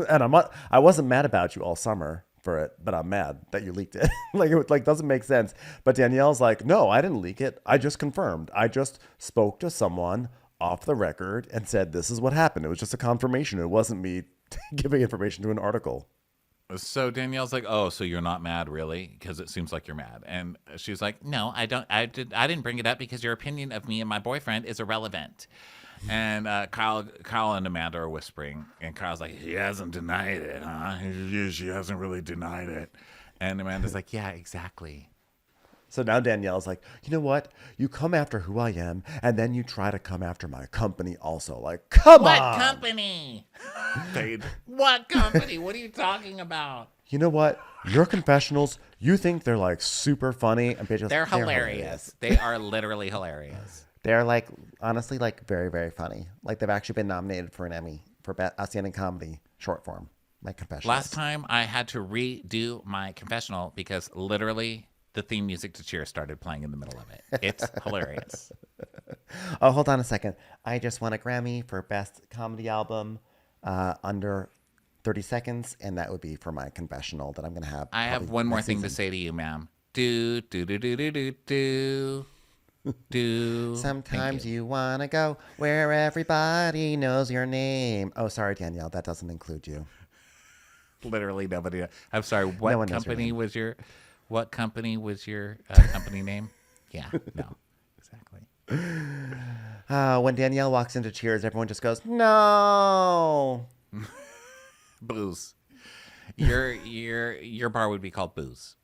And I wasn't mad about you all summer for it, but I'm mad that you leaked it. It doesn't make sense. But Danielle's like, no, I didn't leak it. I just confirmed. I just spoke to someone off the record and said, this is what happened. It was just a confirmation. It wasn't me giving information to an article.
So Danielle's like, oh, so you're not mad, really? Because it seems like you're mad. And she's like, no, I didn't bring it up because your opinion of me and my boyfriend is irrelevant. And Kyle and Amanda are whispering, and Kyle's like, he hasn't denied it, huh? She hasn't really denied it. And Amanda's like, yeah, exactly.
So now Danielle's like, you know what? You come after who I am, and then you try to come after my company also. Like, come
What
on.
company?
Paige.
What company? What are you talking about?
You know what? Your confessionals, you think they're like super funny. And Paige goes,
They're hilarious. They are literally hilarious.
They're like, honestly, like very, very funny. Like they've actually been nominated for an Emmy for Outstanding Comedy Short Form. My confessionals.
Last time I had to redo my confessional because literally the theme music to Cheers started playing in the middle of it. It's hilarious.
Oh, hold on a second. I just won a Grammy for Best Comedy Album under 30 seconds, and that would be for my confessional that I'm going to have.
I have one more thing to say to you, ma'am. Do.
Sometimes you want to go where everybody knows your name. Oh, sorry, Danielle. That doesn't include you.
Literally nobody. I'm sorry.
No
What
one knows your
company
name.
was your? What company was your company name? Yeah. No. Exactly.
When Danielle walks into Cheers, everyone just goes, no.
Booze. Your bar would be called Booze.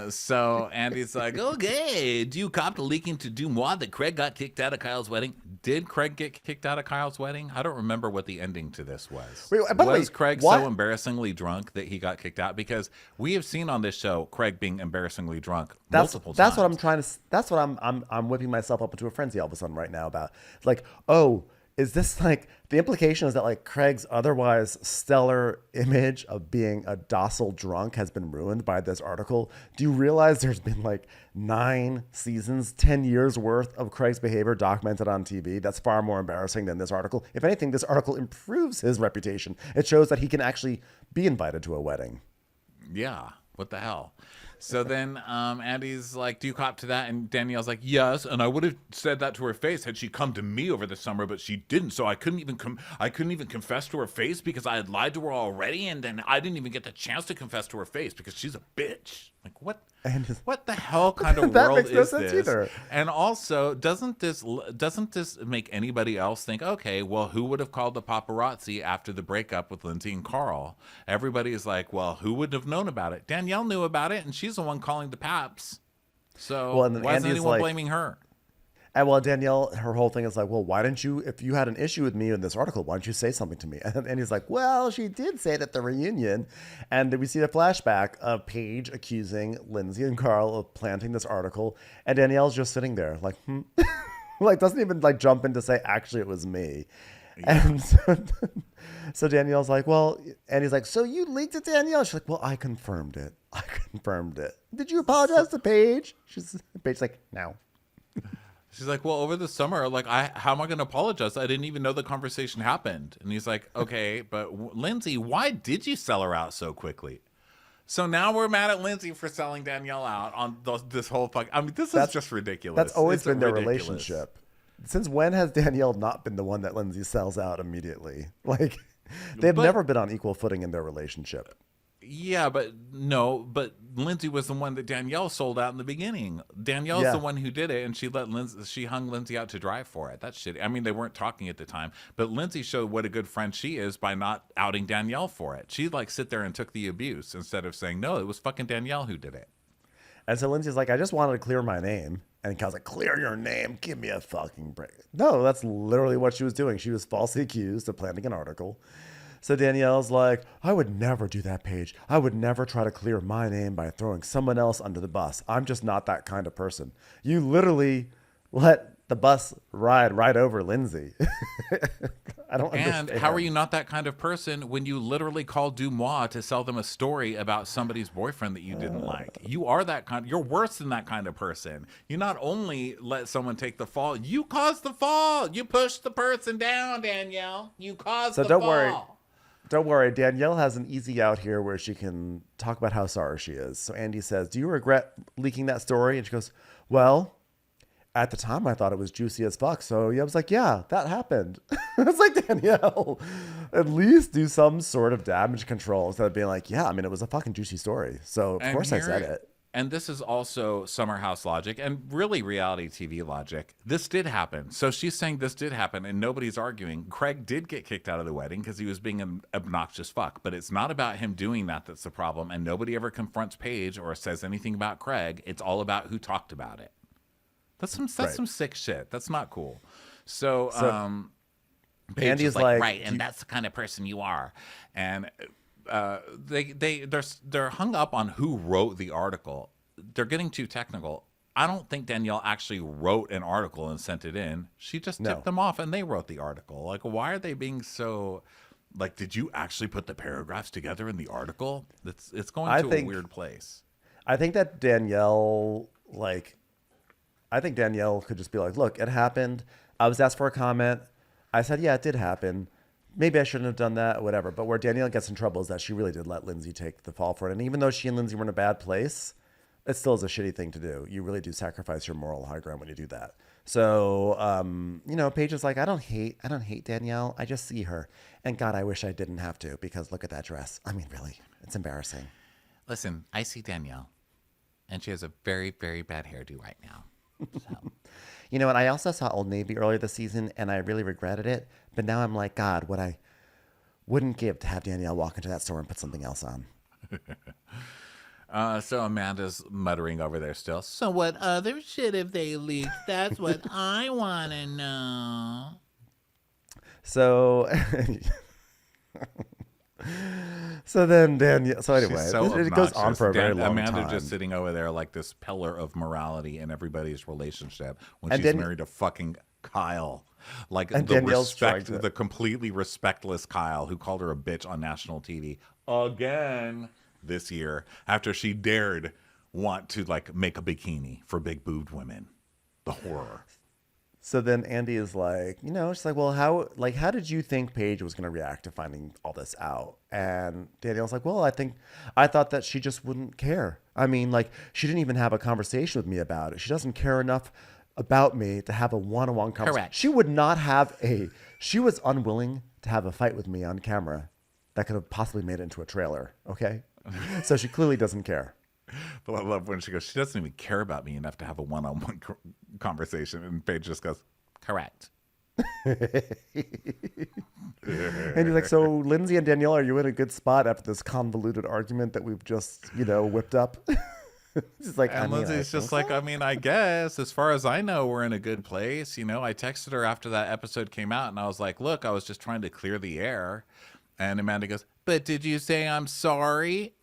So Andy's like, okay, do you cop to leaking to Dumois that Craig got kicked out of Kyle's wedding? Did Craig get kicked out of Kyle's wedding? I don't remember what the ending to this was.
Wait, by the way,
was Craig
what?
so embarrassingly drunk that he got kicked out? Because we have seen on this show Craig being embarrassingly drunk multiple times.
That's what I'm trying to. That's what I'm whipping myself up into a frenzy all of a sudden right now about. Like, oh, is this like the implication is that like Craig's otherwise stellar image of being a docile drunk has been ruined by this article? Do you realize there's been like 9 seasons, 10 years worth of Craig's behavior documented on TV? That's far more embarrassing than this article. If anything, this article improves his reputation. It shows that he can actually be invited to a wedding.
Yeah. What the hell? So then Andy's like, do you cop to that? And Danielle's like, yes. And I would have said that to her face had she come to me over the summer, but she didn't. So I couldn't even confess to her face because I had lied to her already. And then I didn't even get the chance to confess to her face because she's a bitch. Like, what the hell kind of
That
world
makes no
is
sense
this?
either.
And also, doesn't this make anybody else think, okay, well, who would have called the paparazzi after the breakup with Lindsay and Carl? Everybody is like, well, who would have known about it? Danielle knew about it, and she's the one calling the paps. So
Well, and then
why isn't
Andy's
anyone
like-
blaming her?
And well, Danielle, her whole thing is like, well, why didn't you, if you had an issue with me in this article, why don't you say something to me? And he's like, well, she did say it at the reunion. And then we see a flashback of Paige accusing Lindsay and Carl of planting this article. And Danielle's just sitting there like, like doesn't even like jump in to say, actually, it was me. Yeah. And so Danielle's like, well, and he's like, so you leaked it, Danielle? She's like, well, I confirmed it. Did you apologize to Paige? Paige's like, no.
She's like, well, over the summer, like, how am I going to apologize? I didn't even know the conversation happened. And he's like, okay, but Lindsay, why did you sell her out so quickly? So now we're mad at Lindsay for selling Danielle out on this whole fuck. I mean, this is just ridiculous.
That's always
It's
been their
ridiculous.
relationship. Since when has Danielle not been the one that Lindsay sells out immediately? Like, they've never been on equal footing in their relationship.
Yeah, but Lindsay was the one that Danielle sold out in the beginning. Danielle's
Yeah.
the one who did it, and she hung Lindsay out to dry for it. That's shit. I mean, they weren't talking at the time, but Lindsay showed what a good friend she is by not outing Danielle for it. She like sit there and took the abuse instead of saying, no, it was fucking Danielle who did it.
And so Lindsay's like, I just wanted to clear my name. And Cal's like, clear your name. Give me a fucking break. No, that's literally what she was doing. She was falsely accused of planting an article. So Danielle's like, I would never do that, Paige. I would never try to clear my name by throwing someone else under the bus. I'm just not that kind of person. You literally let the bus ride right over Lindsay. I don't understand.
And how are you not that kind of person when you literally called Dumois to sell them a story about somebody's boyfriend that you didn't like? You are that kind. You're worse than that kind of person. You not only let someone take the fall, you caused the fall. You pushed the person down, Danielle. You caused the fall.
Don't worry. Danielle has an easy out here where she can talk about how sorry she is. So Andy says, do you regret leaking that story? And she goes, well, at the time I thought it was juicy as fuck. So yeah, I was like, yeah, that happened. It's like, Danielle, at least do some sort of damage control instead of being like, yeah, I mean, it was a fucking juicy story. So of course I said it.
And this is also Summer House logic and really reality TV logic. This did happen. So she's saying this did happen and nobody's arguing. Craig did get kicked out of the wedding because he was being an obnoxious fuck. But it's not about him doing that that's the problem. And nobody ever confronts Paige or says anything about Craig. It's all about who talked about it. That's some sick shit. That's not cool. So Paige
Andy's
is like, right,
Right, and that's the kind of person you are.
and they're hung up on who wrote the article. They're getting too technical. I don't think Danielle actually wrote an article and sent it in. She just tipped them off and they wrote the article. Like, why are they being so like, did you actually put the paragraphs together in the article? It's going to a weird place.
I think that Danielle, could just be like, look, it happened. I was asked for a comment. I said, yeah, it did happen. Maybe I shouldn't have done that, whatever. But where Danielle gets in trouble is that she really did let Lindsay take the fall for it. And even though she and Lindsay were in a bad place, it still is a shitty thing to do. You really do sacrifice your moral high ground when you do that. So, Paige is like, I don't hate Danielle. I just see her. And God, I wish I didn't have to, because look at that dress. I mean, really, it's embarrassing.
Listen, I see Danielle, and she has a very, very bad hairdo right now. So.
You know what? I also saw Old Navy earlier this season, and I really regretted it. But now I'm like, God, what I wouldn't give to have Danielle walk into that store and put something else on.
So Amanda's muttering over there still.
So what other shit have they leaked? That's what I want to know.
So, so then Danielle. So anyway,
So
it goes on for a very long
Amanda
time.
just sitting over there like this pillar of morality in everybody's relationship when
And
she's
then-
married to fucking Kyle. Like
And
the
Danielle's trying to-
the completely respectless Kyle who called her a bitch on national TV again this year after she dared want to like make a bikini for big boobed women. The horror.
So then Andy is like, she's like, well, how did you think Paige was going to react to finding all this out? And Danielle's like, well, I thought that she just wouldn't care. I mean, like, she didn't even have a conversation with me about it. She doesn't care enough about me to have a one-on-one conversation.
Correct.
She would not have she was unwilling to have a fight with me on camera that could have possibly made it into a trailer. Okay. So she clearly doesn't care.
But I love when she goes, she doesn't even care about me enough to have a one-on-one conversation. And Paige just goes,
Correct.
And he's like, so Lindsay and Danielle, are you in a good spot after this convoluted argument that we've just, whipped up? She's like,
and Lindsay's just like, I mean, I guess as far as I know, we're in a good place. I texted her after that episode came out and I was like, look, I was just trying to clear the air. And Amanda goes, but did you say I'm sorry?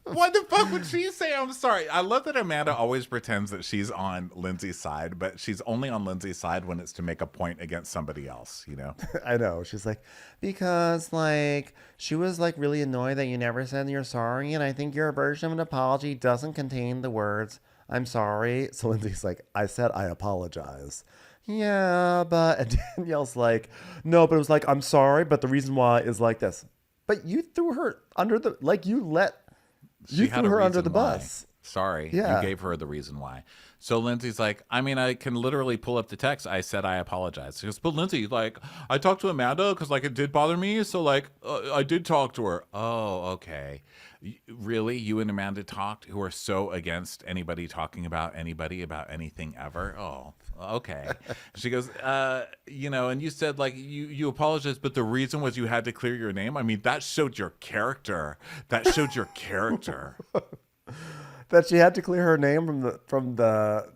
What the fuck would she say? I'm sorry. I love that Amanda always pretends that she's on Lindsay's side, but she's only on Lindsay's side when it's to make a point against somebody else,
I know. She's like, because she was really annoyed that you never said you're sorry. And I think your version of an apology doesn't contain the words, I'm sorry. So Lindsay's like, I said, I apologize. Yeah, but and Danielle's like, no, but it was like, I'm sorry. But the reason why is like this. But you threw her under you let You
She had
threw
a
her under
reason
the
why.
bus.
Sorry,
Yeah.
you gave her the reason why. So Lindsay's like, I mean, I can literally pull up the text. I said I apologize. She goes, but Lindsay, like, I talked to Amanda because like it did bother me. So like, I did talk to her. Oh, okay. Really, you and Amanda talked, who are so against anybody talking about anybody about anything ever. Oh, okay. She goes, and you said like you apologized, but the reason was you had to clear your name. I mean, that showed your character. That showed your character.
That she had to clear her name
From the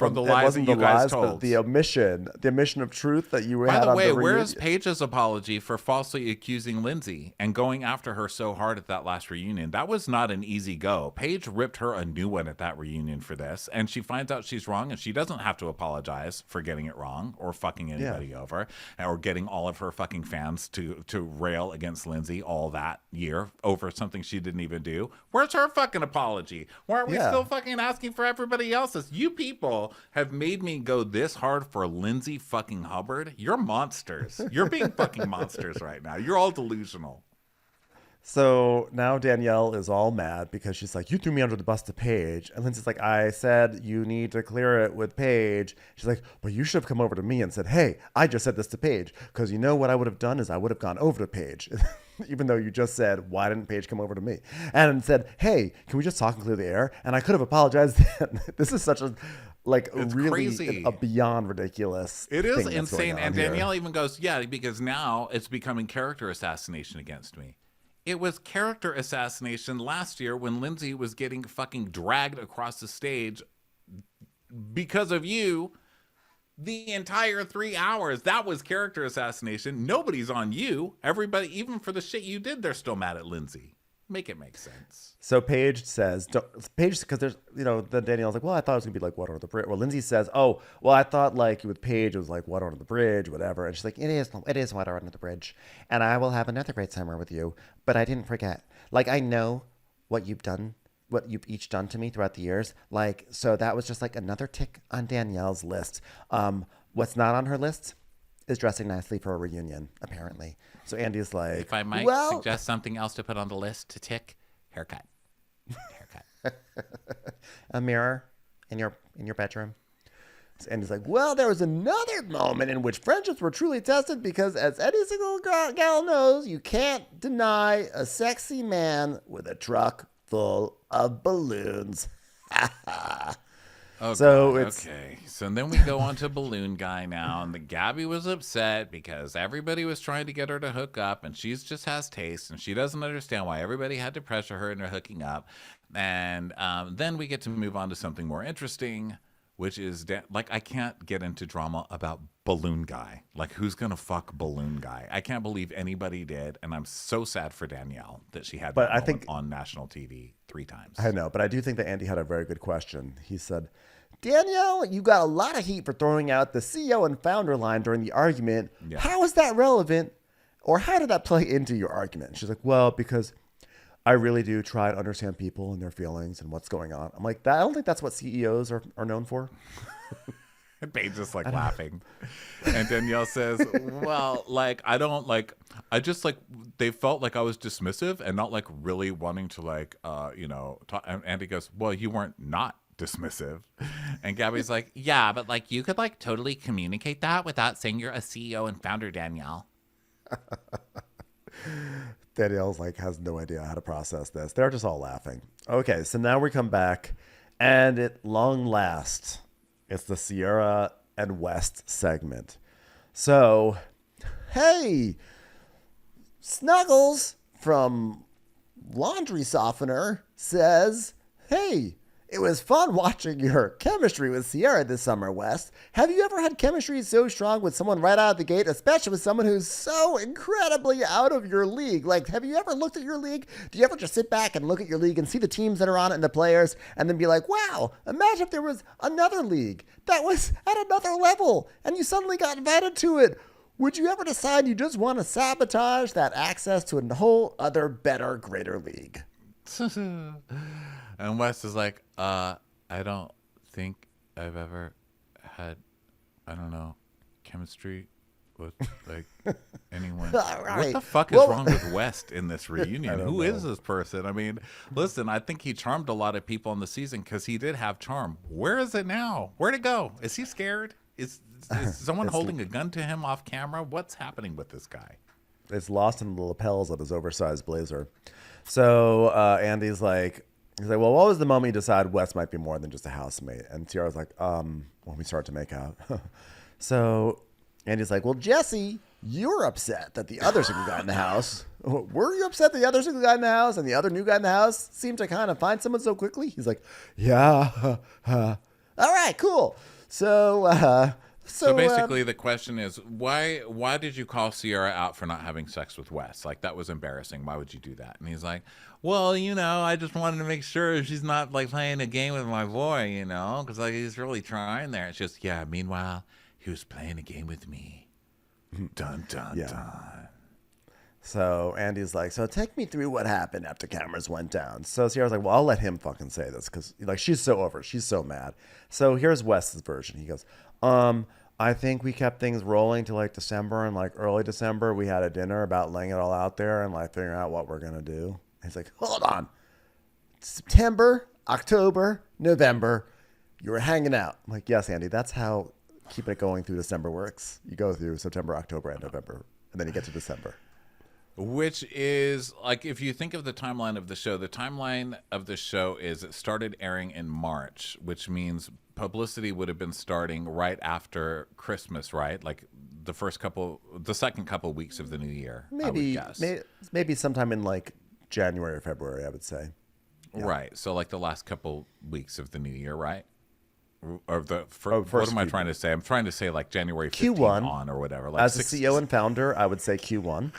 it
lies
wasn't
that you
the
guys
lies, but
told.
the omission of truth that you
By
had
the
on
way,
the
where's
reunion.
Paige's apology for falsely accusing Lindsay and going after her so hard at that last reunion? That was not an easy go. Paige ripped her a new one at that reunion for this, and she finds out she's wrong, and she doesn't have to apologize for getting it wrong or fucking anybody over or getting all of her fucking fans to rail against Lindsay all that year over something she didn't even do. Where's her fucking apology? Why aren't we still fucking asking for everybody else's? You people have made me go this hard for Lindsay fucking Hubbard. You're monsters. You're being fucking monsters right now. You're all delusional.
So now Danielle is all mad because she's like, you threw me under the bus to Paige. And Lindsay's like, I said you need to clear it with Paige. She's like, but you should have come over to me and said, hey, I just said this to Paige. Because you know what I would have done is I would have gone over to Paige. Even though you just said, why didn't Paige come over to me? And said, hey, can we just talk and clear the air? And I could have apologized then. This is such a, like,
It's
really
crazy.
a beyond ridiculous
It is
thing that's
insane.
going on
And
here.
Danielle even goes, yeah, because now it's becoming character assassination against me. It was character assassination last year when Lindsay was getting fucking dragged across the stage because of you the entire 3 hours. That was character assassination. Nobody's on you. Everybody, even for the shit you did, they're still mad at Lindsay. Make it make sense.
So Paige says, Paige, because there's, then Danielle's like, well, I thought it was going to be like water under the bridge. Well, Lindsay says, oh, well, I thought like with Paige, it was like water under the bridge, whatever. And she's like, it is water under the bridge. And I will have another great summer with you. But I didn't forget. Like, I know what you've done, what you've each done to me throughout the years. Like, so that was just like another tick on Danielle's list. What's not on her list is dressing nicely for a reunion, apparently. So Andy's like,
If I might
well,
suggest something else to put on the list to tick, haircut.
a mirror in your bedroom. And he's like, well, there was another moment in which friendships were truly tested because, as any single gal knows, you can't deny a sexy man with a truck full of balloons.
Oh,
So
God,
it's-
okay. So then we go on to Balloon Guy now, and the Gabby was upset because everybody was trying to get her to hook up, and she just has taste, and she doesn't understand why everybody had to pressure her into hooking up. And then we get to move on to something more interesting, which is I can't get into drama about Balloon Guy. Like, who's gonna fuck Balloon Guy? I can't believe anybody did, and I'm so sad for Danielle that she had
But
that
I
moment
think-
on national TV 3 times.
I know, but I do think that Andy had a very good question. He said, Danielle, you got a lot of heat for throwing out the CEO and founder line during the argument.
Yeah.
How is that relevant? Or how did that play into your argument? She's like, well, because I really do try to understand people and their feelings and what's going on. I'm like, I don't think that's what CEOs are known for.
Paige just like laughing. And Danielle says, well, like, I just like, they felt like I was dismissive and not like really wanting to like, talk. And Andy goes, well, you weren't not dismissive. And Gabby's like, yeah, but like, you could like totally communicate that without saying you're a CEO and founder, Danielle.
Danielle's like has no idea how to process this. They're just all laughing. Okay, so now we come back, and at long last, it's the Sierra and West segment. So, hey, Snuggles from Laundry Softener says, hey, it was fun watching your chemistry with Sierra this summer, West. Have you ever had chemistry so strong with someone right out of the gate, especially with someone who's so incredibly out of your league? Like, have you ever looked at your league? Do you ever just sit back and look at your league and see the teams that are on it and the players and then be like, wow, imagine if there was another league that was at another level and you suddenly got invited to it? Would you ever decide you just want to sabotage that access to a whole other, better, greater league?
And Wes is like, I don't think I've ever had, chemistry with like anyone.
All right.
What the fuck is
Well-
wrong with West in this reunion? Who is this person? I mean, listen, I think he charmed a lot of people in the season because he did have charm. Where is it now? Where'd it go? Is he scared? Is someone holding a gun to him off camera? What's happening with this guy?
It's lost in the lapels of his oversized blazer. So Andy's like, he's like, well, what was the moment you decided Wes might be more than just a housemate? And Tiara's like, when we start to make out. So Andy's like, well, Jesse, you're upset that the other single guy in the house. Were you upset that the other single guy in the house and the other new guy in the house seemed to kind of find someone so quickly? He's like, yeah. All right, cool. So
Basically, the question is, why did you call Sierra out for not having sex with Wes? Like, that was embarrassing. Why would you do that? And he's like, well, I just wanted to make sure she's not like playing a game with my boy, because like he's really trying there. It's just, yeah, meanwhile, he was playing a game with me. Dun, dun, dun.
So Andy's like, so take me through what happened after cameras went down. So Sierra's like, well, I'll let him fucking say this because like she's so over it. She's so mad. So here's Wes's version. He goes, I think we kept things rolling to like December, and like early December we had a dinner about laying it all out there and like figuring out what we're gonna do. And he's like, hold on. September, October, November, you were hanging out. I'm like, yes, Andy, that's how keeping it going through December works. You go through September, October, and November, and then you get to December.
Which is, like, if you think of the timeline of the show is it started airing in March, which means publicity would have been starting right after Christmas, right? Like the second couple weeks of the new year, I would guess.
Maybe sometime in like January or February, I would say.
Yeah. Right. So like the last couple weeks of the new year, right? Or
first
what am I trying to say? I'm trying to say like January 15th
Q1
on or whatever. Like
As a CEO and founder, I would say Q1.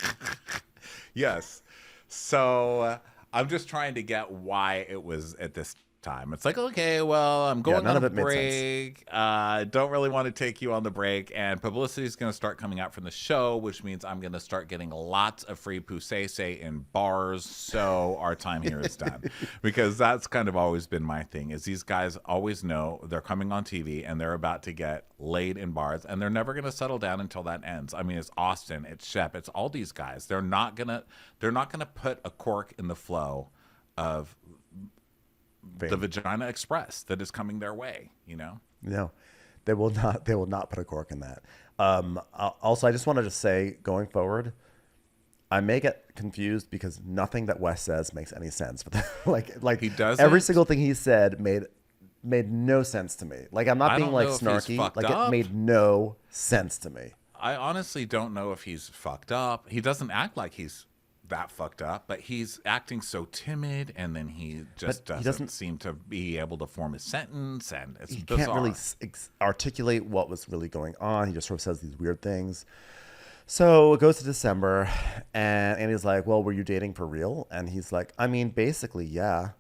Yes. So I'm just trying to get why it was at this time. It's like, okay, well, I'm going on a break. Don't really want to take you on the break. And publicity is going to start coming out from the show, which means I'm going to start getting lots of free poussesse in bars. So our time here is done. Because that's kind of always been my thing, is these guys always know they're coming on TV and they're about to get laid in bars. And they're never going to settle down until that ends. I mean, it's Austin, it's Shep, it's all these guys. They're not going to put a cork in the flow of the Vagina Express that is coming their way,
No, they will not. They will not put a cork in that. Also, I just wanted to say, going forward, I may get confused because nothing that Wes says makes any sense. But like
he does
every single thing he said made no sense to me. Like I'm not being like snarky. Like it made no sense to me.
I honestly don't know if he's fucked up. He doesn't act like he's that fucked up, but he's acting so timid, and then he just doesn't seem to be able to form a sentence, and it's
he
bizarre.
Can't really articulate what was really going on. He just sort of says these weird things. So it goes to December, and Andy's like, well, were you dating for real? And he's like, I mean, basically, yeah.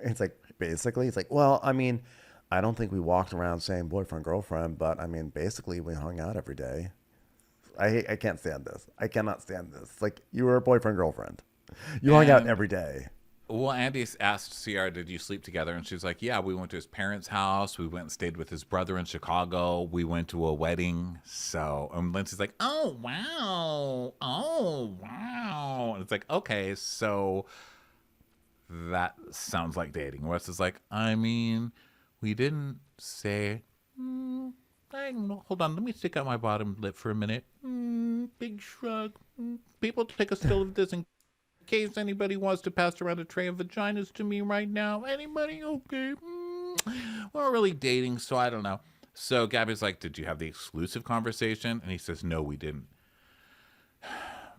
It's like, basically? He's like, well, I mean, I don't think we walked around saying boyfriend, girlfriend, but I mean, basically, we hung out every day. I can't stand this. I cannot stand this. Like, you were a boyfriend, girlfriend. You hung out every day.
Well, Andy asked Sierra, did you sleep together? And she's like, yeah, we went to his parents' house. We went and stayed with his brother in Chicago. We went to a wedding. So, and Lindsay's like, oh, wow. Oh, wow. And it's like, okay, so that sounds like dating. Wes is like, I mean, we didn't say, hold on, let me stick out my bottom lip for a minute. Big shrug. People take a still of this in case anybody wants to pass around a tray of vaginas to me right now. Anybody? Okay. We're not really dating, so I don't know. So Gabby's like, did you have the exclusive conversation? And he says, no, we didn't.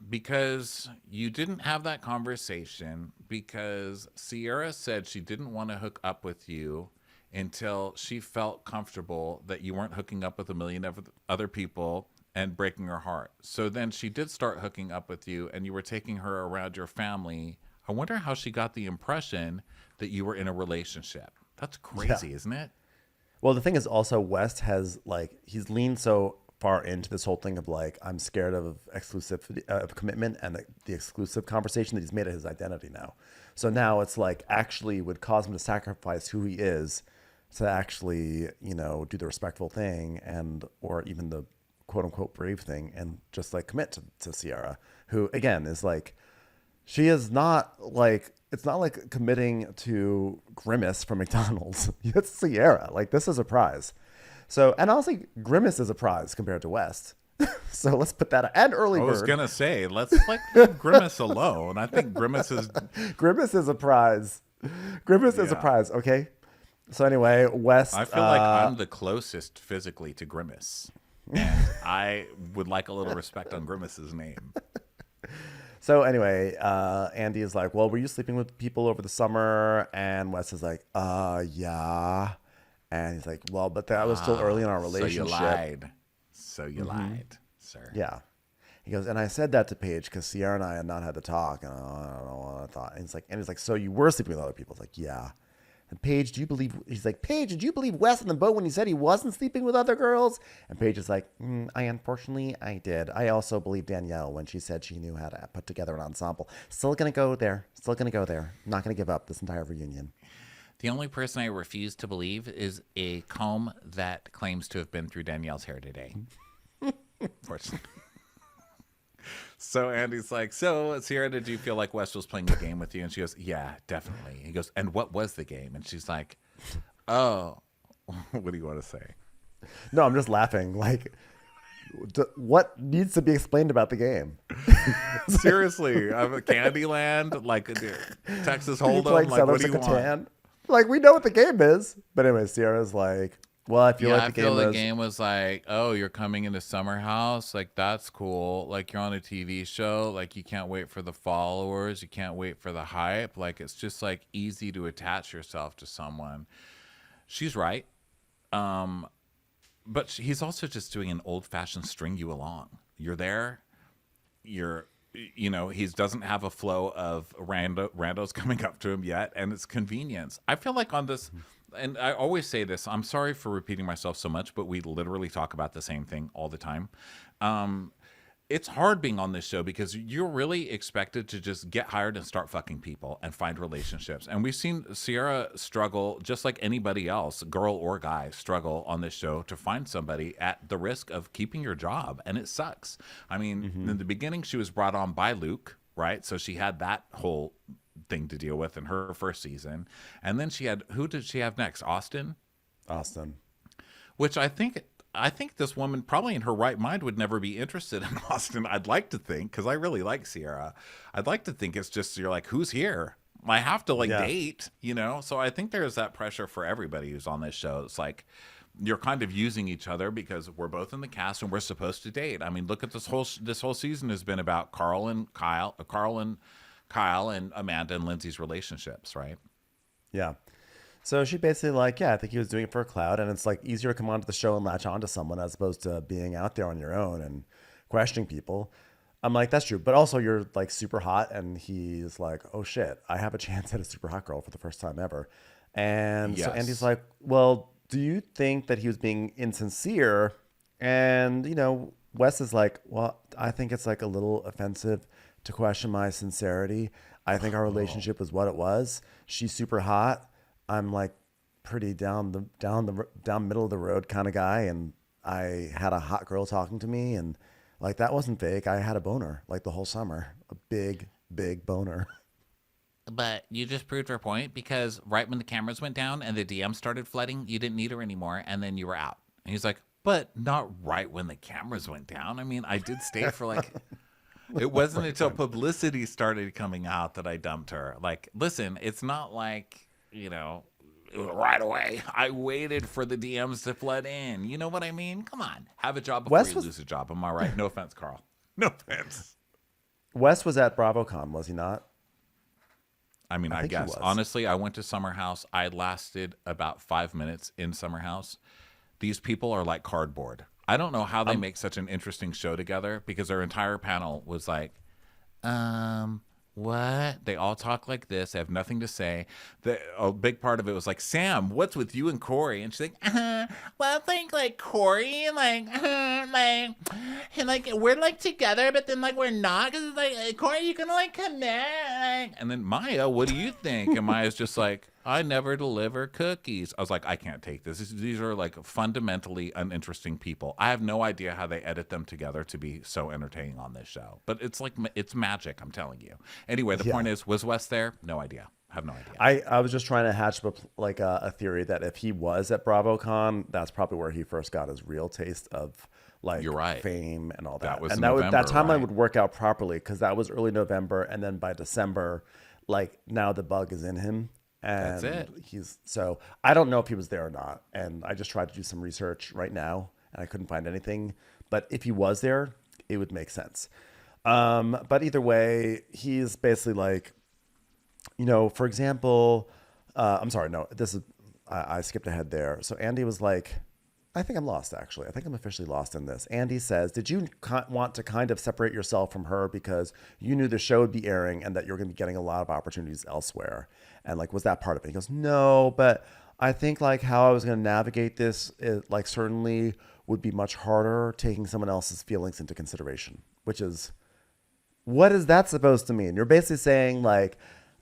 Because you didn't have that conversation because Sierra said she didn't want to hook up with you until she felt comfortable that you weren't hooking up with a million other people and breaking her heart. So then she did start hooking up with you, and you were taking her around your family. I wonder how she got the impression that you were in a relationship. That's crazy, isn't it?
Well, the thing is also West has he's leaned so far into this whole thing of like, I'm scared of exclusivity, of commitment, and the exclusive conversation that he's made it his identity now. So now it's like actually would cause him to sacrifice who he is to actually, do the respectful thing or even the quote unquote brave thing and just like commit to Sierra, who again is like, she is not like, it's not like committing to Grimace from McDonald's. It's Sierra. Like, this is a prize. So, and honestly, Grimace is a prize compared to West. So let's put that, and Early Bird.
I was gonna say, let's like leave Grimace alone. I think Grimace is
a prize. Grimace is a prize. Okay. So anyway, West.
I feel like I'm the closest physically to Grimace, and I would like a little respect on Grimace's name.
So anyway, Andy is like, well, were you sleeping with people over the summer? And Wes is like, yeah. And he's like, well, but that was still early in our relationship.
So you lied, sir.
Yeah. He goes, and I said that to Paige because Sierra and I had not had the talk. And I don't know what I thought. And he's like, so you were sleeping with other people? It's like, yeah. And Paige, he's like, Paige, did you believe Wes in the boat when he said he wasn't sleeping with other girls? And Paige is like, unfortunately, I did. I also believe Danielle when she said she knew how to put together an ensemble. Still going to go there. Not going to give up this entire reunion.
The only person I refuse to believe is a comb that claims to have been through Danielle's hair today. Unfortunately. So Andy's like, so Sierra, did you feel like Wes was playing a game with you? And she goes, yeah, definitely. He goes, and what was the game? And she's like, oh, what do you want to say?
No, I'm just laughing. Like, what needs to be explained about the game?
Seriously, I'm a Candyland, like Texas Hold'em. Like, what do you want?
Like, we know what the game is. But anyway, Sierra's like, well, I feel like
the game was like, oh, you're coming into Summer House. Like, that's cool. Like, you're on a TV show. Like, you can't wait for the followers. You can't wait for the hype. Like, it's just like easy to attach yourself to someone. She's right. But he's also just doing an old fashioned string you along. You're there. He doesn't have a flow of randos coming up to him yet. And it's convenience. I feel like on this, and I always say this, I'm sorry for repeating myself so much, but we literally talk about the same thing all the time. It's hard being on this show because you're really expected to just get hired and start fucking people and find relationships. And we've seen Sierra struggle just like anybody else, girl or guy, struggle on this show to find somebody at the risk of keeping your job. And it sucks. I mean, in the beginning, she was brought on by Luke, right? So she had that whole thing to deal with in her first season. And then who did she have next? Austin, which I think this woman probably in her right mind would never be interested in Austin. I'd like to think, because I really like Sierra. I'd like to think it's just, you're like, who's here? I have to date, So I think there's that pressure for everybody who's on this show. It's like, you're kind of using each other because we're both in the cast and we're supposed to date. I mean, look at this whole season has been about Carl and Kyle and Amanda and Lindsay's relationships, right?
Yeah. So she basically like, I think he was doing it for a cloud, and it's like easier to come onto the show and latch onto someone as opposed to being out there on your own and questioning people. I'm like, that's true. But also you're like super hot, and he's like, oh shit, I have a chance at a super hot girl for the first time ever. And so Andy's like, well, do you think that he was being insincere? And, Wes is like, well, I think it's like a little offensive to question my sincerity. I think our relationship was what it was. She's super hot. I'm like pretty down middle of the road kind of guy, and I had a hot girl talking to me, and like that wasn't fake. I had a boner like the whole summer, a big boner.
But you just proved her point, because right when the cameras went down and the DM started flooding, you didn't need her anymore, and then you were out. And he's like, but not right when the cameras went down. I mean, I did stay for like. It wasn't until publicity started coming out that I dumped her. Like, listen, it's not like, it was right away. I waited for the DMs to flood in. You know what I mean? Come on. Have a job before you lose a job. Am I right? No offense, Carl. No offense.
Wes was at BravoCon, was he not?
I mean, I guess. Honestly, I went to Summer House. I lasted about 5 minutes in Summer House. These people are like cardboard. I don't know how they make such an interesting show together, because their entire panel was like, what? They all talk like this. They have nothing to say. A big part of it was like, Sam, what's with you and Corey? And she's like, well, I think like Corey, and we're like together, but then like we're not, because like Corey, you can like commit. And then Maya, what do you think? And Maya's just like, I never deliver cookies. I was like, I can't take this. These are like fundamentally uninteresting people. I have no idea how they edit them together to be so entertaining on this show. But it's like, it's magic, I'm telling you. Anyway, the point is, was Wes there? No idea. Have no idea.
I was just trying to hatch up like a theory that if he was at BravoCon, that's probably where he first got his real taste of like
You're right.
fame and all that.
That was
and
November,
that timeline
right?
would work out properly because that was early November, and then by December, like now the bug is in him. And
That's it.
So I don't know if he was there or not. And I just tried to do some research right now and I couldn't find anything. But if he was there, it would make sense. But either way, he's basically like, for example, I'm sorry, no, I skipped ahead there. So Andy was like, I think I'm lost, actually. I think I'm officially lost in this. Andy says, did you want to kind of separate yourself from her because you knew the show would be airing and that you're going to be getting a lot of opportunities elsewhere? And like, was that part of it? He goes, no, but I think like how I was going to navigate this, like certainly would be much harder taking someone else's feelings into consideration, which is, what is that supposed to mean? You're basically saying like,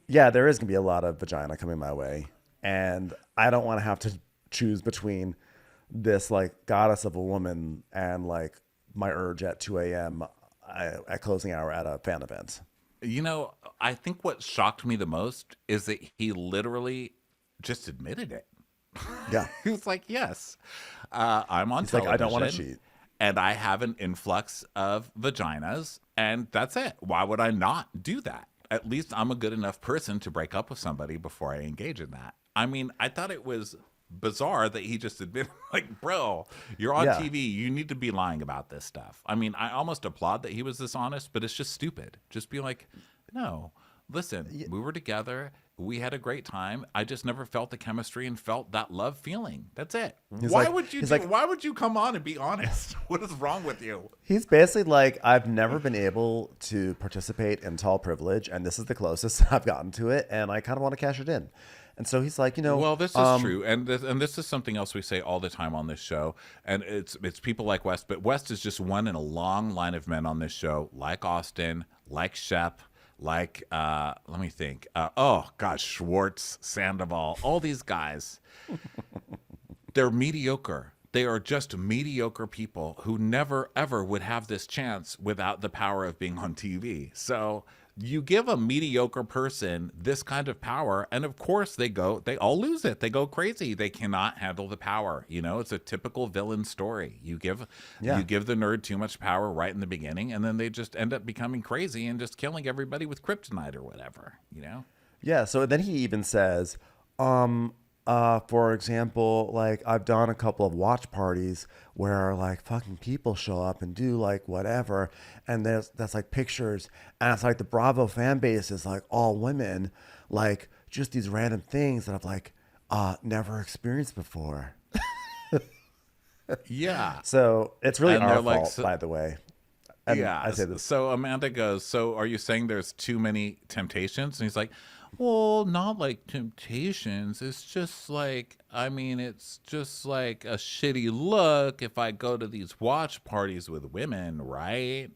yeah, there is going to be a lot of vagina coming my way. And I don't want to have to choose between this like goddess of a woman and like my urge at 2 a.m. At closing hour at a fan event.
I think what shocked me the most is that he literally just admitted it.
Yeah.
He was like, yes, I'm on
He's like,
television.
I don't want to cheat.
And I have an influx of vaginas, and that's it. Why would I not do that? At least I'm a good enough person to break up with somebody before I engage in that. I mean, I thought it was bizarre that he just admitted, like, bro, you're on TV. You need to be lying about this stuff. I mean, I almost applaud that he was this honest, but it's just stupid. Just be like, no, listen, we were together. We had a great time. I just never felt the chemistry and felt that love feeling. That's it. Why would you come on and be honest? What is wrong with you?
He's basically like, I've never been able to participate in tall privilege, and this is the closest I've gotten to it, and I kind of want to cash it in. And so he's like,
Well, this is true, and this is something else we say all the time on this show, and it's people like West, but West is just one in a long line of men on this show, like Austin, like Shep, like let me think, Schwartz, Sandoval, all these guys. They're mediocre. They are just mediocre people who never ever would have this chance without the power of being on TV. So you give a mediocre person this kind of power, and of course they all lose it. They go crazy. They cannot handle the power. It's a typical villain story. You give the nerd too much power right in the beginning, and then they just end up becoming crazy and just killing everybody with kryptonite or whatever,
Yeah. So then he even says, for example, like I've done a couple of watch parties where like fucking people show up and do like whatever, and that's like pictures, and it's like the Bravo fan base is like all women, like just these random things that I've like never experienced before.
Yeah.
So it's really
And
our
they're like,
fault, by the way. And
yeah.
I say this.
So Amanda goes, so are you saying there's too many temptations? And he's like, well, not like temptations. It's just like, it's just like a shitty look if I go to these watch parties with women, right?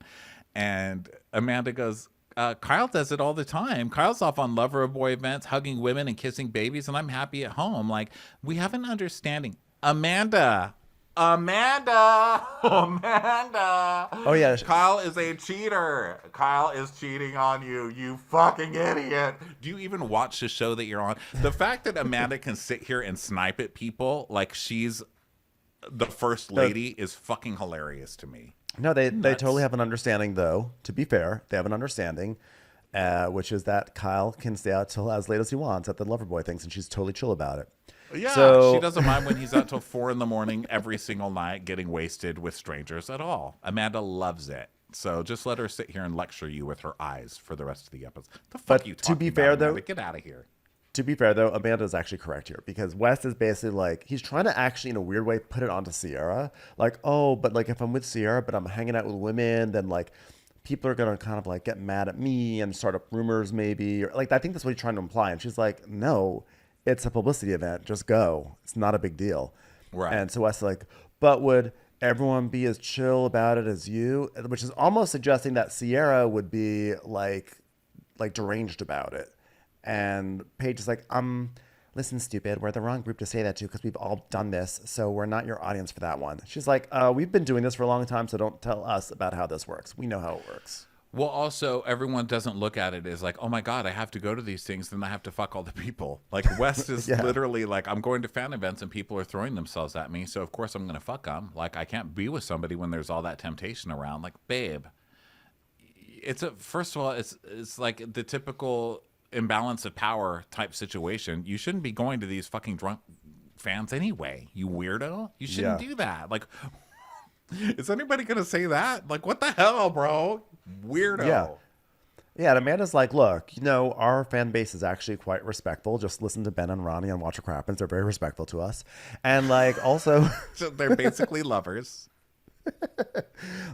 And Amanda goes, Kyle does it all the time. Kyle's off on lover boy events, hugging women and kissing babies, and I'm happy at home. Like, we have an understanding. Amanda. Oh
yeah,
Kyle is a cheater. Kyle is cheating on you, you fucking idiot. Do you even watch the show that you're on? The fact that Amanda can sit here and snipe at people like she's the first lady is fucking hilarious to me.
No, they totally have an understanding, though. To be fair, they have an understanding, which is that Kyle can stay out till as late as he wants at the Loverboy things, and she's totally chill about it.
Yeah,
so,
she doesn't mind when he's out till 4 a.m. every single night getting wasted with strangers at all. Amanda loves it. So just let her sit here and lecture you with her eyes for the rest of the episode. The fuck
but
you talking
to be
about,
fair,
Amanda?
though,
Get out of here.
To be fair, though, Amanda is actually correct here because West is basically like, he's trying to actually, in a weird way, put it onto Sierra. Like, oh, but like if I'm with Sierra, but I'm hanging out with women, then like people are going to kind of like get mad at me and start up rumors maybe. Or, like, I think that's what he's trying to imply. And she's like, no, it's a publicity event. Just go. It's not a big deal.
Right.
And so West is like, but would everyone be as chill about it as you? Which is almost suggesting that Sierra would be like deranged about it. And Paige is like, listen, stupid, we're the wrong group to say that to because we've all done this. So we're not your audience for that one. She's like, we've been doing this for a long time. So don't tell us about how this works. We know how it works.
Well, also, everyone doesn't look at it as like, oh my God, I have to go to these things, then I have to fuck all the people. Like, West is literally like, I'm going to fan events and people are throwing themselves at me, so of course I'm going to fuck them. Like, I can't be with somebody when there's all that temptation around. Like, babe, first of all, it's like the typical imbalance of power type situation. You shouldn't be going to these fucking drunk fans anyway, you weirdo. You shouldn't do that. Like, is anybody going to say that? Like, what the hell, bro? Weirdo.
Yeah, and Amanda's like, look, our fan base is actually quite respectful. Just listen to Ben and Ronnie on Watch Your Crappens. They're very respectful to us. And like, also...
So they're basically lovers.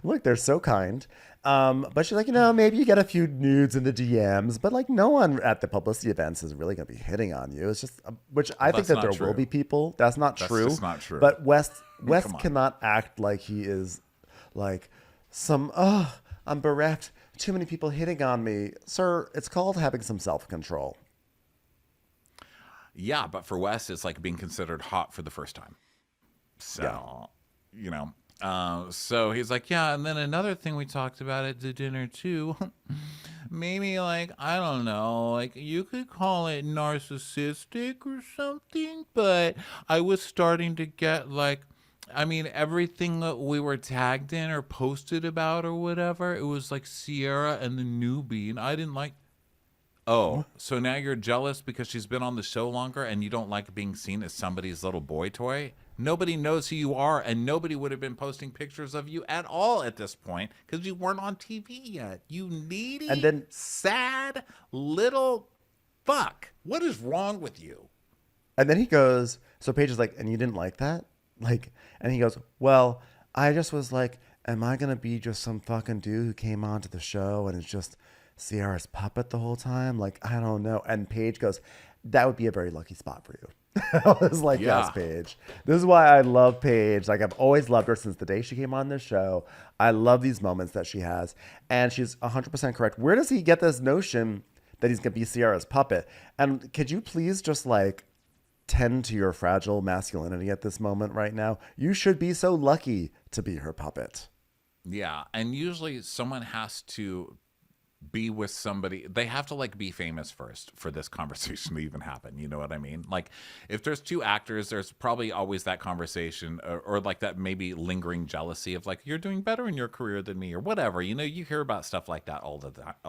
Look, they're so kind. But she's like, maybe you get a few nudes in the DMs, but like no one at the publicity events is really going to be hitting on you. It's just, which I think that there will be people. That's not true.
That's just not true.
But West cannot act like he is like I'm bereft. Too many people hitting on me. Sir, it's called having some self-control.
Yeah, but for Wes, it's like being considered hot for the first time. So, so he's like, yeah, and then another thing we talked about at the dinner too, maybe like, I don't know, like you could call it narcissistic or something, but I was starting to get like, I mean, everything that we were tagged in or posted about or whatever, it was like Sierra and the newbie, and I didn't like. Oh, so now you're jealous because she's been on the show longer and you don't like being seen as somebody's little boy toy? Nobody knows who you are, and nobody would have been posting pictures of you at all at this point because you weren't on TV yet. You needy, sad little fuck. What is wrong with you?
And then he goes, so Paige is like, and you didn't like that? Like, and he goes, well, I just was like, am I going to be just some fucking dude who came onto the show and is just Sierra's puppet the whole time? Like, I don't know. And Paige goes, that would be a very lucky spot for you. I was like, yes, Paige. This is why I love Paige. Like, I've always loved her since the day she came on this show. I love these moments that she has. And she's 100% correct. Where does he get this notion that he's going to be Sierra's puppet? And could you please just like tend to your fragile masculinity at this moment right now? You should be so lucky to be her puppet.
Yeah. And usually someone has to be with somebody. They have to like be famous first for this conversation to even happen. You know what I mean? Like if there's two actors, there's probably always that conversation or like that maybe lingering jealousy of like, you're doing better in your career than me or whatever. You hear about stuff like that all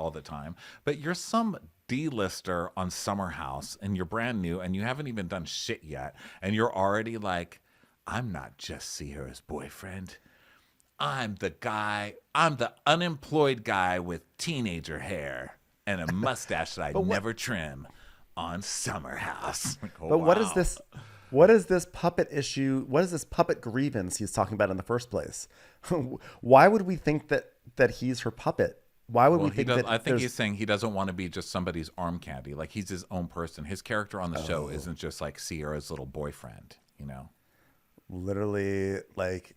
the time, but you're some D-lister on Summer House and you're brand new and you haven't even done shit yet. And you're already like, I'm not just Sierra's boyfriend. I'm the unemployed guy with teenager hair and a mustache that I never trim on Summer House. Like,
but wow. What is this puppet issue? What is this puppet grievance he's talking about in the first place? Why would we think that he's her puppet? Why would we think that?
I think he's saying he doesn't want to be just somebody's arm candy. Like he's his own person. His character on the show isn't just like Sierra's little boyfriend,
Literally, like,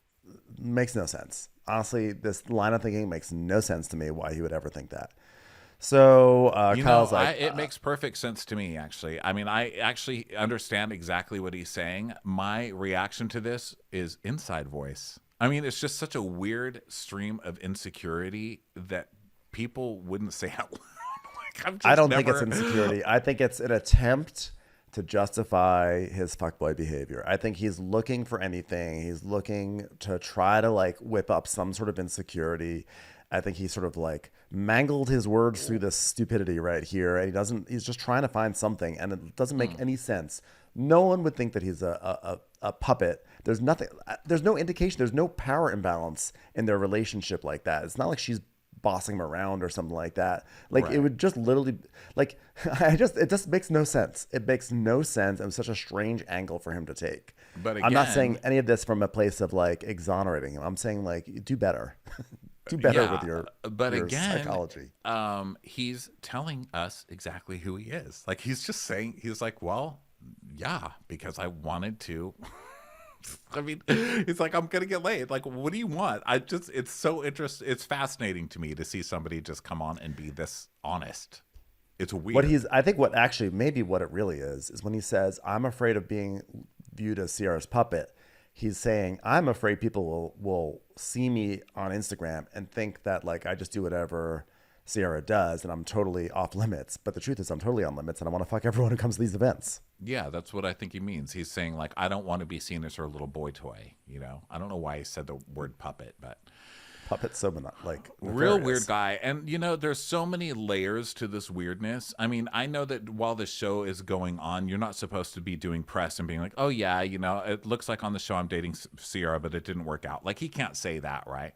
makes no sense. Honestly, this line of thinking makes no sense to me why he would ever think that. So Kyle's like...
it makes perfect sense to me, actually. I mean, I actually understand exactly what he's saying. My reaction to this is inside voice. I mean, it's just such a weird stream of insecurity that people wouldn't say out loud.
I don't think it's insecurity. I think it's an attempt to justify his fuckboy behavior. I think he's looking for anything. He's looking to try to like whip up some sort of insecurity. I think he sort of like mangled his words through this stupidity right here. And he's just trying to find something, and it doesn't make any sense. No one would think that he's a puppet. There's nothing, there's no indication. There's no power imbalance in their relationship like that. It's not like she's bossing him around or something like that. Like It would just literally like, it just makes no sense. It makes no sense. It was such a strange angle for him to take. But again, I'm not saying any of this from a place of like exonerating him. I'm saying like, do better. Do better with your psychology.
He's telling us exactly who he is. Like he's just saying, he's like, well, yeah, because I wanted to. I mean, he's like, I'm gonna get laid. Like, what do you want? It's so interesting. It's fascinating to me to see somebody just come on and be this honest. It's weird.
I think what actually maybe what it really is when he says, I'm afraid of being viewed as Sierra's puppet. He's saying, I'm afraid people will see me on Instagram and think that like I just do whatever Sierra does and I'm totally off limits. But the truth is I'm totally on limits and I want to fuck everyone who comes to these events.
Yeah, that's what I think he means. He's saying like, I don't want to be seen as her little boy toy. You know, I don't know why he said the word puppet, but
Puppet's so like
real
nefarious.
weird guy. And you know, there's so many layers to this weirdness. I mean, I know that while the show is going on, you're not supposed to be doing press and being like, oh yeah, you know, it looks like on the show I'm dating Sierra, but it didn't work out. Like he can't say that, right?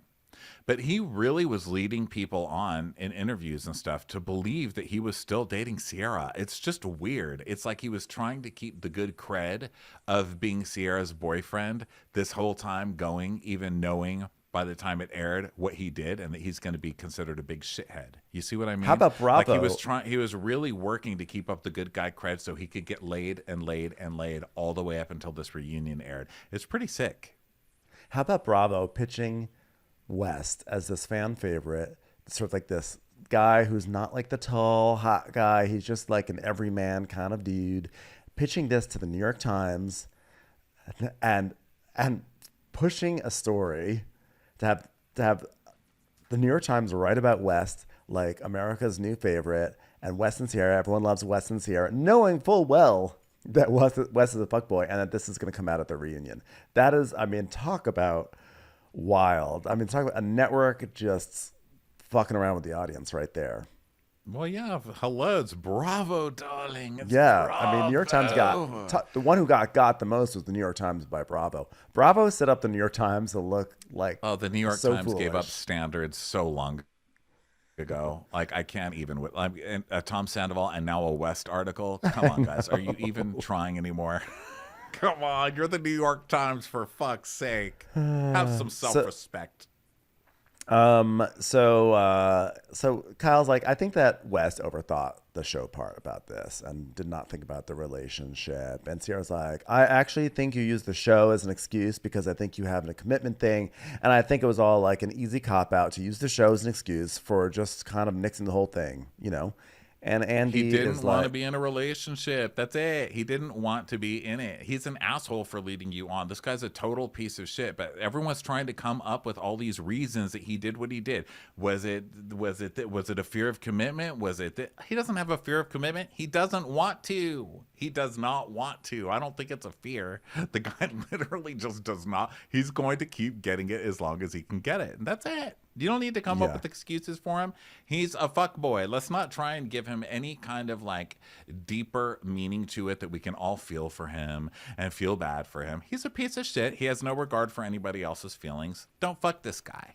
But he really was leading people on in interviews and stuff to believe that he was still dating Sierra. It's just weird. It's like he was trying to keep the good cred of being Sierra's boyfriend this whole time going, even knowing by the time it aired what he did and that he's going to be considered a big shithead. You see what I mean?
How about Bravo?
Like he was really working to keep up the good guy cred so he could get laid and laid and laid all the way up until this reunion aired. It's pretty sick.
How about Bravo pitching West as this fan favorite, sort of like this guy who's not like the tall, hot guy. He's just like an everyman kind of dude, pitching this to the New York Times and pushing a story to have the New York Times write about West like America's new favorite and West and Sierra. Everyone loves West and Sierra, knowing full well that West is a fuckboy and that this is going to come out at the reunion. That is, I mean, talk about wild. I mean, talk about a network just fucking around with the audience right there.
Well, yeah. Hello, it's Bravo, darling. It's
Yeah,
Bravo.
I mean, New York Times got the one who got the most was the New York Times by Bravo. Bravo set up the New York Times to look like
the New York
so
Times gave up
foolish.
standards so long ago. Like I can't even with a Tom Sandoval and now a West article. Come on, guys, are you even trying anymore? Come on, you're the New York Times for fuck's sake. Have some self-respect.
So Kyle's like, I think that West overthought the show part about this and did not think about the relationship. And Sierra's like, I actually think you use the show as an excuse because I think you have a commitment thing. And I think it was all like an easy cop out to use the show as an excuse for just kind of nixing the whole thing, you know? And Andy
He didn't
is
want
like,
to be in a relationship. That's it. He didn't want to be in it. He's an asshole for leading you on. This guy's a total piece of shit. But everyone's trying to come up with all these reasons that he did what he did. Was it a fear of commitment? Was it that he doesn't have a fear of commitment? He doesn't want to. He does not want to. I don't think it's a fear. The guy literally just does not. He's going to keep getting it as long as he can get it. And that's it. You don't need to come up with excuses for him. He's a fuck boy. Let's not try and give him any kind of like deeper meaning to it that we can all feel for him and feel bad for him. He's a piece of shit. He has no regard for anybody else's feelings. Don't fuck this guy.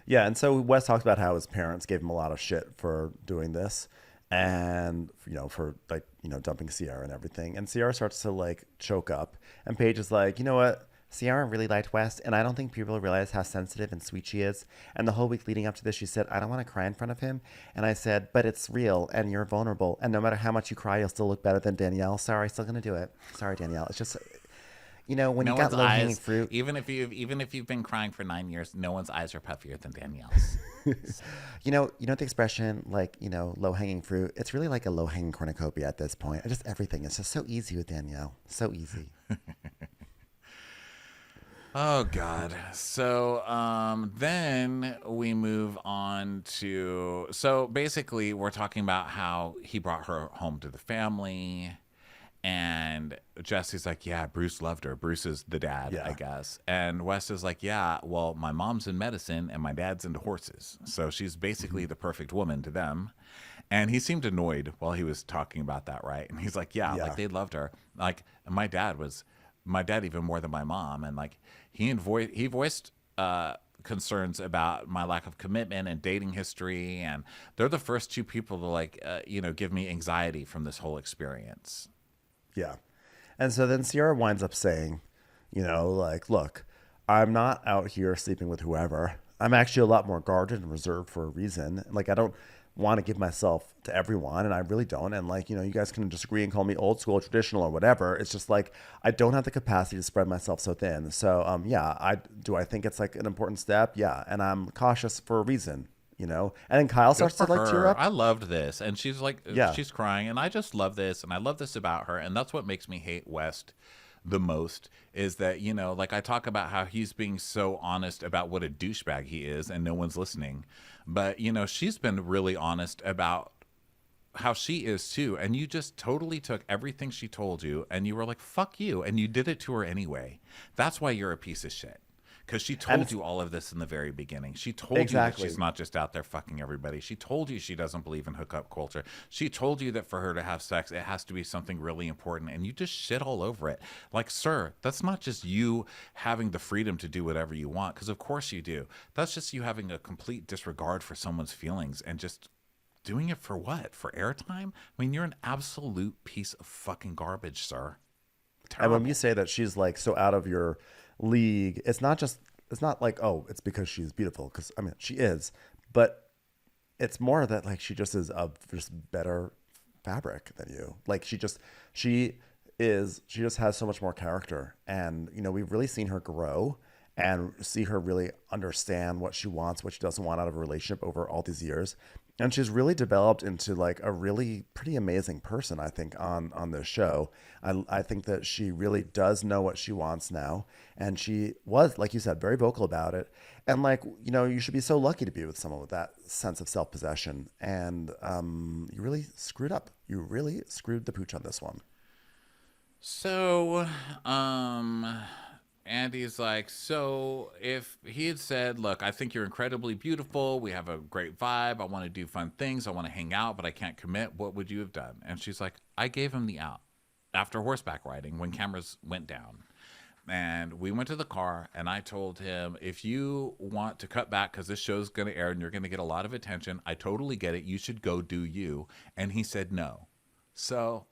yeah. And so West talks about how his parents gave him a lot of shit for doing this and, you know, for like, you know, dumping Sierra and everything. And Sierra starts to like choke up and Paige is like, you know what? Sierra really liked West, and I don't think people realize how sensitive and sweet she is. And the whole week leading up to this, she said, I don't want to cry in front of him. And I said, but it's real, and you're vulnerable. And no matter how much you cry, you'll still look better than Danielle. Sorry, still going to do it. Sorry, Danielle. It's just, you know, when you got low-hanging fruit.
Even if you've been crying for 9 years, no one's eyes are puffier than Danielle's.
You know the expression, like, you know, low-hanging fruit? It's really like a low-hanging cornucopia at this point. Just everything. It's just so easy with Danielle. So easy.
Oh God. So then we move on to, so basically we're talking about how he brought her home to the family and Jesse's like, yeah, Bruce loved her. Bruce is the dad, I guess. And Wes is like, yeah, well, my mom's in medicine and my dad's into horses. So she's basically the perfect woman to them. And he seemed annoyed while he was talking about that, right? And he's like, yeah. Like they loved her. Like my dad even more than my mom. And like he voiced concerns about my lack of commitment and dating history. And they're the first two people to like, give me anxiety from this whole experience.
Yeah. And so then Sierra winds up saying, you know, like, look, I'm not out here sleeping with whoever. I'm actually a lot more guarded and reserved for a reason. Like, I don't want to give myself to everyone, and I really don't. And like, you know, you guys can disagree and call me old school, traditional, or whatever. It's just like I don't have the capacity to spread myself so thin. So, I think it's like an important step. Yeah, and I'm cautious for a reason. you know? And then Kyle
Good
starts
for
to like tear
her.
up.
I loved this. And she's like,
Yeah.
she's crying. And I just love this. And I love this about her. And that's what makes me hate West the most is that, you know, like I talk about how he's being so honest about what a douchebag he is and no one's listening. But, you know, she's been really honest about how she is too. And you just totally took everything she told you and you were like, fuck you. And you did it to her anyway. That's why you're a piece of shit. Because she told you all of this in the very beginning. She told you that she's not just out there fucking everybody. She told you she doesn't believe in hookup culture. She told you that for her to have sex, it has to be something really important. And you just shit all over it. Like, sir, that's not just you having the freedom to do whatever you want. Because of course you do. That's just you having a complete disregard for someone's feelings and just doing it for what? For airtime? I mean, you're an absolute piece of fucking garbage, sir. Terrible.
And when you say that she's like so out of your league, it's not like, oh, it's because she's beautiful, because I mean she is, but it's more that like she just is of just better fabric than you. Like she just has so much more character, and you know, we've really seen her grow and see her really understand what she wants, what she doesn't want out of a relationship over all these years. And she's really developed into like a really pretty amazing person, I think, on this show. I think that she really does know what she wants now. And she was, like you said, very vocal about it. And like, you know, you should be so lucky to be with someone with that sense of self-possession. And you really screwed up. You really screwed the pooch on this one.
So, Andy's like, so if he had said, look, I think you're incredibly beautiful. We have a great vibe. I want to do fun things. I want to hang out, but I can't commit. What would you have done? And she's like, I gave him the out after horseback riding when cameras went down. And we went to the car and I told him, if you want to cut back because this show's going to air and you're going to get a lot of attention, I totally get it. You should go do you. And he said no. So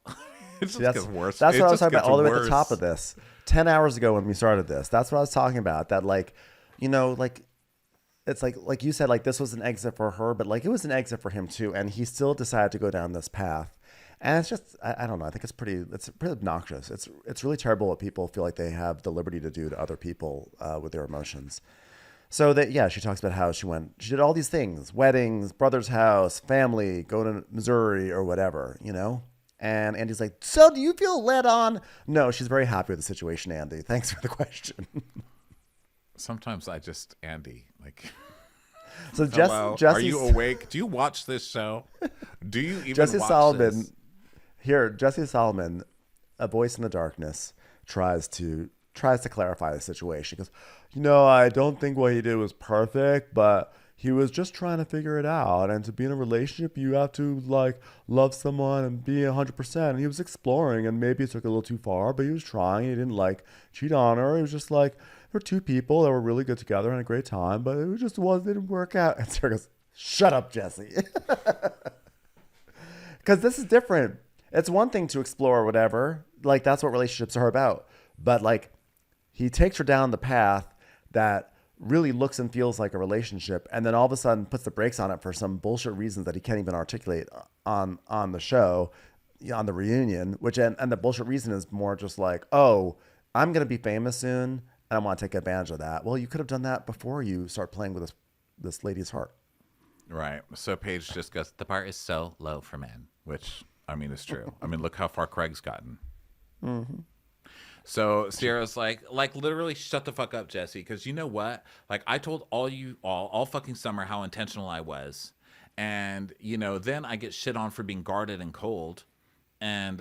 it just gets worse.
That's what I was talking about all the way at
worse.
the top of this. 10 hours ago when we started this, that's what I was talking about. That like, you know, like it's like you said, like this was an exit for her, but like it was an exit for him too. And he still decided to go down this path. And it's just, I don't know. I think it's pretty obnoxious. It's really terrible what people feel like they have the liberty to do to other people with their emotions. So that, yeah, she talks about how she did all these things, weddings, brother's house, family, go to Missouri or whatever, you know? And Andy's like, so do you feel led on? No, she's very happy with the situation, Andy. Thanks for the question.
Sometimes Andy, like,
so
hello,
Jesse's,
are you awake? Do you watch this show? Do you even
Jesse
watch
Solomon,
this?
Here, Jesse Solomon, a voice in the darkness, tries to clarify the situation. He goes, you know, I don't think what he did was perfect, but he was just trying to figure it out. And to be in a relationship, you have to like love someone and be 100%. And he was exploring, and maybe it took a little too far, but he was trying. He didn't like cheat on her. It was just like there were two people that were really good together and a great time, but it didn't work out. And Sarah goes, shut up, Jesse. Because this is different. It's one thing to explore or whatever. Like that's what relationships are about. But like he takes her down the path that really looks and feels like a relationship, and then all of a sudden puts the brakes on it for some bullshit reasons that he can't even articulate on the show, on the reunion, and the bullshit reason is more just like, oh, I'm going to be famous soon and I want to take advantage of that. Well, you could have done that before you start playing with this lady's heart.
Right. So Paige just goes, the bar is so low for men, which, I mean, is true. I mean, look how far Craig's gotten. Mm-hmm. So Sierra's like literally shut the fuck up, Jesse. Because you know what? Like I told all fucking summer how intentional I was. And, you know, then I get shit on for being guarded and cold. And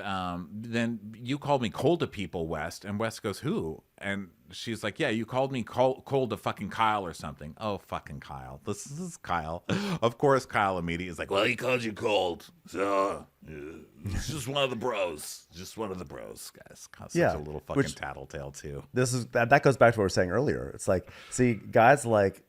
then you called me cold to people, West. And West goes, who? And she's like, yeah, you called me cold to fucking Kyle or something. Oh, fucking Kyle. This is Kyle. Of course, Kyle immediately is like, well, he called you cold. So it's just one of the bros. Just one of the bros, guys. Such a little fucking tattletale, too.
That goes back to what we were saying earlier. It's like, see, guys like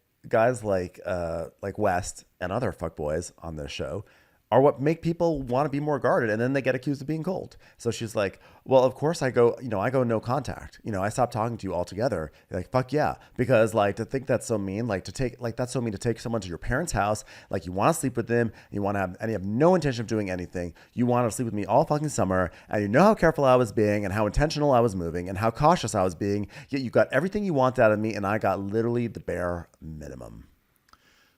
West and other fuckboys on this show are what make people want to be more guarded, and then they get accused of being cold. So she's like, well, of course I go no contact. You know, I stopped talking to you altogether. Like, fuck yeah. Because like to think that's so mean, like that's so mean to take someone to your parents' house, like you want to sleep with them, you have no intention of doing anything. You want to sleep with me all fucking summer, and you know how careful I was being and how intentional I was moving and how cautious I was being, yet you got everything you want out of me, and I got literally the bare minimum.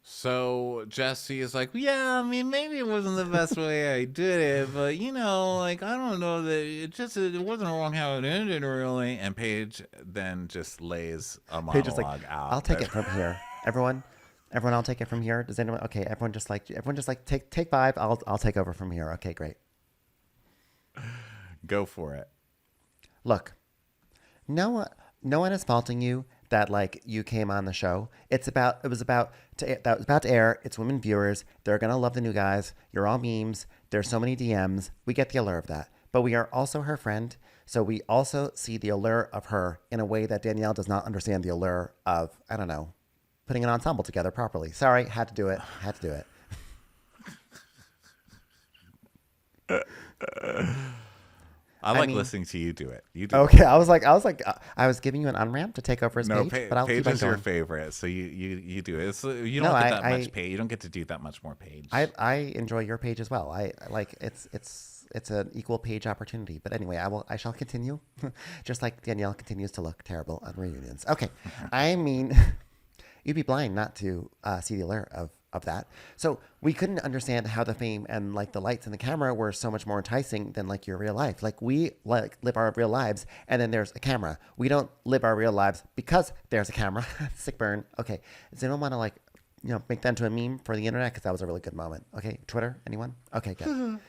So Jesse is like, yeah, I mean, maybe it wasn't the best way I did it, but like, I don't know that it wasn't wrong how it ended, really. And Paige then just lays a
Paige is like,
monologue out.
I'll take it from here. Everyone, I'll take it from here. Does anyone? Okay, everyone just like take 5. I'll take over from here. Okay, great.
Go for it.
Look, no one is faulting you that like you came on the show. It was about to air. It's women viewers. They're gonna love the new guys. You're all memes. There's so many DMs. We get the allure of that. But we are also her friend. So we also see the allure of her in a way that Danielle does not understand the allure of, I don't know, putting an ensemble together properly. Sorry, had to do it.
I mean, listening to you do it. You do
okay, I was giving you an on-ramp to take over as Paige, but I'll
Paige
keep on
is your
going.
favorite, so you do it. You don't get that much Paige. You don't get to do that much more Paige.
I enjoy your page as well. I like it's an equal page opportunity. But anyway, I shall continue, just like Danielle continues to look terrible on reunions. Okay, I mean, you'd be blind not to see the allure of that. So we couldn't understand how the fame and like the lights and the camera were so much more enticing than like your real life. Like we like live our real lives and then there's a camera. We don't live our real lives because there's a camera. Sick burn. Okay. Does anyone want to like, make that into a meme for the internet? Because that was a really good moment. Okay. Twitter, anyone? Okay, good.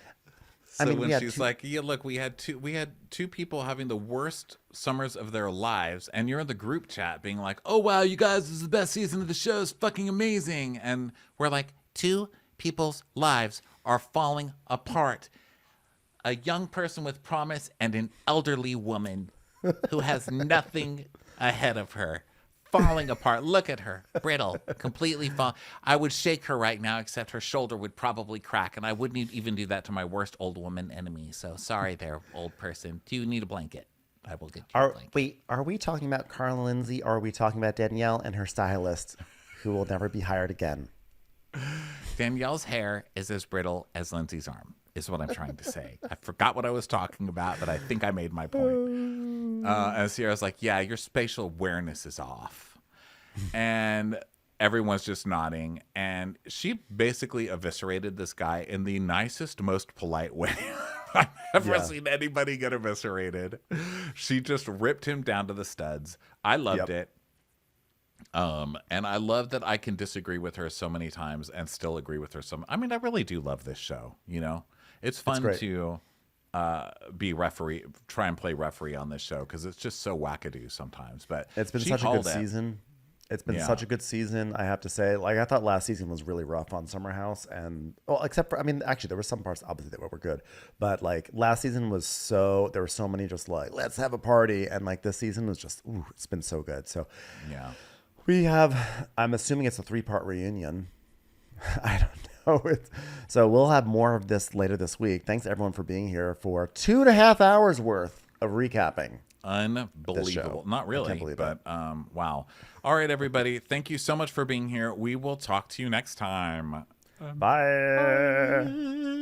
So when she's like, yeah, look, we had two people having the worst summers of their lives, and you're in the group chat being like, oh, wow, you guys, this is the best season of the show. It's fucking amazing. And we're like, 2 people's lives are falling apart. A young person with promise and an elderly woman who has nothing ahead of her. Falling apart. Look at her. Brittle. Completely fall. I would shake her right now, except her shoulder would probably crack, and I wouldn't even do that to my worst old woman enemy. So sorry there, old person. Do you need a blanket? I will get you a blanket.
Wait, are we talking about Carla Lindsay or are we talking about Danielle and her stylist who will never be hired again?
Danielle's hair is as brittle as Lindsay's arm, is what I'm trying to say. I forgot what I was talking about, but I think I made my point. And Sierra's like, yeah, your spatial awareness is off. And everyone's just nodding. And she basically eviscerated this guy in the nicest, most polite way I've ever seen anybody get eviscerated. She just ripped him down to the studs. I loved it. And I love that I can disagree with her so many times and still agree with her. I mean, I really do love this show. It's fun to be referee, try and play referee on this show because it's just so wackadoo sometimes. But
it's been such a good season. It's been such a good season, I have to say. Like, I thought last season was really rough on Summer House, and except for, I mean, actually there were some parts obviously that were good, but like last season was there were so many just like, let's have a party, and like this season was just, it's been so good. So yeah, I'm assuming it's a 3-part reunion. I don't know. So we'll have more of this later this week. Thanks everyone for being here for 2.5 hours worth of recapping.
Unbelievable. Not really, I can't believe but wow. All right, everybody. Thank you so much for being here. We will talk to you next time.
Bye.